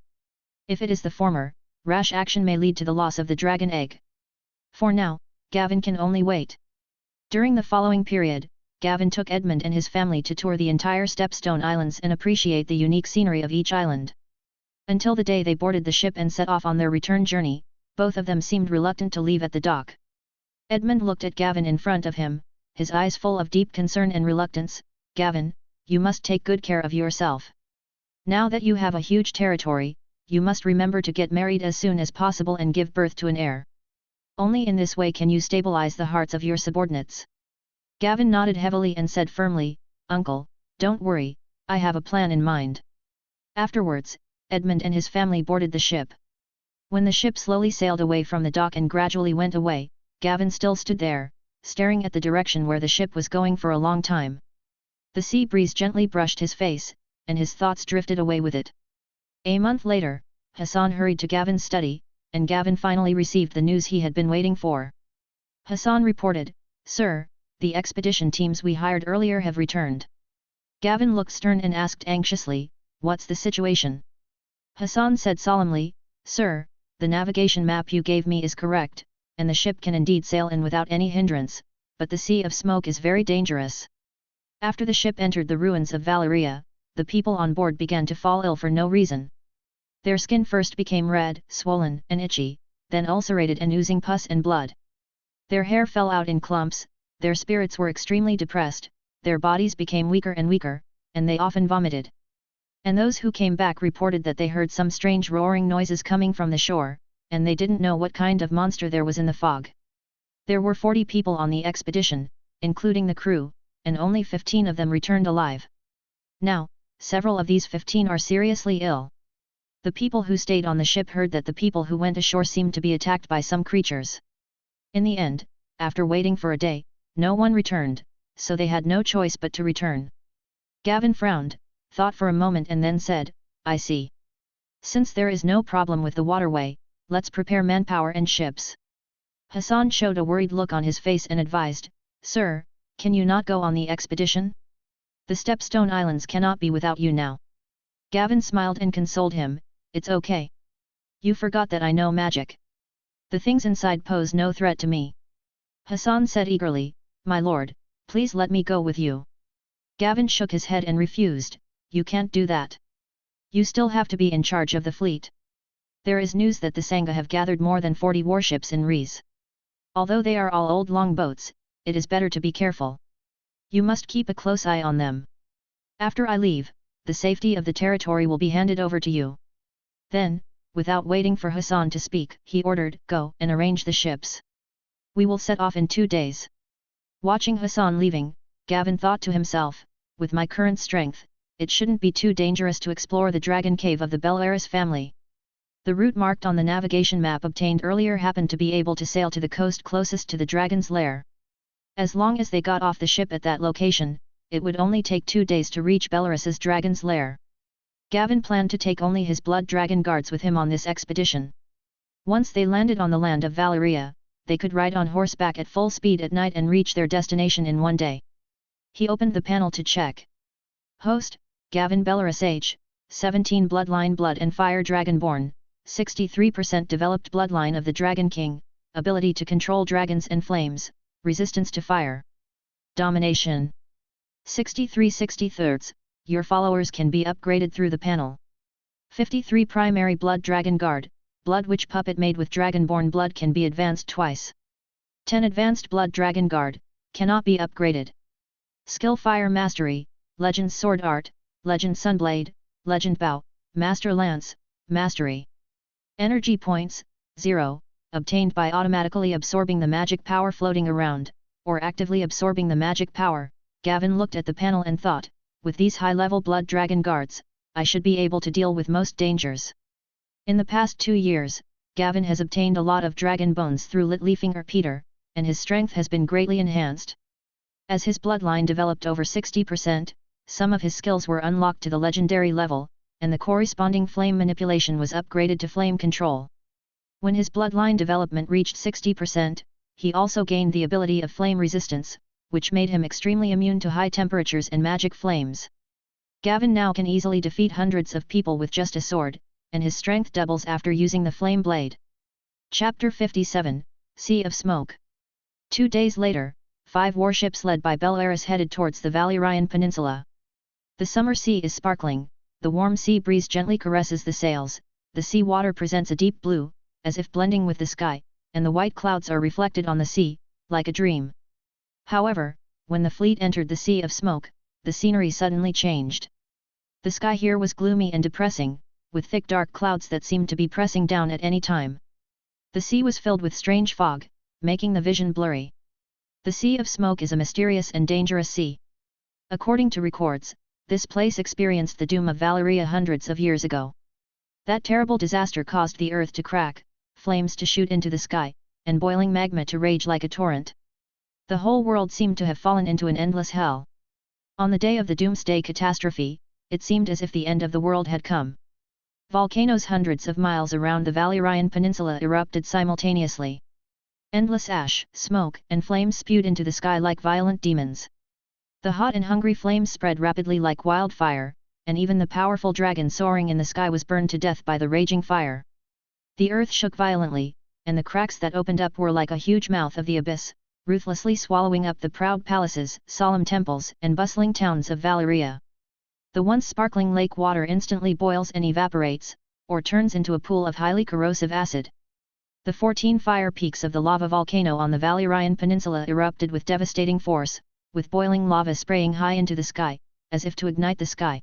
If it is the former, rash action may lead to the loss of the dragon egg. For now, Gavin can only wait. During the following period, Gavin took Edmund and his family to tour the entire Stepstone Islands and appreciate the unique scenery of each island. Until the day they boarded the ship and set off on their return journey, both of them seemed reluctant to leave at the dock. Edmund looked at Gavin in front of him, his eyes full of deep concern and reluctance. "Gavin, you must take good care of yourself. Now that you have a huge territory, you must remember to get married as soon as possible and give birth to an heir. Only in this way can you stabilize the hearts of your subordinates." Gavin nodded heavily and said firmly, "Uncle, don't worry, I have a plan in mind." Afterwards, Edmund and his family boarded the ship. When the ship slowly sailed away from the dock and gradually went away, Gavin still stood there, staring at the direction where the ship was going for a long time. The sea breeze gently brushed his face, and his thoughts drifted away with it. A month later, Hassan hurried to Gavin's study, and Gavin finally received the news he had been waiting for. Hassan reported, "Sir, the expedition teams we hired earlier have returned." Gavin looked stern and asked anxiously, "What's the situation?" Hassan said solemnly, "Sir, the navigation map you gave me is correct, and the ship can indeed sail in without any hindrance, but the Sea of Smoke is very dangerous. After the ship entered the ruins of Valyria, the people on board began to fall ill for no reason. Their skin first became red, swollen and itchy, then ulcerated and oozing pus and blood. Their hair fell out in clumps, their spirits were extremely depressed, their bodies became weaker and weaker, and they often vomited. And those who came back reported that they heard some strange roaring noises coming from the shore, and they didn't know what kind of monster there was in the fog. There were 40 people on the expedition, including the crew, and only 15 of them returned alive. Now, several of these 15 are seriously ill. The people who stayed on the ship heard that the people who went ashore seemed to be attacked by some creatures. In the end, after waiting for a day, no one returned, so they had no choice but to return." Gavin frowned, thought for a moment and then said, I see. Since there is no problem with the waterway, let's prepare manpower and ships. Hassan showed a worried look on his face and advised, Sir, can you not go on the expedition? The Stepstone Islands cannot be without you now. Gavin smiled and consoled him, It's okay. You forgot that I know magic. The things inside pose no threat to me. Hassan said eagerly, My lord, please let me go with you. Gavin shook his head and refused, You can't do that. You still have to be in charge of the fleet. There is news that the Sangha have gathered more than 40 warships in Rees. Although they are all old longboats, it is better to be careful. You must keep a close eye on them. After I leave, the safety of the territory will be handed over to you. Then, without waiting for Hassan to speak, he ordered, Go and arrange the ships. We will set off in 2 days. Watching Hassan leaving, Gavin thought to himself, with my current strength, it shouldn't be too dangerous to explore the dragon cave of the Belaris family. The route marked on the navigation map obtained earlier happened to be able to sail to the coast closest to the dragon's lair. As long as they got off the ship at that location, it would only take 2 days to reach Belaris's dragon's lair. Gavin planned to take only his blood dragon guards with him on this expedition. Once they landed on the land of Valeria, they could ride on horseback at full speed at night and reach their destination in 1 day. He opened the panel to check. Host, Gavin Belaris age, 17 bloodline blood and fire dragonborn, 63% developed bloodline of the Dragon King, ability to control dragons and flames, resistance to fire. Domination. 63/63, your followers can be upgraded through the panel. 53 primary blood dragon guard, blood witch puppet made with dragonborn blood can be advanced twice. 10 advanced blood dragon guard, cannot be upgraded. Skill fire mastery, legend sword art, legend sunblade, legend bow, master lance, mastery. Energy points, 0, obtained by automatically absorbing the magic power floating around, or actively absorbing the magic power. Gavin looked at the panel and thought, with these high-level blood dragon guards, I should be able to deal with most dangers. In the past 2 years, Gavin has obtained a lot of dragon bones through Litlefinger Peter, and his strength has been greatly enhanced. As his bloodline developed over 60%, some of his skills were unlocked to the legendary level, and the corresponding flame manipulation was upgraded to flame control. When his bloodline development reached 60%, he also gained the ability of flame resistance, which made him extremely immune to high temperatures and magic flames. Gavin now can easily defeat hundreds of people with just a sword, and his strength doubles after using the flame blade. Chapter 57, Sea of Smoke. 2 days later, 5 warships led by Belaris headed towards the Valerian Peninsula. The summer sea is sparkling, the warm sea breeze gently caresses the sails, the sea water presents a deep blue, as if blending with the sky, and the white clouds are reflected on the sea, like a dream. However, when the fleet entered the Sea of Smoke, the scenery suddenly changed. The sky here was gloomy and depressing, with thick dark clouds that seemed to be pressing down at any time. The sea was filled with strange fog, making the vision blurry. The Sea of Smoke is a mysterious and dangerous sea. According to records, this place experienced the doom of Valeria hundreds of years ago. That terrible disaster caused the earth to crack, flames to shoot into the sky, and boiling magma to rage like a torrent. The whole world seemed to have fallen into an endless hell. On the day of the doomsday catastrophe, it seemed as if the end of the world had come. Volcanoes hundreds of miles around the Valerian Peninsula erupted simultaneously. Endless ash, smoke, and flames spewed into the sky like violent demons. The hot and hungry flames spread rapidly like wildfire, and even the powerful dragon soaring in the sky was burned to death by the raging fire. The earth shook violently, and the cracks that opened up were like a huge mouth of the abyss, ruthlessly swallowing up the proud palaces, solemn temples, and bustling towns of Valeria. The once sparkling lake water instantly boils and evaporates, or turns into a pool of highly corrosive acid. The 14 fire peaks of the lava volcano on the Valerian Peninsula erupted with devastating force, with boiling lava spraying high into the sky, as if to ignite the sky.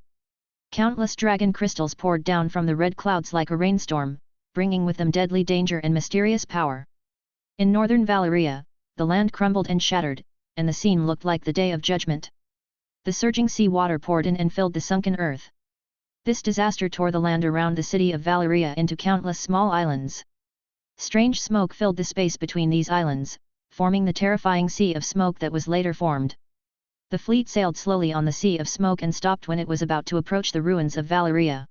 Countless dragon crystals poured down from the red clouds like a rainstorm, bringing with them deadly danger and mysterious power. In northern Valeria, the land crumbled and shattered, and the scene looked like the Day of Judgment. The surging sea water poured in and filled the sunken earth. This disaster tore the land around the city of Valeria into countless small islands. Strange smoke filled the space between these islands, forming the terrifying Sea of Smoke that was later formed. The fleet sailed slowly on the Sea of Smoke and stopped when it was about to approach the ruins of Valeria.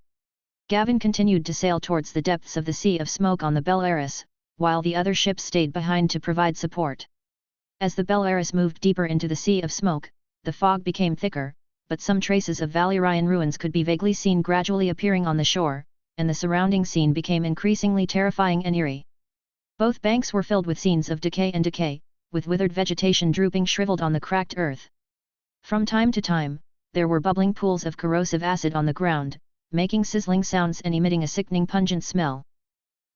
Gavin continued to sail towards the depths of the Sea of Smoke on the Bel Aris, while the other ships stayed behind to provide support. As the Bel Aris moved deeper into the Sea of Smoke, the fog became thicker, but some traces of Valerian ruins could be vaguely seen gradually appearing on the shore, and the surrounding scene became increasingly terrifying and eerie. Both banks were filled with scenes of decay, with withered vegetation drooping shriveled on the cracked earth. From time to time, there were bubbling pools of corrosive acid on the ground, making sizzling sounds and emitting a sickening pungent smell.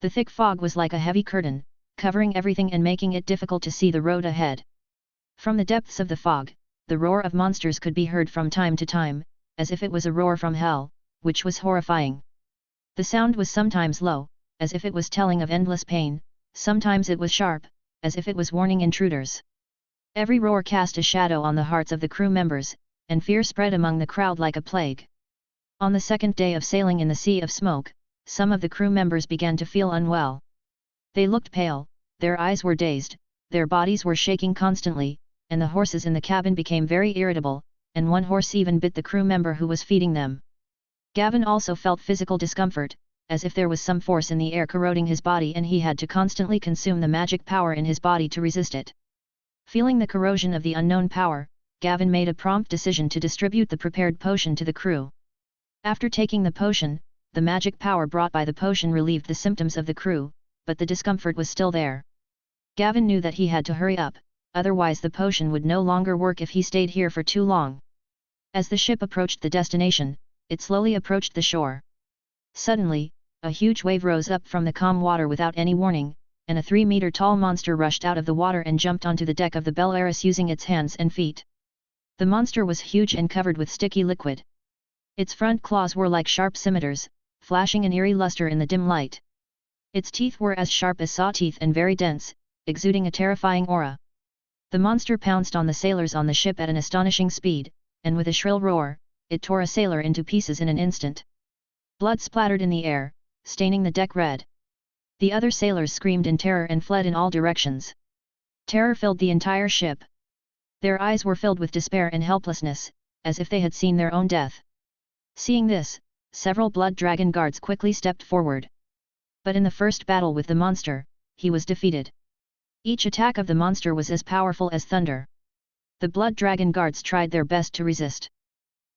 The thick fog was like a heavy curtain, covering everything and making it difficult to see the road ahead. From the depths of the fog, the roar of monsters could be heard from time to time, as if it was a roar from hell, which was horrifying. The sound was sometimes low, as if it was telling of endless pain, sometimes it was sharp, as if it was warning intruders. Every roar cast a shadow on the hearts of the crew members, and fear spread among the crowd like a plague. On the second day of sailing in the Sea of Smoke, some of the crew members began to feel unwell. They looked pale, their eyes were dazed, their bodies were shaking constantly, and the horses in the cabin became very irritable, and one horse even bit the crew member who was feeding them. Gavin also felt physical discomfort, as if there was some force in the air corroding his body and he had to constantly consume the magic power in his body to resist it. Feeling the corrosion of the unknown power, Gavin made a prompt decision to distribute the prepared potion to the crew. After taking the potion, the magic power brought by the potion relieved the symptoms of the crew, but the discomfort was still there. Gavin knew that he had to hurry up, otherwise the potion would no longer work if he stayed here for too long. As the ship approached the destination, it slowly approached the shore. Suddenly, a huge wave rose up from the calm water without any warning, and a 3-meter-tall monster rushed out of the water and jumped onto the deck of the Bel Aris using its hands and feet. The monster was huge and covered with sticky liquid. Its front claws were like sharp scimitars, flashing an eerie luster in the dim light. Its teeth were as sharp as saw teeth and very dense, exuding a terrifying aura. The monster pounced on the sailors on the ship at an astonishing speed, and with a shrill roar, it tore a sailor into pieces in an instant. Blood splattered in the air, staining the deck red. The other sailors screamed in terror and fled in all directions. Terror filled the entire ship. Their eyes were filled with despair and helplessness, as if they had seen their own death. Seeing this, several blood dragon guards quickly stepped forward. But in the first battle with the monster, he was defeated. Each attack of the monster was as powerful as thunder. The blood dragon guards tried their best to resist.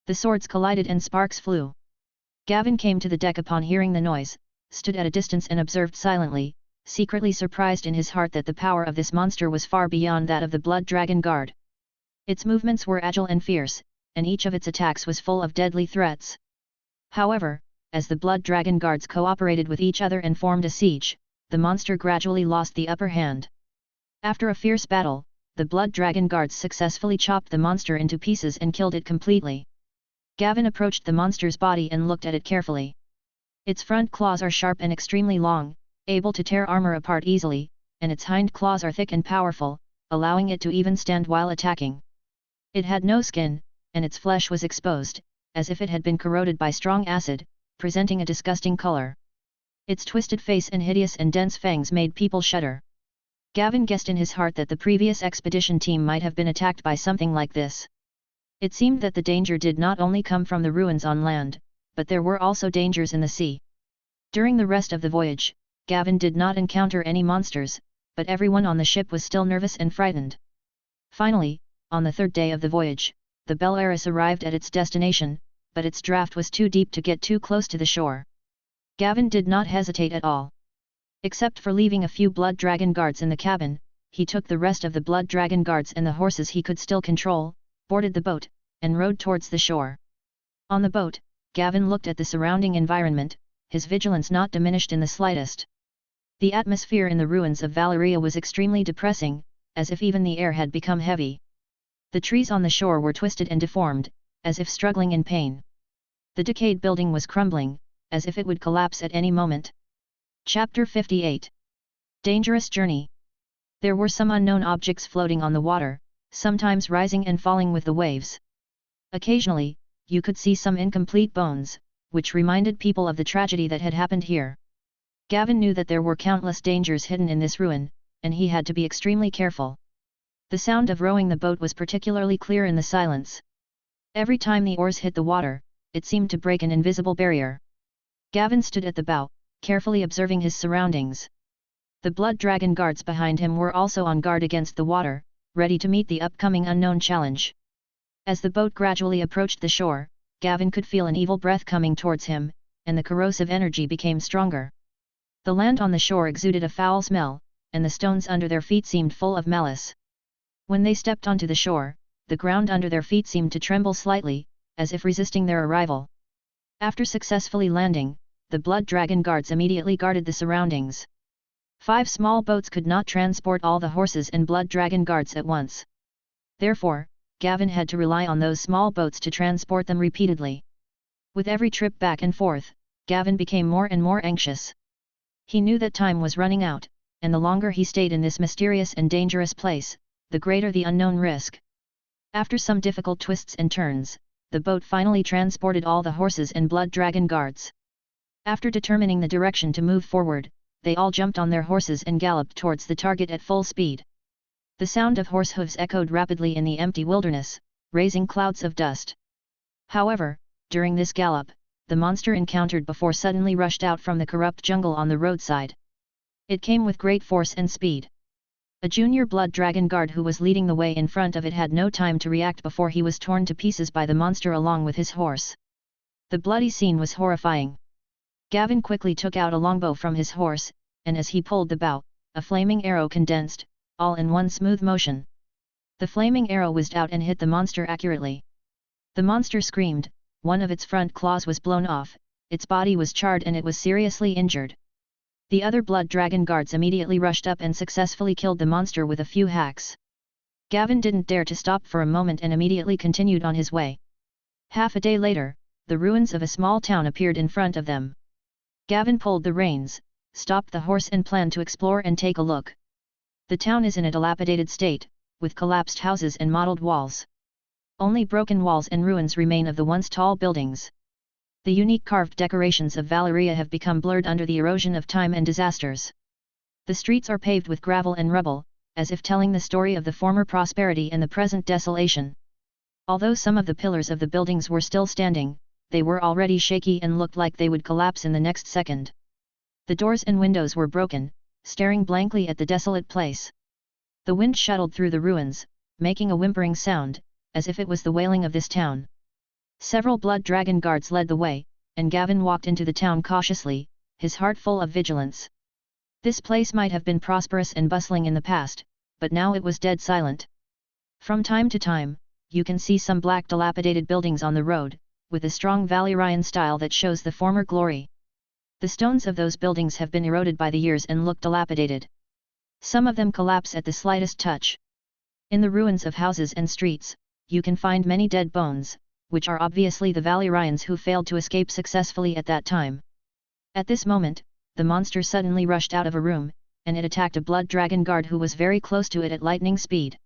The swords collided and sparks flew. Gavin came to the deck upon hearing the noise, stood at a distance and observed silently, secretly surprised in his heart that the power of this monster was far beyond that of the blood dragon guard. Its movements were agile and fierce, and each of its attacks was full of deadly threats. However, as the blood dragon guards cooperated with each other and formed a siege, the monster gradually lost the upper hand. After a fierce battle, the blood dragon guards successfully chopped the monster into pieces and killed it completely. Gavin approached the monster's body and looked at it carefully. Its front claws are sharp and extremely long, able to tear armor apart easily, and its hind claws are thick and powerful, allowing it to even stand while attacking. It had no skin, and its flesh was exposed, as if it had been corroded by strong acid, presenting a disgusting color. Its twisted face and hideous and dense fangs made people shudder. Gavin guessed in his heart that the previous expedition team might have been attacked by something like this. It seemed that the danger did not only come from the ruins on land, but there were also dangers in the sea. During the rest of the voyage, Gavin did not encounter any monsters, but everyone on the ship was still nervous and frightened. Finally, on the third day of the voyage, the Bel Aris arrived at its destination, but its draft was too deep to get too close to the shore. Gavin did not hesitate at all. Except for leaving a few blood dragon guards in the cabin, he took the rest of the blood dragon guards and the horses he could still control, boarded the boat, and rowed towards the shore. On the boat, Gavin looked at the surrounding environment, his vigilance not diminished in the slightest. The atmosphere in the ruins of Valeria was extremely depressing, as if even the air had become heavy. The trees on the shore were twisted and deformed, as if struggling in pain. The decayed building was crumbling, as if it would collapse at any moment. Chapter 58. Dangerous Journey. There were some unknown objects floating on the water, sometimes rising and falling with the waves. Occasionally, you could see some incomplete bones, which reminded people of the tragedy that had happened here. Gavin knew that there were countless dangers hidden in this ruin, and he had to be extremely careful. The sound of rowing the boat was particularly clear in the silence. Every time the oars hit the water, it seemed to break an invisible barrier. Gavin stood at the bow, carefully observing his surroundings. The blood dragon guards behind him were also on guard against the water, ready to meet the upcoming unknown challenge. As the boat gradually approached the shore, Gavin could feel an evil breath coming towards him, and the corrosive energy became stronger. The land on the shore exuded a foul smell, and the stones under their feet seemed full of malice. When they stepped onto the shore, the ground under their feet seemed to tremble slightly, as if resisting their arrival. After successfully landing, the blood dragon guards immediately guarded the surroundings. 5 small boats could not transport all the horses and blood dragon guards at once. Therefore, Gavin had to rely on those small boats to transport them repeatedly. With every trip back and forth, Gavin became more and more anxious. He knew that time was running out, and the longer he stayed in this mysterious and dangerous place, the greater the unknown risk. After some difficult twists and turns, the boat finally transported all the horses and blood dragon guards. After determining the direction to move forward, they all jumped on their horses and galloped towards the target at full speed. The sound of horse hooves echoed rapidly in the empty wilderness, raising clouds of dust. However, during this gallop, the monster encountered before suddenly rushed out from the corrupt jungle on the roadside. It came with great force and speed. A junior blood dragon guard who was leading the way in front of it had no time to react before he was torn to pieces by the monster along with his horse. The bloody scene was horrifying. Gavin quickly took out a longbow from his horse, and as he pulled the bow, a flaming arrow condensed, all in one smooth motion. The flaming arrow whizzed out and hit the monster accurately. The monster screamed, one of its front claws was blown off, its body was charred and it was seriously injured. The other blood dragon guards immediately rushed up and successfully killed the monster with a few hacks. Gavin didn't dare to stop for a moment and immediately continued on his way. Half a day later, the ruins of a small town appeared in front of them. Gavin pulled the reins, stopped the horse and planned to explore and take a look. The town is in a dilapidated state, with collapsed houses and mottled walls. Only broken walls and ruins remain of the once tall buildings. The unique carved decorations of Valeria have become blurred under the erosion of time and disasters. The streets are paved with gravel and rubble, as if telling the story of the former prosperity and the present desolation. Although some of the pillars of the buildings were still standing, they were already shaky and looked like they would collapse in the next second. The doors and windows were broken, staring blankly at the desolate place. The wind shuttled through the ruins, making a whimpering sound, as if it was the wailing of this town. Several blood dragon guards led the way, and Gavin walked into the town cautiously, his heart full of vigilance. This place might have been prosperous and bustling in the past, but now it was dead silent. From time to time, you can see some black dilapidated buildings on the road, with a strong Valerian style that shows the former glory. The stones of those buildings have been eroded by the years and look dilapidated. Some of them collapse at the slightest touch. In the ruins of houses and streets, you can find many dead bones, which are obviously the Valerians who failed to escape successfully at that time. At this moment, the monster suddenly rushed out of a room, and it attacked a blood dragon guard who was very close to it at lightning speed.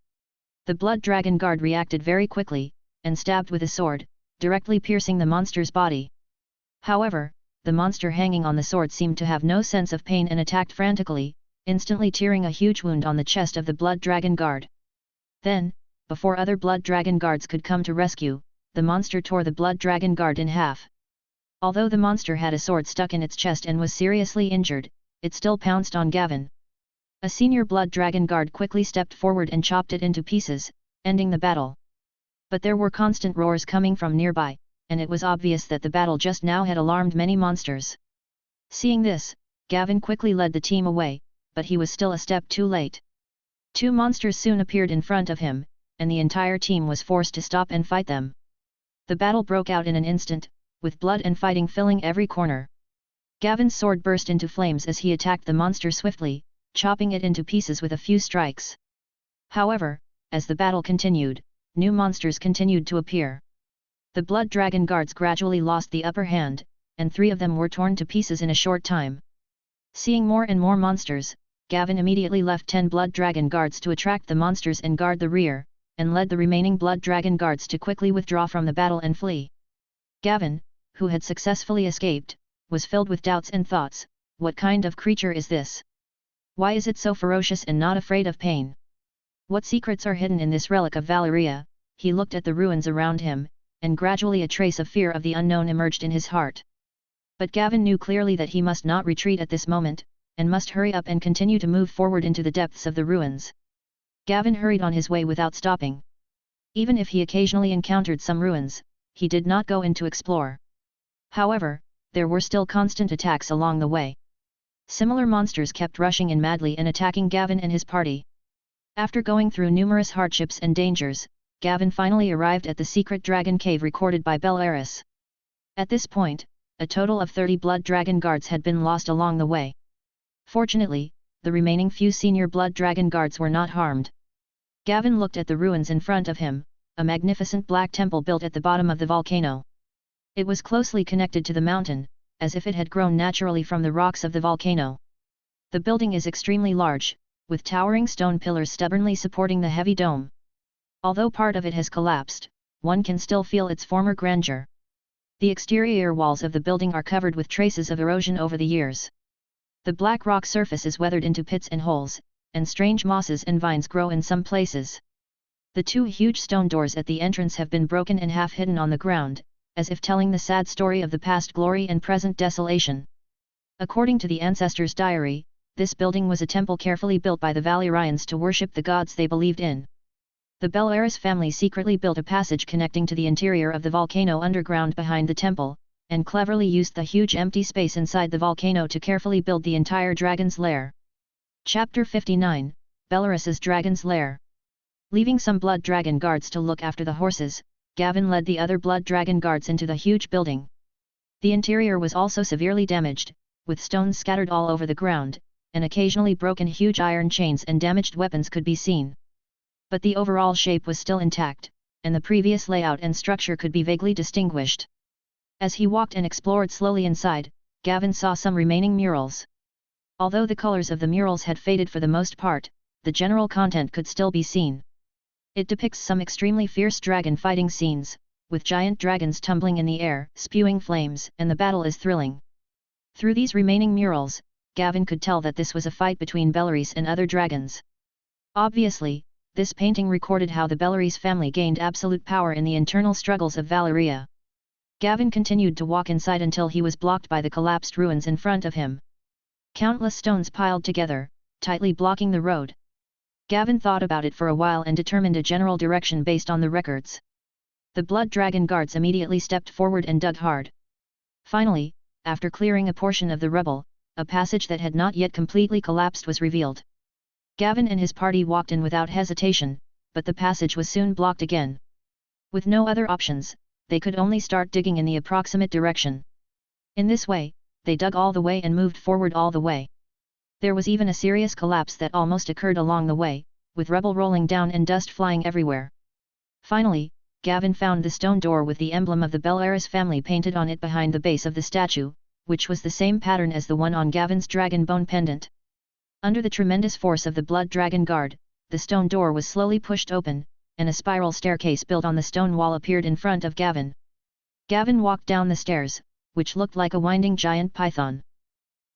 The blood dragon guard reacted very quickly, and stabbed with a sword, directly piercing the monster's body. However, the monster hanging on the sword seemed to have no sense of pain and attacked frantically, instantly tearing a huge wound on the chest of the blood dragon guard. Then, before other blood dragon guards could come to rescue, the monster tore the blood dragon guard in half. Although the monster had a sword stuck in its chest and was seriously injured, it still pounced on Gavin. A senior blood dragon guard quickly stepped forward and chopped it into pieces, ending the battle. But there were constant roars coming from nearby, and it was obvious that the battle just now had alarmed many monsters. Seeing this, Gavin quickly led the team away, but he was still a step too late. 2 monsters soon appeared in front of him, and the entire team was forced to stop and fight them. The battle broke out in an instant, with blood and fighting filling every corner. Gavin's sword burst into flames as he attacked the monster swiftly, chopping it into pieces with a few strikes. However, as the battle continued, new monsters continued to appear. The blood dragon guards gradually lost the upper hand, and 3 of them were torn to pieces in a short time. Seeing more and more monsters, Gavin immediately left 10 blood dragon guards to attract the monsters and guard the rear, and led the remaining blood dragon guards to quickly withdraw from the battle and flee. Gavin, who had successfully escaped, was filled with doubts and thoughts. What kind of creature is this? Why is it so ferocious and not afraid of pain? What secrets are hidden in this relic of Valeria? He looked at the ruins around him, and gradually a trace of fear of the unknown emerged in his heart. But Gavin knew clearly that he must not retreat at this moment, and must hurry up and continue to move forward into the depths of the ruins. Gavin hurried on his way without stopping. Even if he occasionally encountered some ruins, he did not go in to explore. However, there were still constant attacks along the way. Similar monsters kept rushing in madly and attacking Gavin and his party. After going through numerous hardships and dangers, Gavin finally arrived at the secret dragon cave recorded by Belleris. At this point, a total of 30 blood dragon guards had been lost along the way. Fortunately, the remaining few senior blood dragon guards were not harmed. Gavin looked at the ruins in front of him, a magnificent black temple built at the bottom of the volcano. It was closely connected to the mountain, as if it had grown naturally from the rocks of the volcano. The building is extremely large, with towering stone pillars stubbornly supporting the heavy dome. Although part of it has collapsed, one can still feel its former grandeur. The exterior walls of the building are covered with traces of erosion over the years. The black rock surface is weathered into pits and holes, and strange mosses and vines grow in some places. The two huge stone doors at the entrance have been broken and half hidden on the ground, as if telling the sad story of the past glory and present desolation. According to the ancestors' diary, this building was a temple carefully built by the Valyrians to worship the gods they believed in. The Belleris family secretly built a passage connecting to the interior of the volcano underground behind the temple, and cleverly used the huge empty space inside the volcano to carefully build the entire dragon's lair. Chapter 59, Belleris's Dragon's Lair. Leaving some blood dragon guards to look after the horses, Gavin led the other blood dragon guards into the huge building. The interior was also severely damaged, with stones scattered all over the ground, and occasionally broken huge iron chains and damaged weapons could be seen. But the overall shape was still intact, and the previous layout and structure could be vaguely distinguished. As he walked and explored slowly inside, Gavin saw some remaining murals. Although the colors of the murals had faded for the most part, the general content could still be seen. It depicts some extremely fierce dragon fighting scenes, with giant dragons tumbling in the air, spewing flames, and the battle is thrilling. Through these remaining murals, Gavin could tell that this was a fight between Belleris and other dragons. Obviously, this painting recorded how the Belleris family gained absolute power in the internal struggles of Valeria. Gavin continued to walk inside until he was blocked by the collapsed ruins in front of him. Countless stones piled together, tightly blocking the road. Gavin thought about it for a while and determined a general direction based on the records. The blood dragon guards immediately stepped forward and dug hard. Finally, after clearing a portion of the rubble, a passage that had not yet completely collapsed was revealed. Gavin and his party walked in without hesitation, but the passage was soon blocked again. With no other options, they could only start digging in the approximate direction. In this way, they dug all the way and moved forward all the way. There was even a serious collapse that almost occurred along the way, with rubble rolling down and dust flying everywhere. Finally, Gavin found the stone door with the emblem of the Belleris family painted on it behind the base of the statue, which was the same pattern as the one on Gavin's dragon bone pendant. Under the tremendous force of the blood dragon guard, the stone door was slowly pushed open, and a spiral staircase built on the stone wall appeared in front of Gavin. Gavin walked down the stairs, which looked like a winding giant python.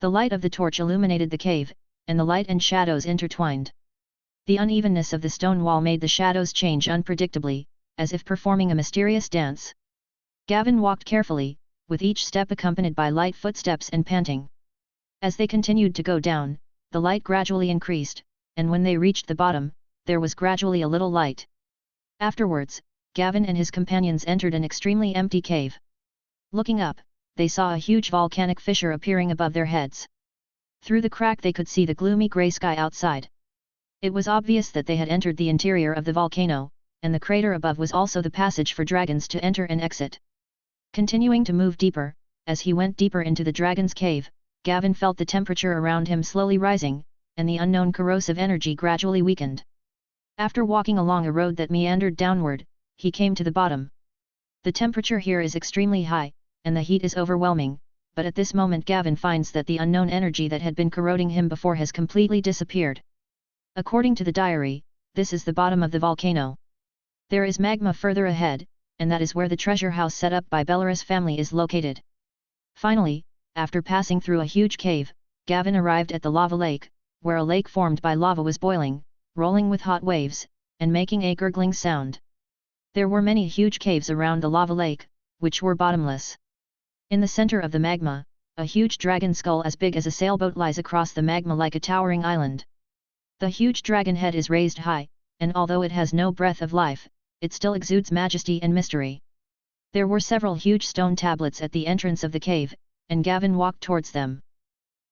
The light of the torch illuminated the cave, and the light and shadows intertwined. The unevenness of the stone wall made the shadows change unpredictably, as if performing a mysterious dance. Gavin walked carefully, with each step accompanied by light footsteps and panting. As they continued to go down, the light gradually increased, and when they reached the bottom, there was gradually a little light. Afterwards, Gavin and his companions entered an extremely empty cave. Looking up, they saw a huge volcanic fissure appearing above their heads. Through the crack they could see the gloomy grey sky outside. It was obvious that they had entered the interior of the volcano, and the crater above was also the passage for dragons to enter and exit. Continuing to move deeper, as he went deeper into the dragon's cave, Gavin felt the temperature around him slowly rising, and the unknown corrosive energy gradually weakened. After walking along a road that meandered downward, he came to the bottom. The temperature here is extremely high, and the heat is overwhelming, but at this moment Gavin finds that the unknown energy that had been corroding him before has completely disappeared. According to the diary, this is the bottom of the volcano. There is magma further ahead, and that is where the treasure house set up by Belleris family is located. Finally, after passing through a huge cave, Gavin arrived at the lava lake, where a lake formed by lava was boiling, rolling with hot waves, and making a gurgling sound. There were many huge caves around the lava lake, which were bottomless. In the center of the magma, a huge dragon skull as big as a sailboat lies across the magma like a towering island. The huge dragon head is raised high, and although it has no breath of life, it still exudes majesty and mystery. There were several huge stone tablets at the entrance of the cave, and Gavin walked towards them.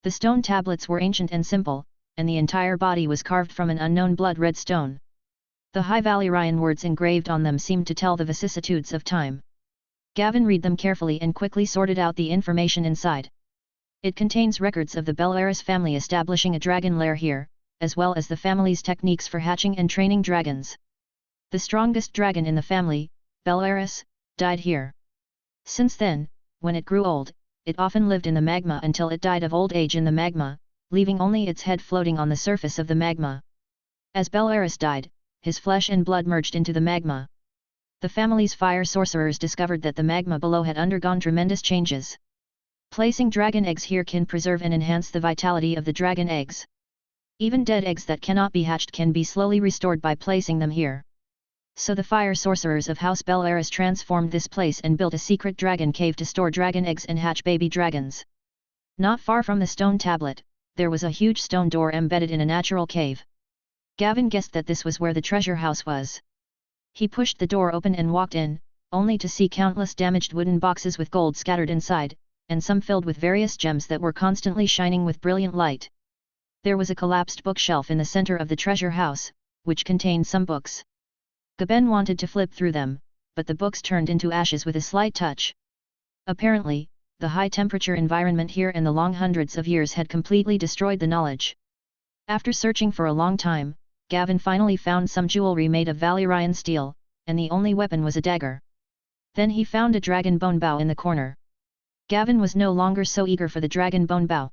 The stone tablets were ancient and simple, and the entire body was carved from an unknown blood-red stone. The High Valyrian words engraved on them seemed to tell the vicissitudes of time. Gavin read them carefully and quickly sorted out the information inside. It contains records of the Bellerus family establishing a dragon lair here, as well as the family's techniques for hatching and training dragons. The strongest dragon in the family, Bellerus, died here. Since then, when it grew old, it often lived in the magma until it died of old age in the magma, leaving only its head floating on the surface of the magma. As Bellerus died, his flesh and blood merged into the magma. The family's fire sorcerers discovered that the magma below had undergone tremendous changes. Placing dragon eggs here can preserve and enhance the vitality of the dragon eggs. Even dead eggs that cannot be hatched can be slowly restored by placing them here. So the fire sorcerers of House Bellerus transformed this place and built a secret dragon cave to store dragon eggs and hatch baby dragons. Not far from the stone tablet, there was a huge stone door embedded in a natural cave. Gavin guessed that this was where the treasure house was. He pushed the door open and walked in, only to see countless damaged wooden boxes with gold scattered inside, and some filled with various gems that were constantly shining with brilliant light. There was a collapsed bookshelf in the center of the treasure house, which contained some books. Gavin wanted to flip through them, but the books turned into ashes with a slight touch. Apparently, the high-temperature environment here and the long hundreds of years had completely destroyed the knowledge. After searching for a long time, Gavin finally found some jewelry made of Valyrian steel, and the only weapon was a dagger. Then he found a dragon bone bow in the corner. Gavin was no longer so eager for the dragon bone bow.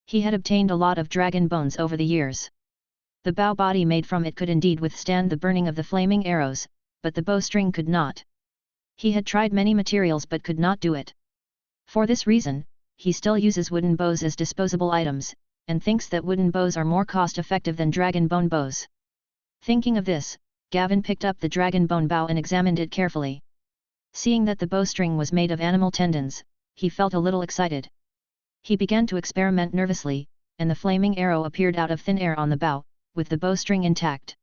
He had obtained a lot of dragon bones over the years. The bow body made from it could indeed withstand the burning of the flaming arrows, but the bowstring could not. He had tried many materials but could not do it. For this reason, he still uses wooden bows as disposable items, and thinks that wooden bows are more cost-effective than dragon bone bows. Thinking of this, Gavin picked up the dragon bone bow and examined it carefully. Seeing that the bowstring was made of animal tendons, he felt a little excited. He began to experiment nervously, and the flaming arrow appeared out of thin air on the bow, with the bowstring intact.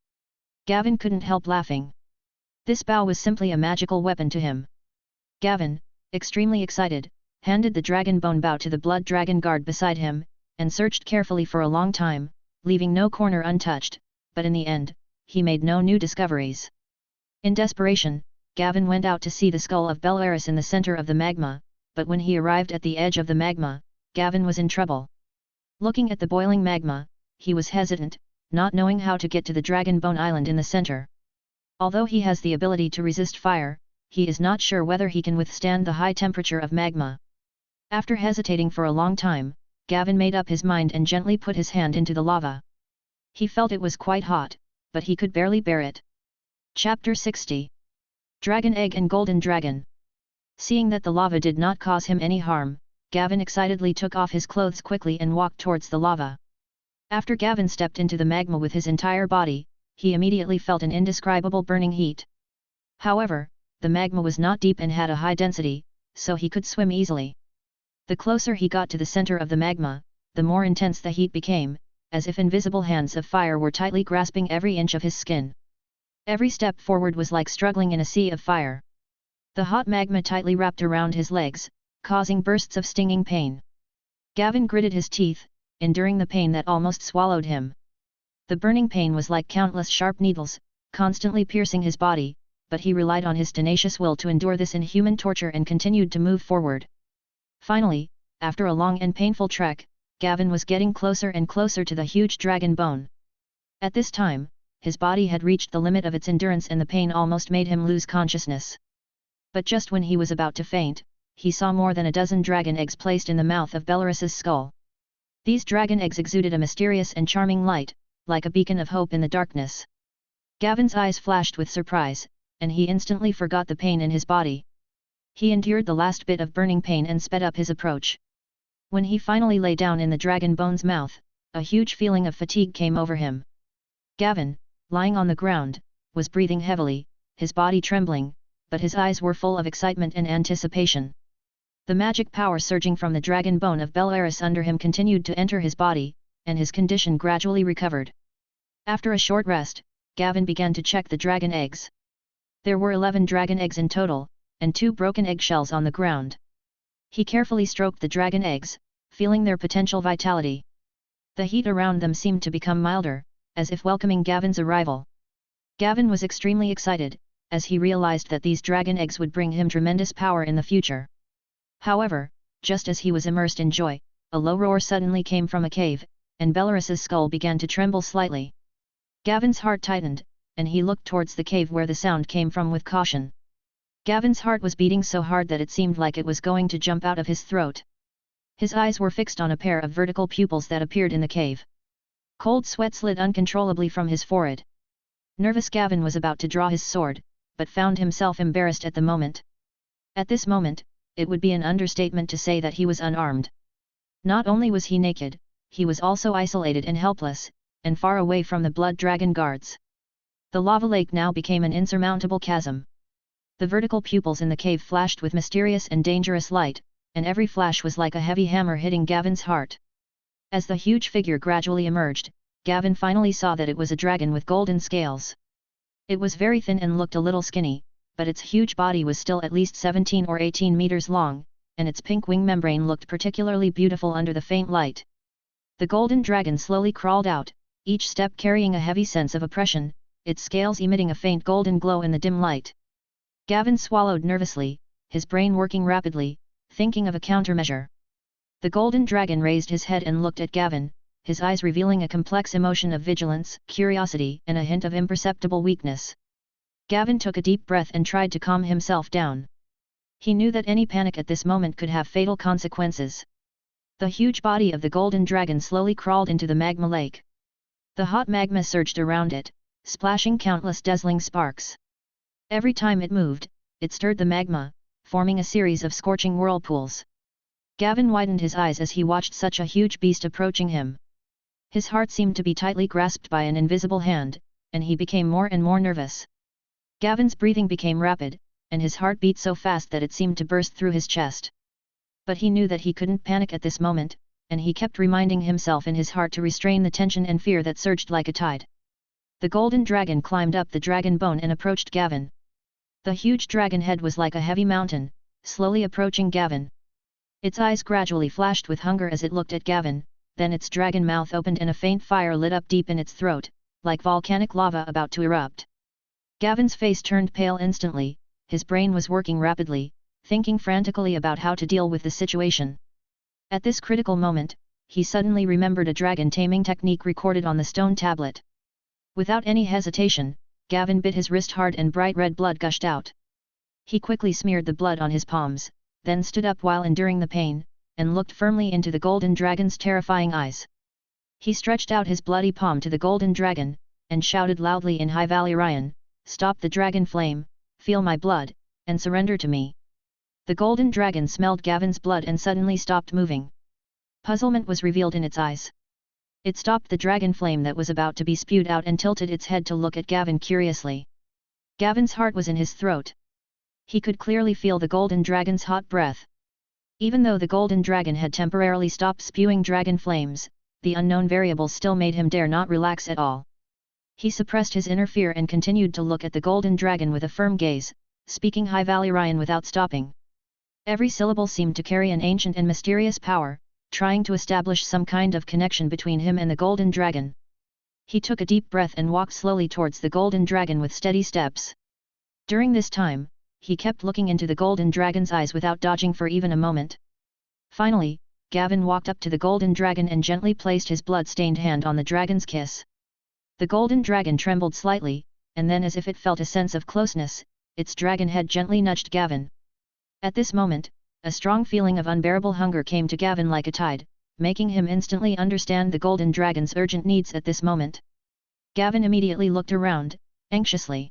Gavin couldn't help laughing. This bow was simply a magical weapon to him. Gavin, extremely excited, handed the dragon bone bow to the blood dragon guard beside him, and searched carefully for a long time, leaving no corner untouched, but in the end, he made no new discoveries. In desperation, Gavin went out to see the skull of Bellerus in the center of the magma, but when he arrived at the edge of the magma, Gavin was in trouble. Looking at the boiling magma, he was hesitant, not knowing how to get to the Dragon Bone Island in the center. Although he has the ability to resist fire, he is not sure whether he can withstand the high temperature of magma. After hesitating for a long time, Gavin made up his mind and gently put his hand into the lava. He felt it was quite hot, but he could barely bear it. Chapter 60. Dragon Egg and Golden Dragon. Seeing that the lava did not cause him any harm, Gavin excitedly took off his clothes quickly and walked towards the lava. After Gavin stepped into the magma with his entire body, he immediately felt an indescribable burning heat. However, the magma was not deep and had a high density, so he could swim easily. The closer he got to the center of the magma, the more intense the heat became, as if invisible hands of fire were tightly grasping every inch of his skin. Every step forward was like struggling in a sea of fire. The hot magma tightly wrapped around his legs, causing bursts of stinging pain. Gavin gritted his teeth, enduring the pain that almost swallowed him. The burning pain was like countless sharp needles, constantly piercing his body, but he relied on his tenacious will to endure this inhuman torture and continued to move forward. Finally, after a long and painful trek, Gavin was getting closer and closer to the huge dragon bone. At this time, his body had reached the limit of its endurance and the pain almost made him lose consciousness. But just when he was about to faint, he saw more than a dozen dragon eggs placed in the mouth of Bellerus's skull. These dragon eggs exuded a mysterious and charming light, like a beacon of hope in the darkness. Gavin's eyes flashed with surprise, and he instantly forgot the pain in his body. He endured the last bit of burning pain and sped up his approach. When he finally lay down in the dragon bone's mouth, a huge feeling of fatigue came over him. Gavin, lying on the ground, was breathing heavily, his body trembling, but his eyes were full of excitement and anticipation. The magic power surging from the dragon bone of Bellaris under him continued to enter his body, and his condition gradually recovered. After a short rest, Gavin began to check the dragon eggs. There were 11 dragon eggs in total, and 2 broken eggshells on the ground. He carefully stroked the dragon eggs, feeling their potential vitality. The heat around them seemed to become milder, as if welcoming Gavin's arrival. Gavin was extremely excited, as he realized that these dragon eggs would bring him tremendous power in the future. However, just as he was immersed in joy, a low roar suddenly came from a cave, and Bellaris's skull began to tremble slightly. Gavin's heart tightened, and he looked towards the cave where the sound came from with caution. Gavin's heart was beating so hard that it seemed like it was going to jump out of his throat. His eyes were fixed on a pair of vertical pupils that appeared in the cave. Cold sweat slid uncontrollably from his forehead. Nervous Gavin was about to draw his sword, but found himself embarrassed at the moment. At this moment, it would be an understatement to say that he was unarmed. Not only was he naked, he was also isolated and helpless, and far away from the blood dragon guards. The lava lake now became an insurmountable chasm. The vertical pupils in the cave flashed with mysterious and dangerous light, and every flash was like a heavy hammer hitting Gavin's heart. As the huge figure gradually emerged, Gavin finally saw that it was a dragon with golden scales. It was very thin and looked a little skinny, but its huge body was still at least 17 or 18 meters long, and its pink wing membrane looked particularly beautiful under the faint light. The golden dragon slowly crawled out, each step carrying a heavy sense of oppression, its scales emitting a faint golden glow in the dim light. Gavin swallowed nervously, his brain working rapidly, thinking of a countermeasure. The golden dragon raised his head and looked at Gavin, his eyes revealing a complex emotion of vigilance, curiosity, and a hint of imperceptible weakness. Gavin took a deep breath and tried to calm himself down. He knew that any panic at this moment could have fatal consequences. The huge body of the golden dragon slowly crawled into the magma lake. The hot magma surged around it, splashing countless dazzling sparks. Every time it moved, it stirred the magma, forming a series of scorching whirlpools. Gavin widened his eyes as he watched such a huge beast approaching him. His heart seemed to be tightly grasped by an invisible hand, and he became more and more nervous. Gavin's breathing became rapid, and his heart beat so fast that it seemed to burst through his chest. But he knew that he couldn't panic at this moment, and he kept reminding himself in his heart to restrain the tension and fear that surged like a tide. The golden dragon climbed up the dragon bone and approached Gavin. The huge dragon head was like a heavy mountain, slowly approaching Gavin. Its eyes gradually flashed with hunger as it looked at Gavin, then its dragon mouth opened and a faint fire lit up deep in its throat, like volcanic lava about to erupt. Gavin's face turned pale instantly, his brain was working rapidly, thinking frantically about how to deal with the situation. At this critical moment, he suddenly remembered a dragon taming technique recorded on the stone tablet. Without any hesitation, Gavin bit his wrist hard and bright red blood gushed out. He quickly smeared the blood on his palms, then stood up while enduring the pain, and looked firmly into the golden dragon's terrifying eyes. He stretched out his bloody palm to the golden dragon, and shouted loudly in High Valyrian, "Stop the dragon flame, feel my blood, and surrender to me." The golden dragon smelled Gavin's blood and suddenly stopped moving. Puzzlement was revealed in its eyes. It stopped the dragon flame that was about to be spewed out and tilted its head to look at Gavin curiously. Gavin's heart was in his throat. He could clearly feel the golden dragon's hot breath. Even though the golden dragon had temporarily stopped spewing dragon flames, the unknown variable still made him dare not relax at all. He suppressed his inner fear and continued to look at the golden dragon with a firm gaze, speaking High Valyrian without stopping. Every syllable seemed to carry an ancient and mysterious power, trying to establish some kind of connection between him and the golden dragon. He took a deep breath and walked slowly towards the golden dragon with steady steps. During this time, he kept looking into the golden dragon's eyes without dodging for even a moment. Finally, Gavin walked up to the golden dragon and gently placed his blood-stained hand on the dragon's kiss. The golden dragon trembled slightly, and then as if it felt a sense of closeness, its dragon head gently nudged Gavin. At this moment, a strong feeling of unbearable hunger came to Gavin like a tide, making him instantly understand the golden dragon's urgent needs at this moment. Gavin immediately looked around, anxiously.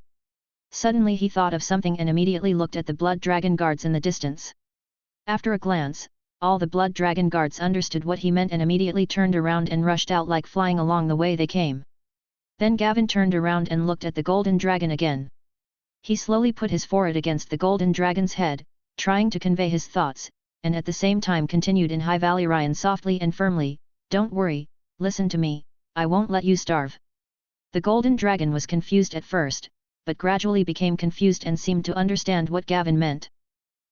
Suddenly he thought of something and immediately looked at the blood dragon guards in the distance. After a glance, all the blood dragon guards understood what he meant and immediately turned around and rushed out like flying along the way they came. Then Gavin turned around and looked at the golden dragon again. He slowly put his forehead against the golden dragon's head, trying to convey his thoughts, and at the same time continued in High Valyrian softly and firmly, "Don't worry, listen to me, I won't let you starve." The golden dragon was confused at first, but gradually became confused and seemed to understand what Gavin meant.